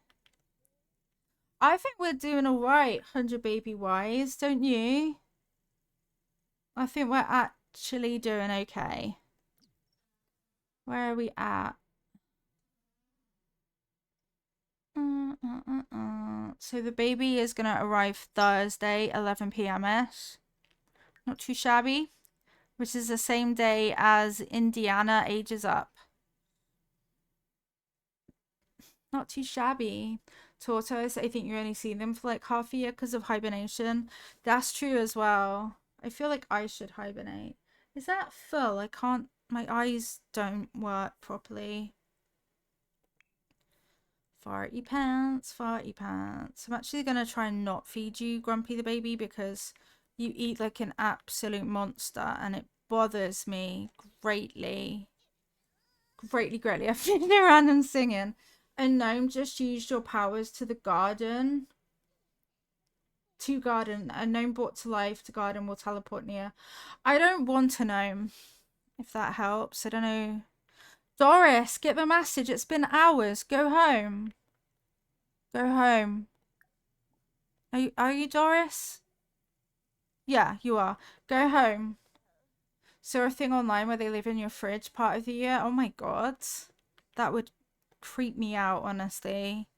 I think we're doing alright, 100 baby wise, don't you? I think we're actually doing okay. Where are we at? So the baby is going to arrive Thursday, 11 p.m.ish. Not too shabby. Which is the same day as Indiana ages up. Not too shabby. Tortoise, I think you only see them for like half a year because of hibernation. That's true as well. I feel like I should hibernate. Is that full? I can't, my eyes don't work properly. Farty pants, farty pants. I'm actually going to try and not feed you, Grumpy the baby, because you eat like an absolute monster and it bothers me greatly. Greatly. I've been around and singing. A gnome just used your powers to the garden. To garden. A gnome brought to life to garden will teleport near. I don't want a gnome, if that helps. I don't know. Doris, get the message. It's been hours. Go home. Go home. Are you Doris? Yeah, you are. Go home. Is there a thing online where they live in your fridge part of the year? Oh my god. That would creep me out, honestly.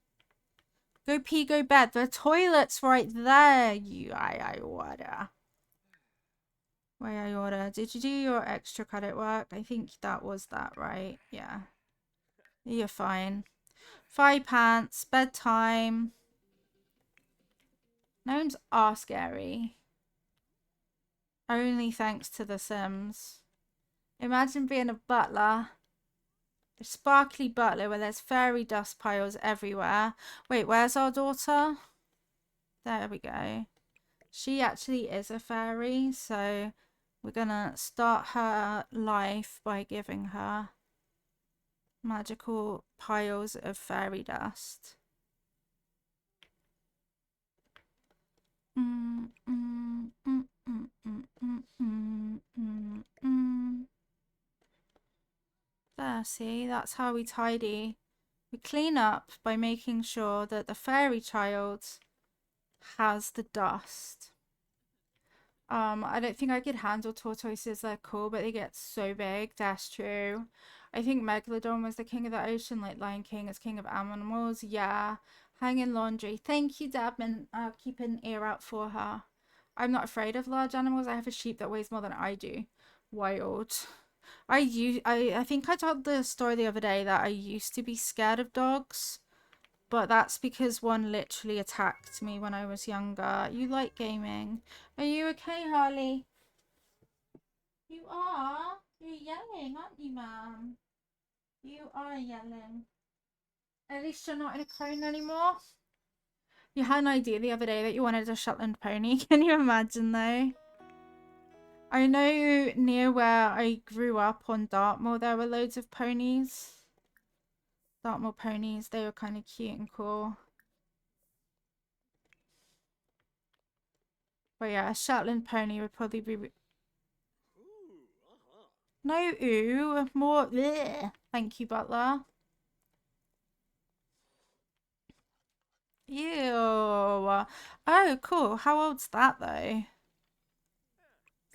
Go pee, go bed. The toilet's right there. I order. Why I order. Did you do your extra credit work? I think that was that, right? Yeah. You're fine. 5 pants. Bedtime. Gnomes are scary. Only thanks to The Sims. Imagine being a butler. A sparkly butler where there's fairy dust piles everywhere. Wait, where's our daughter? There we go. She actually is a fairy, so we're gonna start her life by giving her magical piles of fairy dust. There, see, that's how we tidy. We clean up by making sure that the fairy child has the dust. I don't think I could handle tortoises. They're cool, but they get so big. That's true. I think Megalodon was the king of the ocean, like Lion King is king of animals. Yeah. Hanging laundry. Thank you, Dabman. I'll keep an ear out for her. I'm not afraid of large animals. I have a sheep that weighs more than I do. Wild. I think I told the story the other day that I used to be scared of dogs. But that's because one literally attacked me when I was younger. You like gaming. Are you okay, Harley? You are? You're yelling, aren't you, ma'am? You are yelling. At least you're not in a cone anymore. You had an idea the other day that you wanted a Shetland pony. Can you imagine, though? I know near where I grew up on Dartmoor, there were loads of ponies. Dartmoor ponies. They were kind of cute and cool. But yeah, a Shetland pony would probably be... No, ooh, more. Bleh. Thank you, Butler. Ew. Oh, cool. How old's that, though?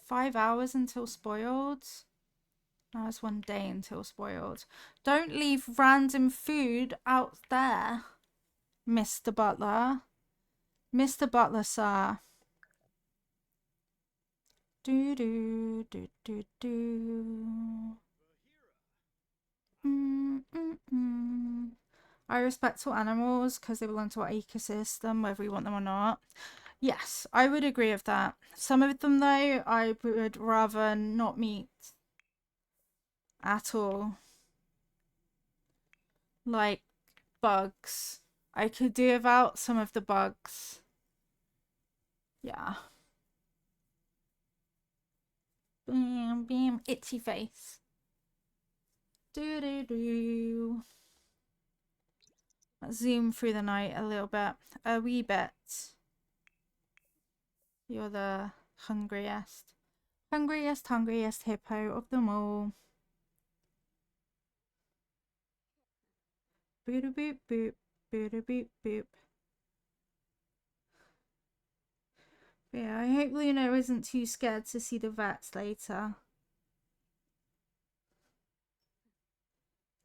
5 hours until spoiled? No, it's 1 day until spoiled. Don't leave random food out there, Mr. Butler. Mr. Butler, sir. Do do do do do. I respect all animals because they belong to our ecosystem, whether we want them or not. Yes, I would agree with that. Some of them, though, I would rather not meet at all. Like bugs. I could do without some of the bugs. Yeah. Bam, bam, itchy face. Do do do. Let's zoom through the night a little bit. A wee bit. You're the hungriest. Hungriest hippo of them all. Boop boop boop. Boop boop boop. But yeah, I hope Luna isn't too scared to see the vets later.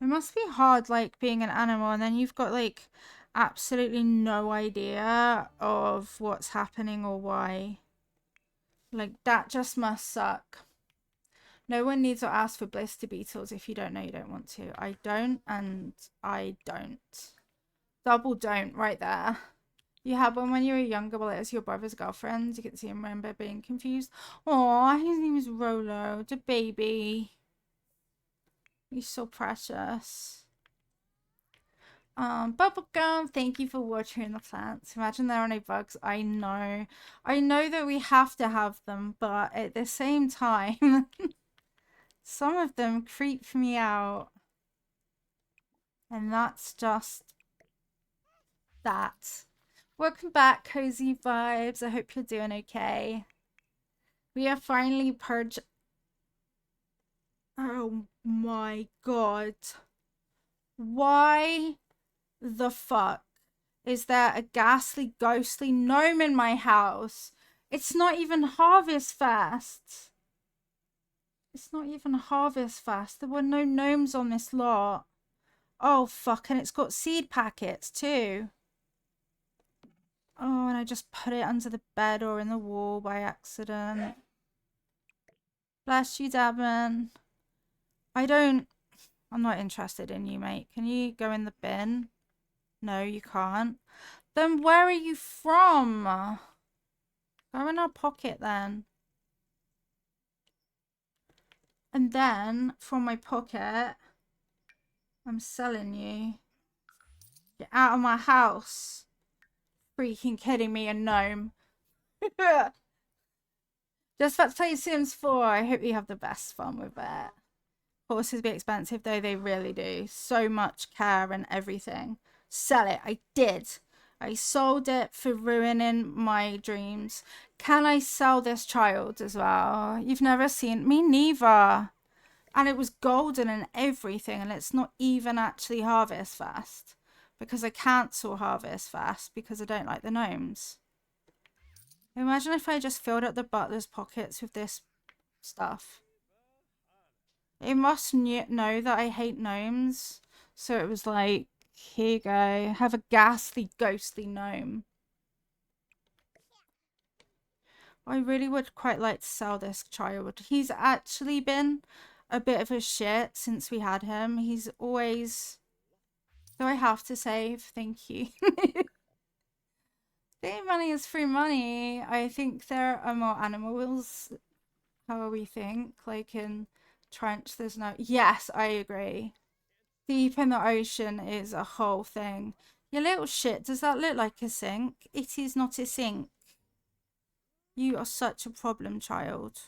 It must be hard, like, being an animal and then you've got, like, absolutely no idea of what's happening or why. Like, that just must suck. No one needs to ask for blister beetles if you don't know you don't want to. I don't, and I don't. Double don't right there. You had one when you were younger, well, it was your brother's girlfriend. You can see him remember being confused. Aw, his name is Rolo, the baby. He's so precious. Bubblegum, thank you for watering the plants. Imagine there are no bugs. I know. I know that we have to have them, but at the same time, some of them creep me out. And that's just that. Welcome back, Cozy Vibes. I hope you're doing okay. We have finally purged. Oh my god. Why the fuck is there a ghastly, ghostly gnome in my house? It's not even Harvest Fest. It's not even Harvest Fest. There were no gnomes on this lot. Oh fuck, and it's got seed packets too. Oh, and I just put it under the bed or in the wall by accident. Bless you, Davin. I'm not interested in you, mate. Can you go in the bin? No, you can't. Then where are you from? Go in our pocket then. And then from my pocket, I'm selling you. Get out of my house. Freaking kidding me, a gnome. Just about to play Sims 4. I hope you have the best fun with it. Horses be expensive though, they really do. So much care and everything. Sell it. I did. I sold it for ruining my dreams. Can I sell this child as well? You've never seen me neither. And it was golden and everything, and it's not even actually Harvest Fest. Because I cancel Harvest Fest because I don't like the gnomes. Imagine if I just filled up the butler's pockets with this stuff. It must know that I hate gnomes. So it was like, here you go. Have a ghastly, ghostly gnome. I really would quite like to sell this child. He's actually been a bit of a shit since we had him. He's always... Do I have to save? Thank you. Free money is free money. I think there are more animals. How we think? Like in Trench, there's no... Yes, I agree. Deep in the ocean is a whole thing. You little shit, does that look like a sink? It is not a sink. You are such a problem, child.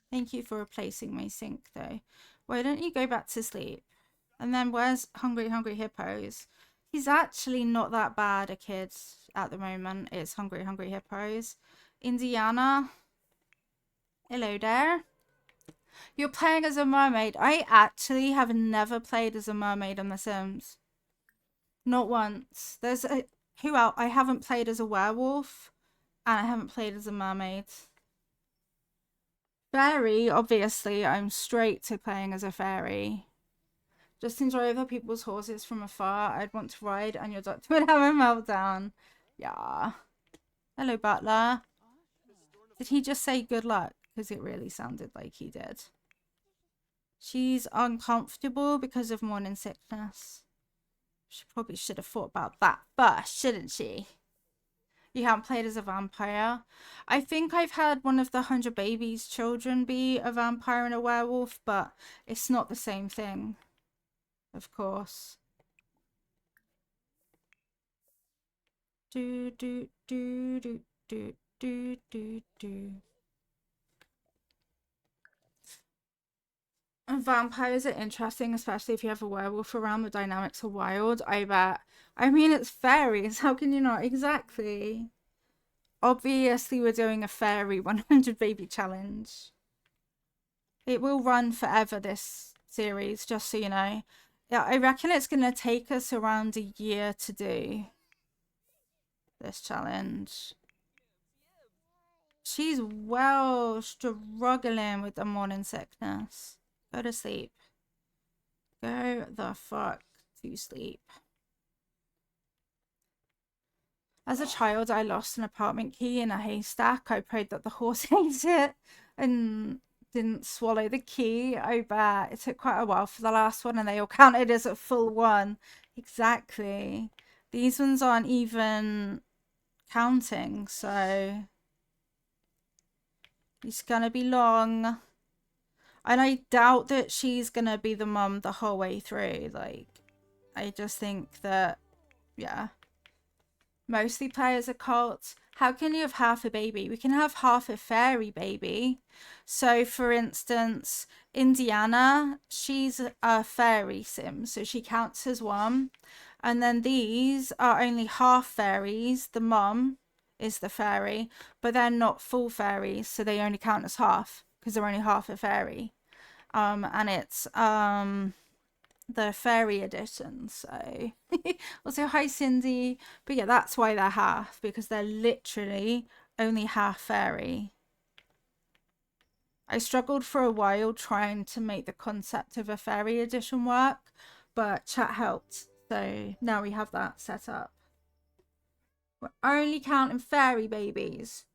Thank you for replacing my sink, though. Why don't you go back to sleep? And then where's Hungry Hungry Hippos? He's actually not that bad a kid at the moment. It's Hungry Hungry Hippos. Indiana. Hello there. You're playing as a mermaid. I actually have never played as a mermaid on The Sims. Not once. There's a... Who else? I haven't played as a werewolf. And I haven't played as a mermaid. Fairy, obviously, I'm straight to playing as a fairy. Just enjoy other people's horses from afar. I'd want to ride and your doctor would have a meltdown. Yeah. Hello, butler. Did he just say good luck? Because it really sounded like he did. She's uncomfortable because of morning sickness. She probably should have thought about that first, shouldn't she? You haven't played as a vampire. I think I've had one of the 100 Babies children be a vampire and a werewolf, but it's not the same thing. Of course. Do do do do do do do do. And vampires are interesting, especially if you have a werewolf around. The dynamics are wild, I bet. I mean, it's fairies. How can you not? Exactly. Obviously, we're doing a fairy 100 baby challenge. It will run forever, this series, just so you know. Yeah, I reckon it's going to take us around a year to do this challenge. She's well struggling with the morning sickness. Go to sleep. Go the fuck to sleep. As a child, I lost an apartment key in a haystack. I prayed that the horse ate it and didn't swallow the key. I bet it took quite a while for the last one, and they all counted as a full one. Exactly. These ones aren't even counting, so it's gonna be long. And I doubt that she's gonna be the mum the whole way through. Like, I just think that, yeah. Mostly play as a cult. How can you have half a baby? We can have half a fairy baby. So, for instance, Indiana, she's a fairy sim, so she counts as one. And then these are only half fairies. The mum is the fairy, but they're not full fairies, so they only count as half because they're only half a fairy. And it's the fairy edition. So also hi Cindy. But yeah, that's why they're half, because they're literally only half fairy. I struggled for a while trying to make the concept of a fairy edition work, but chat helped. So now we have that set up. We're only counting fairy babies.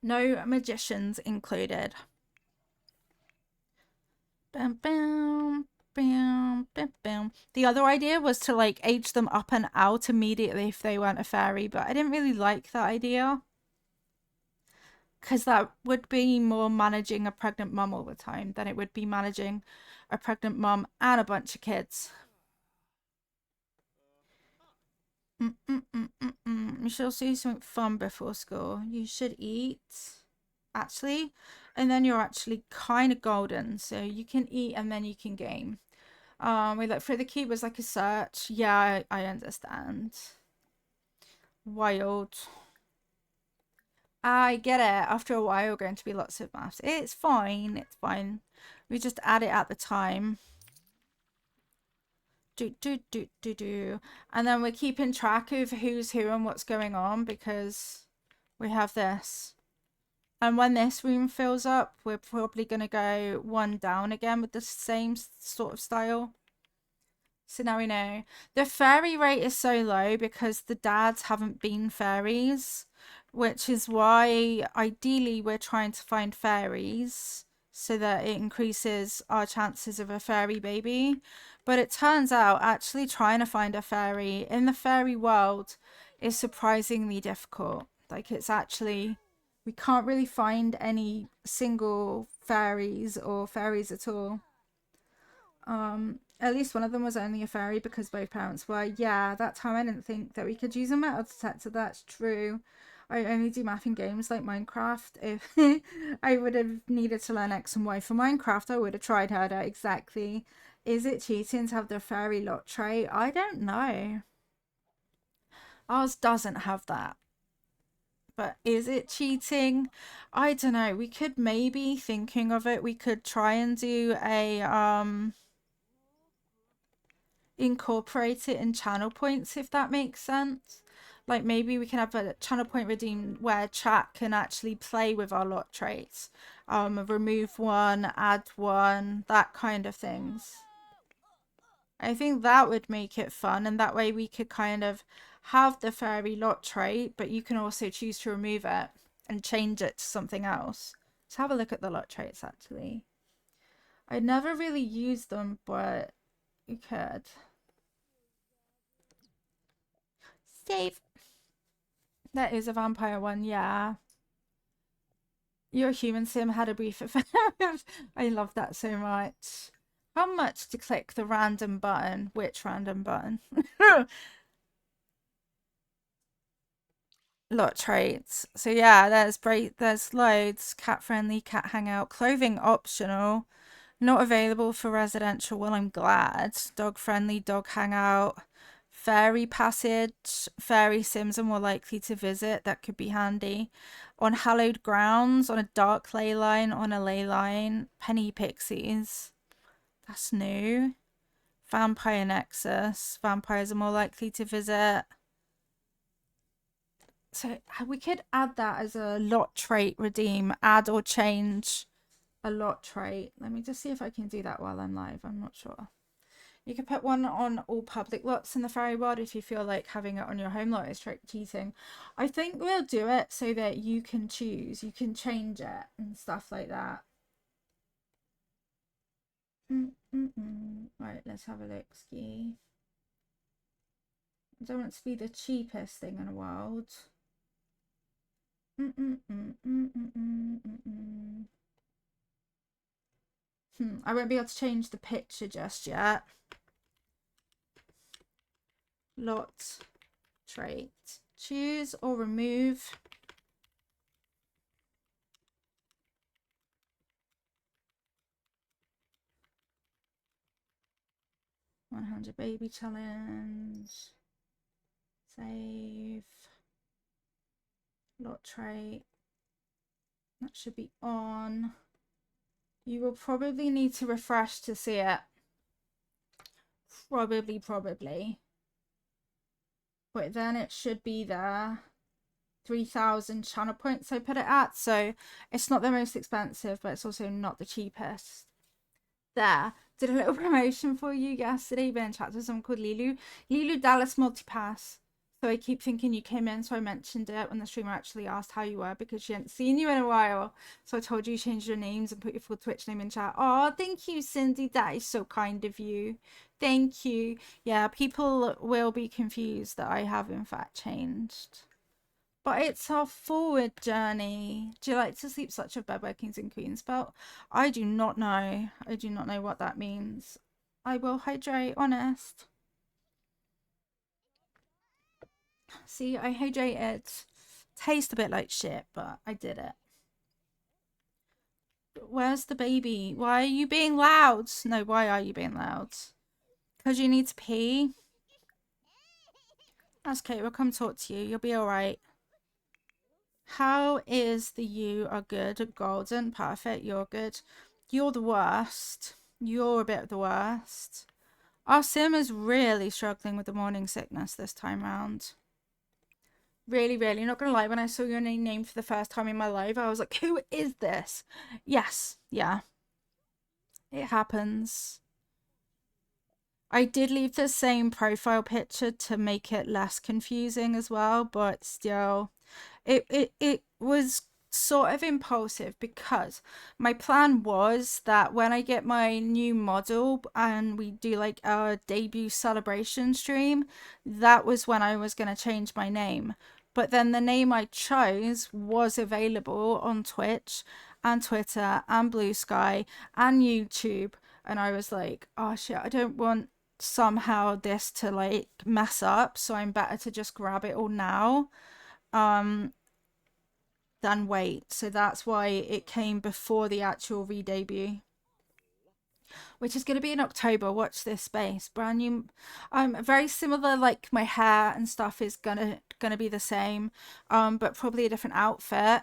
No magicians included. Bam, bam, bam, bam, bam. The other idea was to like age them up and out immediately if they weren't a fairy, but I didn't really like that idea, because that would be more managing a pregnant mum all the time than it would be managing a pregnant mum and a bunch of kids. You should also do something fun before school. You should eat, actually, and then you're actually kind of golden. So you can eat and then you can game. We look for the key was like a search. Yeah, I understand. Wild. I get it. After a while, going to be lots of maths. It's fine. It's fine. We just add it at the time. And then we're keeping track of who's who and what's going on because we have this. And when this room fills up, we're probably going to go one down again with the same sort of style. So now we know. The fairy rate is so low because the dads haven't been fairies, which is why ideally we're trying to find fairies so that it increases our chances of a fairy baby. But it turns out actually trying to find a fairy in the fairy world is surprisingly difficult. Like, it's actually, we can't really find any single fairies or fairies at all. At least one of them was only a fairy because both parents were. Yeah, that time I didn't think that we could use a metal detector. That's true. I only do math in games like Minecraft. If I would have needed to learn X and Y for Minecraft, I would have tried harder. Exactly. Is it cheating to have the fairy lot trait? I don't know. Ours doesn't have that. But is it cheating? I don't know. We could maybe, thinking of it, we could try and do a incorporate it in channel points, if that makes sense. Like, maybe we can have a channel point redeem where chat can actually play with our lot traits. Remove one, add one, that kind of things. I think that would make it fun, and that way we could kind of have the fairy lot trait, but you can also choose to remove it and change it to something else. Let's have a look at the lot traits, actually. I never really used them, but you could. Save. That is a vampire one, yeah. Your human sim had a brief effect. I love that so much. How much to click the random button? Which random button? Lot traits. So yeah, there's loads. Cat friendly, cat hangout, clothing optional, not available for residential. Well, I'm glad. Dog friendly, dog hangout, fairy passage. Fairy sims are more likely to visit. That could be handy. On hallowed grounds, on a dark ley line, on a ley line. Penny pixies. That's new. Vampire nexus. Vampires are more likely to visit. So we could add that as a lot trait redeem. Add or change a lot trait. Let me just see if I can do that while I'm live. I'm not sure. You could put one on all public lots in the ferry world if you feel like having it on your home lot is cheating. I think we'll do it so that you can choose. You can change it and stuff like that. Right, let's have a look. Ski. I don't want it to be the cheapest thing in the world. I won't be able to change the picture just yet. Lot, trait. Choose or remove. 100 baby challenge. Save. Lot trait. That should be on. You will probably need to refresh to see it. Probably. But then it should be there. 3,000 channel points I put it at. So it's not the most expensive, but it's also not the cheapest. There. Did a little promotion for you yesterday. Been in chat with someone called Lilu. Lilu Dallas Multipass. So I keep thinking you came in, so I mentioned it when the streamer actually asked how you were because she hadn't seen you in a while. So I told you change your names and put your full Twitch name in chat. Oh, thank you, Cindy. That is so kind of you. Thank you. Yeah, people will be confused that I have in fact changed. But it's our forward journey. Do you like to sleep such a bed where kings and queens belt? I do not know. I do not know what that means. I will hydrate, honest. See, I hydrated. Taste a bit like shit, but I did it. Where's the baby? Why are you being loud? No, why are you being loud? Because you need to pee? That's okay, we'll come talk to you. You'll be alright. How is the you are good? Golden, perfect, you're good. You're the worst. You're a bit of the worst. Our sim is really struggling with the morning sickness this time round. Really, not gonna lie, when I saw your name for the first time in my life, I was like, who is this? Yes, yeah. It happens. I did leave the same profile picture to make it less confusing as well, but still, it was sort of impulsive because my plan was that when I get my new model and we do like our debut celebration stream, that was when I was going to change my name. But then the name I chose was available on Twitch and Twitter and Blue Sky and YouTube. And I was like, oh shit, I don't want somehow this to like mess up, so I'm better to just grab it all now than wait. So that's why it came before the actual re-debut, which is going to be in October. Watch this space. Brand new, very similar, like my hair and stuff is gonna be the same, but probably a different outfit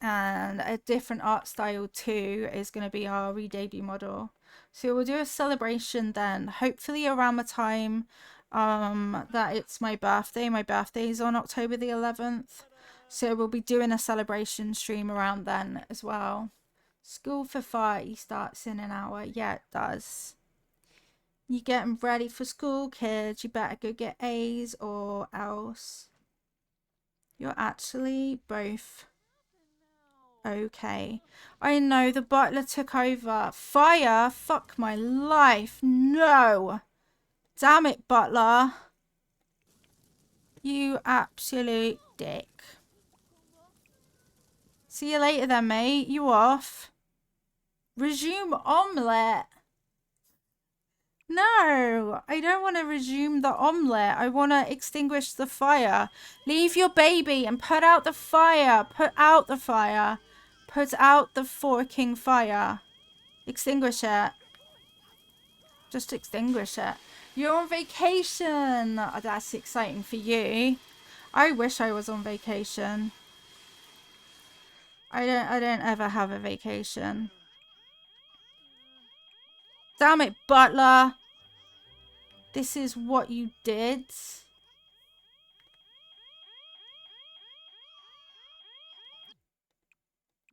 and a different art style too is going to be our re-debut model. So we'll do a celebration then, hopefully around the time that it's my birthday. My birthday is on October the 11th. So we'll be doing a celebration stream around then as well. School for 30 starts in an hour. Yeah, it does. You getting ready for school, kids? You better go get A's or else. You're actually both okay. I know the butler took over. Fire? Fuck my life. No. Damn it, butler. You absolute dick. See you later then, mate. You off. Resume omelette. No, I don't want to resume the omelette. I want to extinguish the fire. Leave your baby and put out the fire. Put out the fire. Put out the forking fire. Extinguish it. Just extinguish it. You're on vacation. Oh, that's exciting for you. I wish I was on vacation. I don't ever have a vacation. Damn it, butler. This is what you did.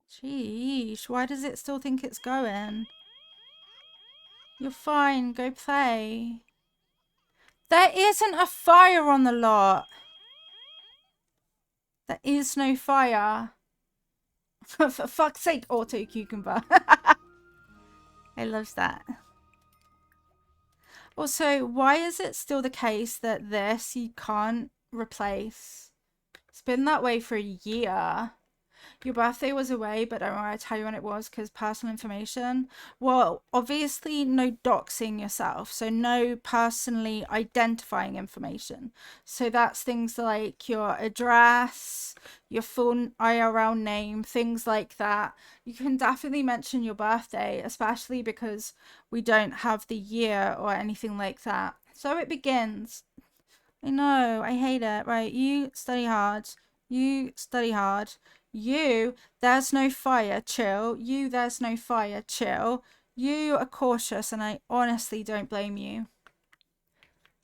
Sheesh, why does it still think it's going? You're fine. Go play. There isn't a fire on the lot. There is no fire. For fuck's sake, auto cucumber. I love that. Also, why is it still the case that this you can't replace? It's been that way for a year. Your birthday was away, but don't worry, I tell you when it was because personal information. Well, obviously, no doxing yourself, so no personally identifying information. So that's things like your address, your full IRL name, things like that. You can definitely mention your birthday, especially because we don't have the year or anything like that. So it begins. I know, I hate it. Right, you study hard. You study hard. You, there's no fire, chill. You, there's no fire, chill. You are cautious, and I honestly don't blame you.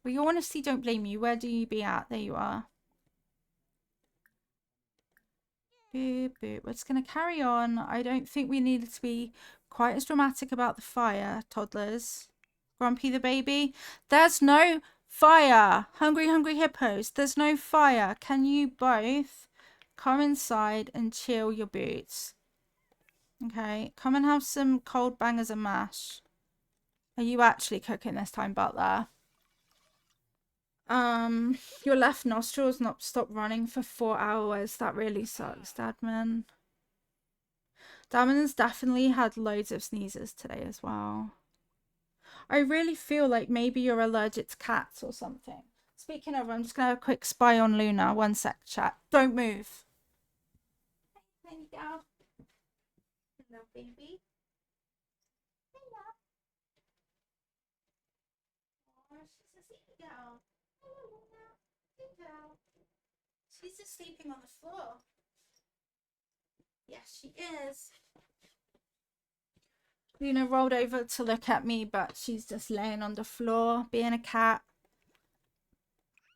We honestly don't blame you. Where do you be at? There you are. Boop, boop. We're just going to carry on. I don't think we needed to be quite as dramatic about the fire, toddlers. Grumpy the baby. There's no fire. Hungry, hungry hippos. There's no fire. Can you both come inside and chill your boots? Okay, come and have some cold bangers and mash. Are you actually cooking this time, Butler? Your left nostril's not stopped running for 4 hours. That really sucks, Dadman. Dadman's definitely had loads of sneezes today as well. I really feel like maybe you're allergic to cats or something. Speaking of, I'm just gonna have a quick spy on Luna. 1 sec, chat. Don't move. There you go. Hello, baby. Hello. Oh, she's a sleepy girl. Hello, Luna. Good girl. She's just sleeping on the floor. Yes, she is. Luna rolled over to look at me, but she's just laying on the floor, being a cat.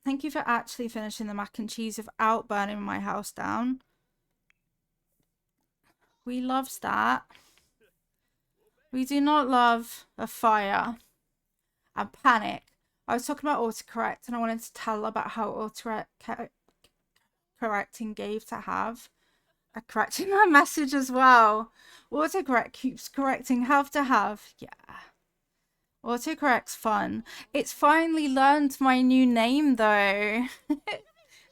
Thank you for actually finishing the mac and cheese without burning my house down. We loves that. We do not love a fire and panic. I was talking about autocorrect and I wanted to tell about how autocorrecting gave to have. Correcting my message as well. Autocorrect keeps correcting have to have. Yeah. Autocorrect's fun. It's finally learned my new name though.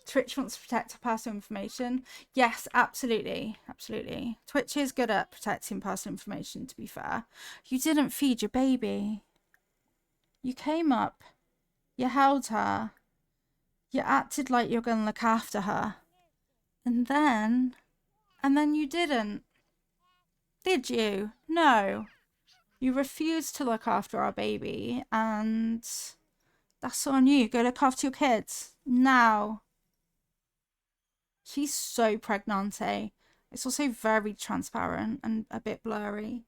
Twitch wants to protect her personal information. Yes, absolutely. Absolutely. Twitch is good at protecting personal information, to be fair. You didn't feed your baby. You came up. You held her. You acted like you're going to look after her. And then you didn't. Did you? No. You refused to look after our baby, and that's on you. Go look after your kids. Now. She's so pregnante. It's also very transparent and a bit blurry.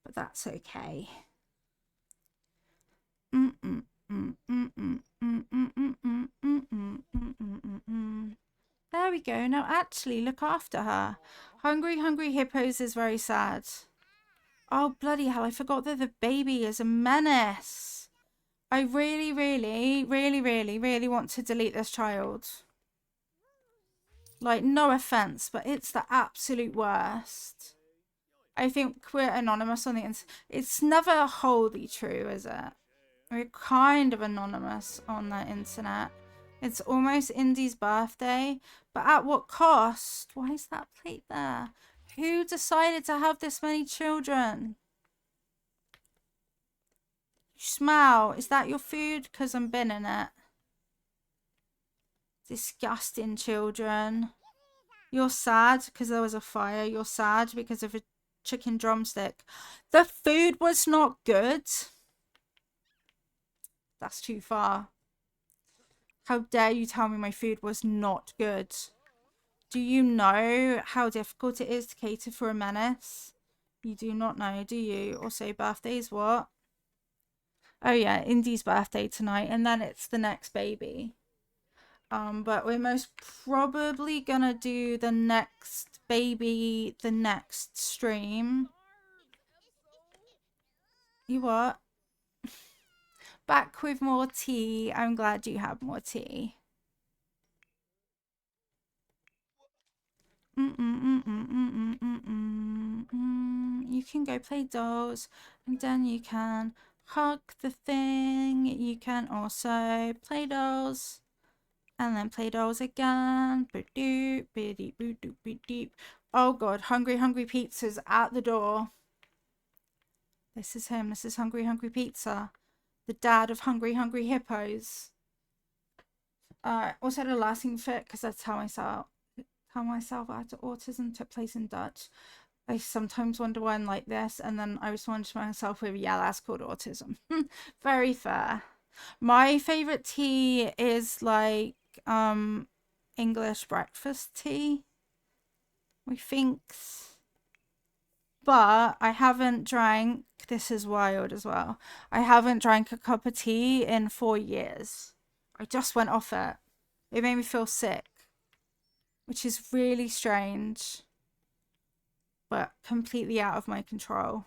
But that's okay. There we go. Now actually look after her. Hungry, hungry hippos is very sad. Oh, bloody hell. I forgot that the baby is a menace. I really, really, really, really, really want to delete this child. Like, no offense, but it's the absolute worst. I think we're anonymous on the internet. It's never wholly true, is it? We're kind of anonymous on the internet. It's almost Indy's birthday, but at what cost? Why is that plate there? Who decided to have this many children? Smell, is that your food? Because I'm binning it. Disgusting children. You're sad because there was a fire. You're sad because of a chicken drumstick. The food was not good. That's too far. How dare you tell me my food was not good? Do you know how difficult it is to cater for a menace? You do not know, do you? Also, birthdays, what? Oh yeah, Indy's birthday tonight, and then it's the next baby. But we're most probably gonna do the next baby the next stream. You what? Back with more tea. I'm glad you have more tea. You can go play dolls, and then you can hug the thing. You can also play dolls, and then play dolls again. Oh god, Hungry Pizza's at the door. This is him. This is Hungry Pizza, the dad of Hungry Hippos. Also had a lasting fit because that's how myself after autism took place in Dutch. I sometimes wonder why I'm like this, and then I respond to myself with, yeah, that's called autism. Very fair. My favorite tea is like English breakfast tea, I think. But I haven't drank, this is wild as well. I haven't drank a cup of tea in 4 years. I just went off it. It made me feel sick, which is really strange, but completely out of my control.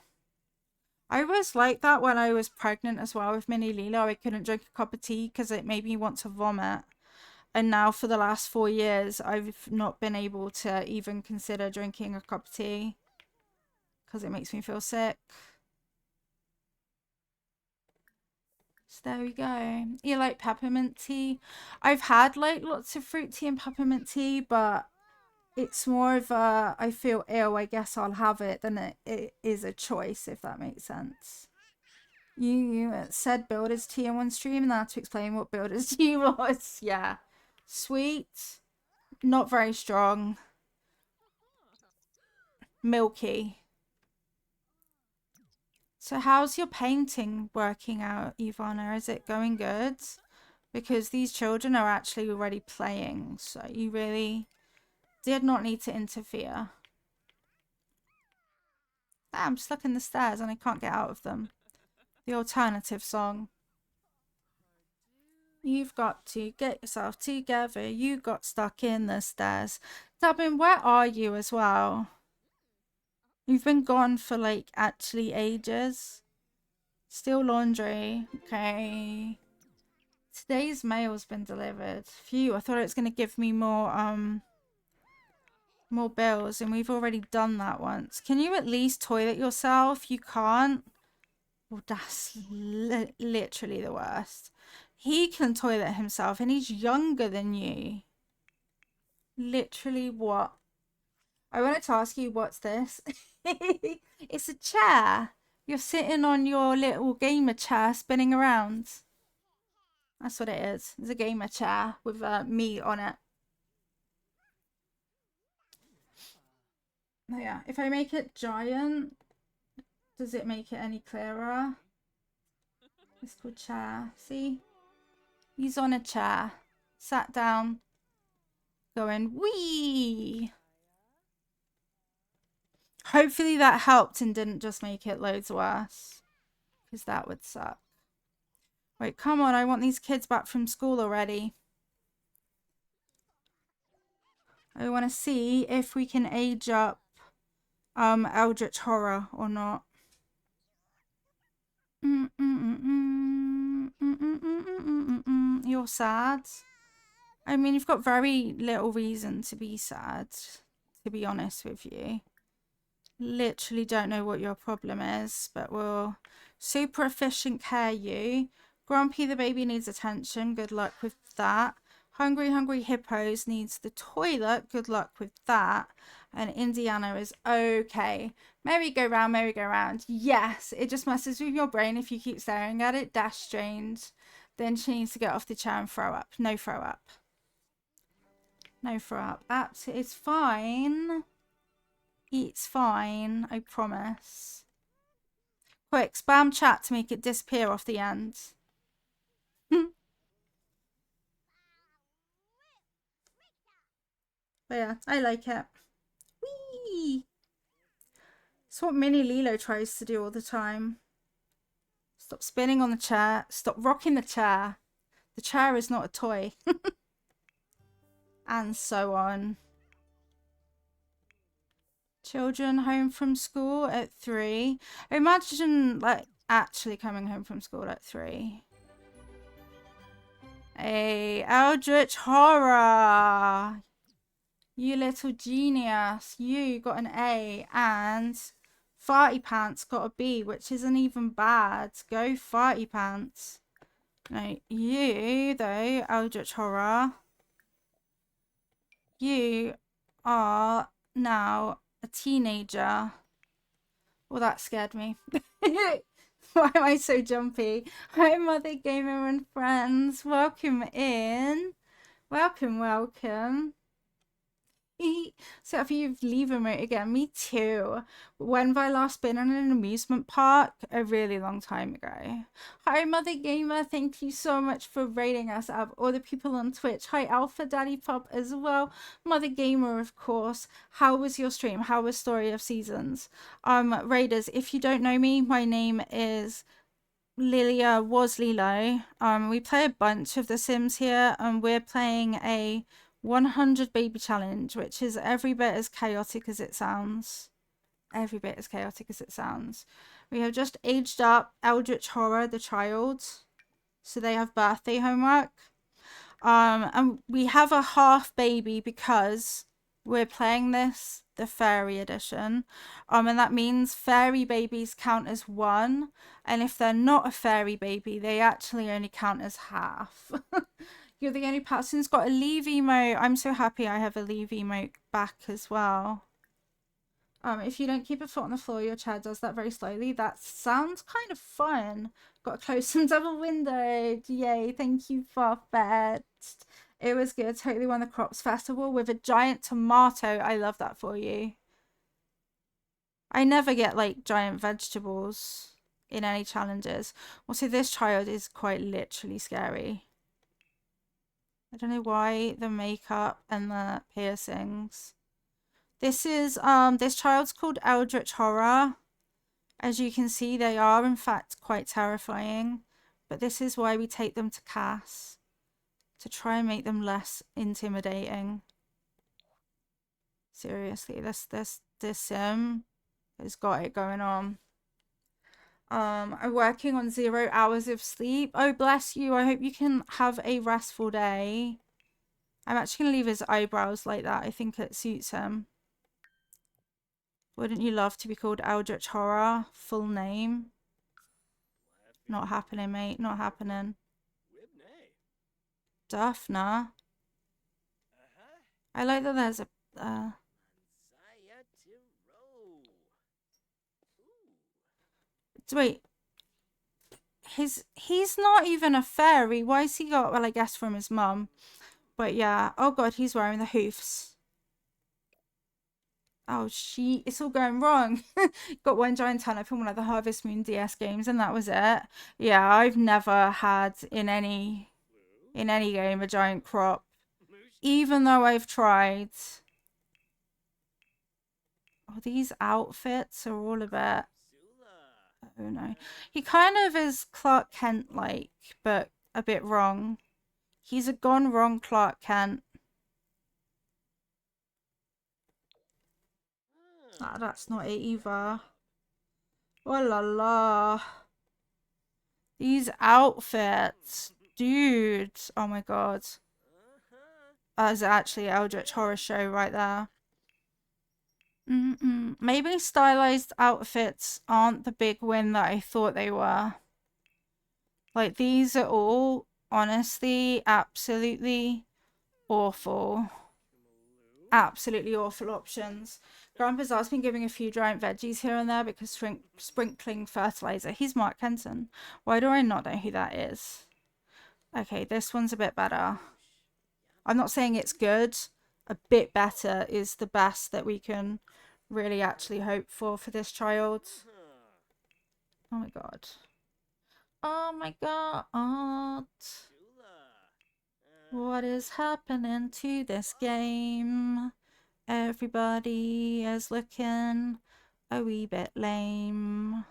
I was like that when I was pregnant as well with Mini Lilo. I couldn't drink a cup of tea because it made me want to vomit. And now for the last 4 years, I've not been able to even consider drinking a cup of tea because it makes me feel sick. So there we go. You like peppermint tea? I've had like lots of fruit tea and peppermint tea, but it's more of a, I feel ill, I guess I'll have it, than it is a choice, if that makes sense. You said builder's tea in one stream, and that's to explain what builder's tea was. Yeah. Sweet, not very strong, milky. So how's your painting working out, Ivana? Is it going good? Because these children are actually already playing, so you really did not need to interfere. Ah, I'm stuck in the stairs and I can't get out of them. The alternative song. You've got to get yourself together. You got stuck in the stairs. Dabin, where are you as well? You've been gone for like actually ages. Still laundry. Okay. Today's mail's been delivered. Phew, I thought it was gonna give me more bills, and we've already done that once. Can you at least toilet yourself? You can't. Well, that's literally the worst. He can toilet himself, and he's younger than you. Literally what? I wanted to ask you, what's this? It's a chair. You're sitting on your little gamer chair spinning around. That's what it is. It's a gamer chair with me on it. Oh, yeah. If I make it giant, does it make it any clearer? It's called chair. See? He's on a chair. Sat down. Going, wee! Hopefully that helped and didn't just make it loads worse. Because that would suck. Wait, come on. I want these kids back from school already. I want to see if we can age up Eldritch Horror or not. You're sad. I mean, you've got very little reason to be sad, to be honest with you. Literally don't know what your problem is, but we'll super efficient care you. Grumpy the baby needs attention. Good luck with that. Hungry Hippos needs the toilet. Good luck with that. And Indiana is okay. Merry-go-round. Yes, it just messes with your brain if you keep staring at it. Dash strange. Then she needs to get off the chair and throw up. No throw up. No throw up. It's fine. It's fine, I promise. Quick, spam chat to make it disappear off the end. But yeah, I like it. Whee! It's what Mini Lilo tries to do all the time. Stop spinning on the chair. Stop rocking the chair. The chair is not a toy. And so on. Children home from school at 3. Imagine, like, actually coming home from school at 3. A Eldritch Horror. You little genius. You got an A, and Farty Pants got a B, which isn't even bad. Go Farty Pants. No, you, though, Eldritch Horror, you are now a teenager. Well, that scared me. Why am I so jumpy? Hi, Mother Gamer and friends. Welcome in. Welcome, welcome. So if you leave a remote again, me too. When have I last been in an amusement park? A really long time ago. Hi, Mother Gamer. Thank you so much for rating us out of all the people on Twitch. Hi, Alpha Daddy Pop as well. Mother Gamer, of course. How was your stream? How was Story of Seasons? Raiders, if you don't know me, my name is Lilia was Lilo. We play a bunch of The Sims here, and we're playing a 100 baby challenge, which is every bit as chaotic as it sounds. Every bit as chaotic as it sounds. We have just aged up Eldritch Horror, the child, so they have birthday homework. And we have a half baby because we're playing this the fairy edition, and that means fairy babies count as 1, and if they're not a fairy baby, they actually only count as half. You're the only person who's got a leave emote. I'm so happy I have a leave emote back as well. If you don't keep a foot on the floor, your chair does that very slowly. That sounds kind of fun. Got to close some double windowed. Yay, thank you, Farfetched. It was good. Totally won the Crops Festival with a giant tomato. I love that for you. I never get, like, giant vegetables in any challenges. Also, this child is quite literally scary. I don't know why the makeup and the piercings. This is, this child's called Eldritch Horror. As you can see, they are, in fact, quite terrifying. But this is why we take them to CAS. To try and make them less intimidating. Seriously, this sim has got it going on. I'm working on 0 hours of sleep. Oh, bless you. I hope you can have a restful day. I'm actually going to leave his eyebrows like that. I think it suits him. Wouldn't you love to be called Eldritch Horror? Full name? Not happening, mate. Not happening. Daphna. I like that there's a... Wait. He's not even a fairy. Why's he got... Well, I guess from his mum. But yeah. Oh, God. He's wearing the hoofs. Oh, it's all going wrong. Got one giant turnip in one of the Harvest Moon DS games, and that was it. Yeah, I've never had in any game a giant crop, even though I've tried. Oh, these outfits are all a bit... Oh no. He kind of is Clark Kent-like, but a bit wrong. He's a gone wrong Clark Kent. Ah, that's not it either. Oh la la. These outfits. Dude. Oh my god. That is actually an Eldritch Horror show right there. Maybe stylized outfits aren't the big win that I thought they were. Like, these are all, honestly, absolutely awful. Absolutely awful options. Grandpa's has been giving a few giant veggies here and there because sprinkling fertilizer. He's Mark Kenton. Why do I not know who that is? Okay, this one's a bit better. I'm not saying it's good. A bit better is the best that we can really actually hope for this child. Oh my god. Oh my god. What is happening to this game? Everybody is looking a wee bit lame.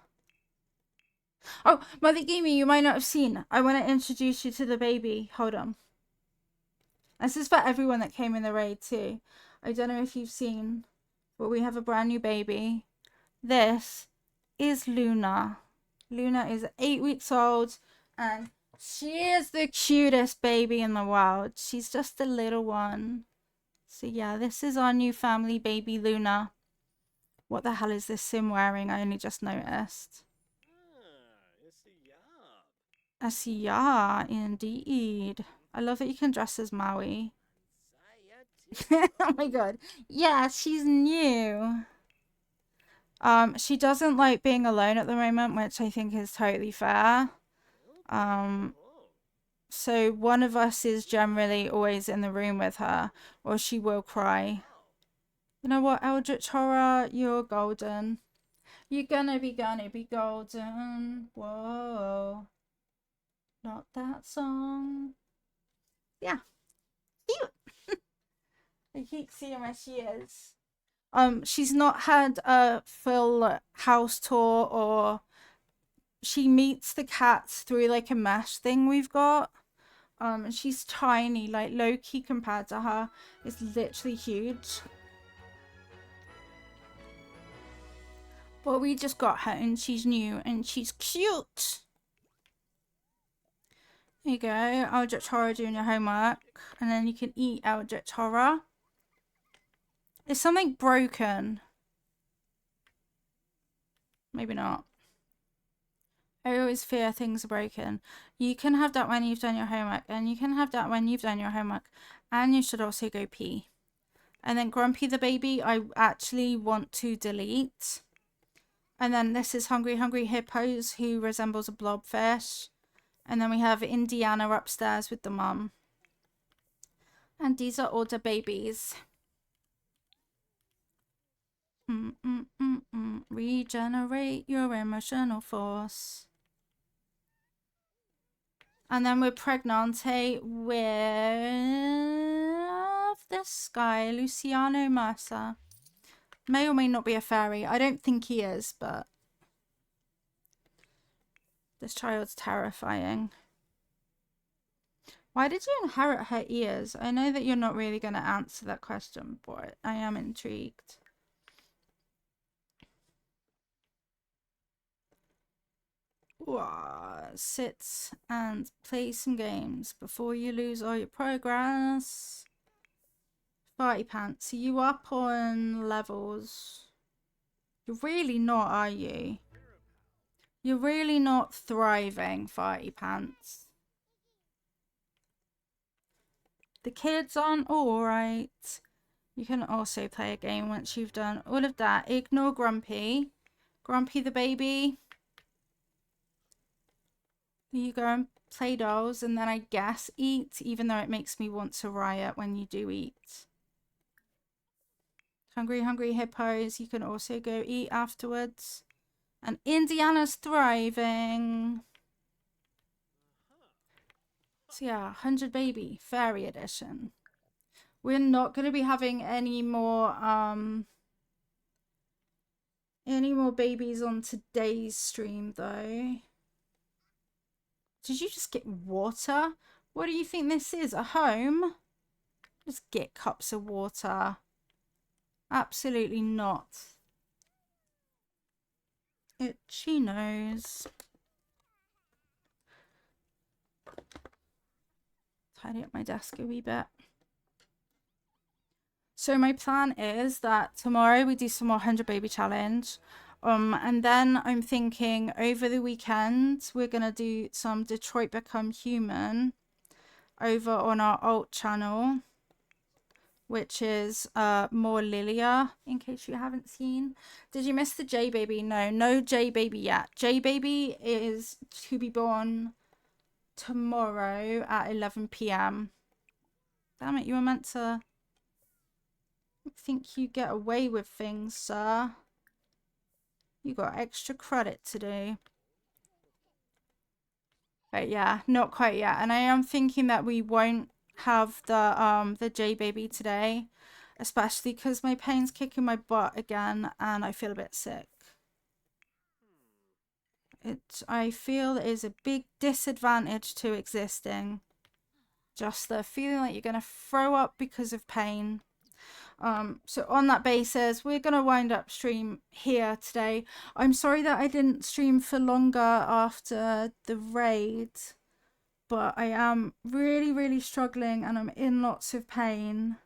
Oh, Mother Gamey, you might not have seen. I want to introduce you to the baby. Hold on. This is for everyone that came in the raid too. I don't know if you've seen, but we have a brand new baby. This is Luna. Luna is 8 weeks old and she is the cutest baby in the world. She's just a little one. So yeah, this is our new family baby, Luna. What the hell is this sim wearing? I only just noticed. Yeah, indeed. I love that you can dress as Maui. Oh my god. Yeah, she's new. She doesn't like being alone at the moment, which I think is totally fair. So one of us is generally always in the room with her, or she will cry. You know what, Eldritch Horror? You're golden. You're gonna be golden. Whoa. Not that song. Yeah. Cute. I keep seeing where she is. She's not had a full house tour, or she meets the cats through like a mesh thing we've got. She's tiny, like low-key compared to her. It's literally huge. But we just got her and she's new and she's cute. There you go, Eldritch Horror doing your homework. And then you can eat Eldritch Horror. Is something broken? Maybe not. I always fear things are broken. You can have that when you've done your homework, and you can have that when you've done your homework. And you should also go pee. And then Grumpy the baby, I actually want to delete. And then this is Hungry Hungry Hippos, who resembles a blobfish. And then we have Indiana upstairs with the mum. And these are all the babies. Regenerate your emotional force. And then we're pregnante with this guy, Luciano Mercer. May or may not be a fairy. I don't think he is, but this child's terrifying. Why did you inherit her ears? I know that you're not really going to answer that question, but I am intrigued. Sit and play some games before you lose all your progress. Farty pants, are you up on levels? You're really not, are you? You're really not thriving, Farty pants. The kids aren't alright. You can also play a game once you've done all of that. Ignore Grumpy. Grumpy the baby. You go and play dolls, and then I guess eat, even though it makes me want to riot when you do eat. Hungry Hungry Hippos, you can also go eat afterwards. And Indiana's thriving. So yeah, 100 Baby, Fairy Edition. We're not going to be having any more babies on today's stream, though. Did you just get water? What do you think this is? A home? Just get cups of water. Absolutely not. Itchy nose. Tidy up my desk a wee bit. So my plan is that tomorrow we do some more 100 Baby Challenge. And then I'm thinking over the weekend, we're going to do some Detroit Become Human over on our alt channel, which is more Lilia, in case you haven't seen. Did you miss the J Baby? No J Baby yet. J Baby is to be born tomorrow at 11 p.m. Damn it, you were meant to... I think you get away with things, sir. You got extra credit to do. But yeah, not quite yet. And I am thinking that we won't have the J Baby today, especially because my pain's kicking my butt again and I feel a bit sick. I feel it is a big disadvantage to existing. Just the feeling like you're gonna throw up because of pain. So on that basis, we're gonna wind up stream here today. I'm sorry that I didn't stream for longer after the raid, but I am really, really struggling and I'm in lots of pain.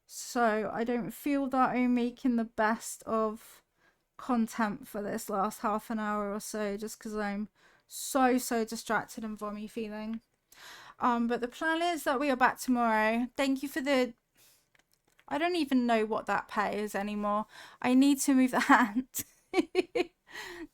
So I don't feel that I'm making the best of content for this last half an hour or so, just because I'm so distracted and vommy feeling. But the plan is that we are back tomorrow. Thank you for the... I don't even know what that pay is anymore. I need to move the hand.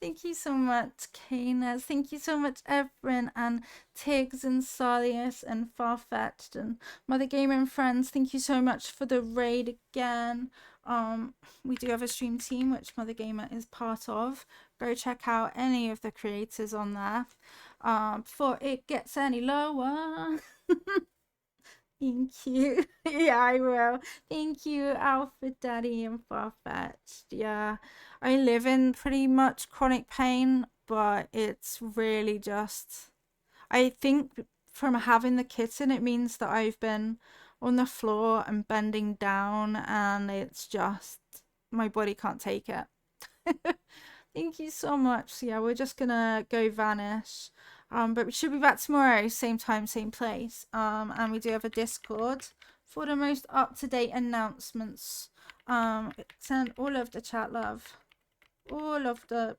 Thank you so much, Canis. Thank you so much, Everin and Tiggs and Salius and Farfetched and Mother Gamer and friends. Thank you so much for the raid again. We do have a stream team which Mother Gamer is part of. Go check out any of the creators on there before it gets any lower. Thank you. Yeah, I will. Thank you, Alfred Daddy and Farfetched. Yeah, I live in pretty much chronic pain, but it's really just... I think from having the kitten, it means that I've been on the floor and bending down, and it's just... my body can't take it. Thank you so much. So yeah, we're just gonna go vanish. But we should be back tomorrow, same time, same place. And we do have a Discord for the most up-to-date announcements. Send all of the chat love, all of the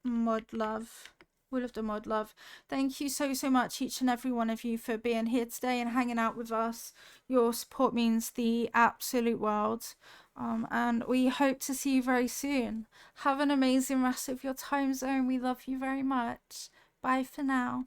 mod love, all of the mod love. Thank you so much, each and every one of you, for being here today and hanging out with us. Your support means the absolute world. And we hope to see you very soon. Have an amazing rest of your time zone. We love you very much. Bye for now.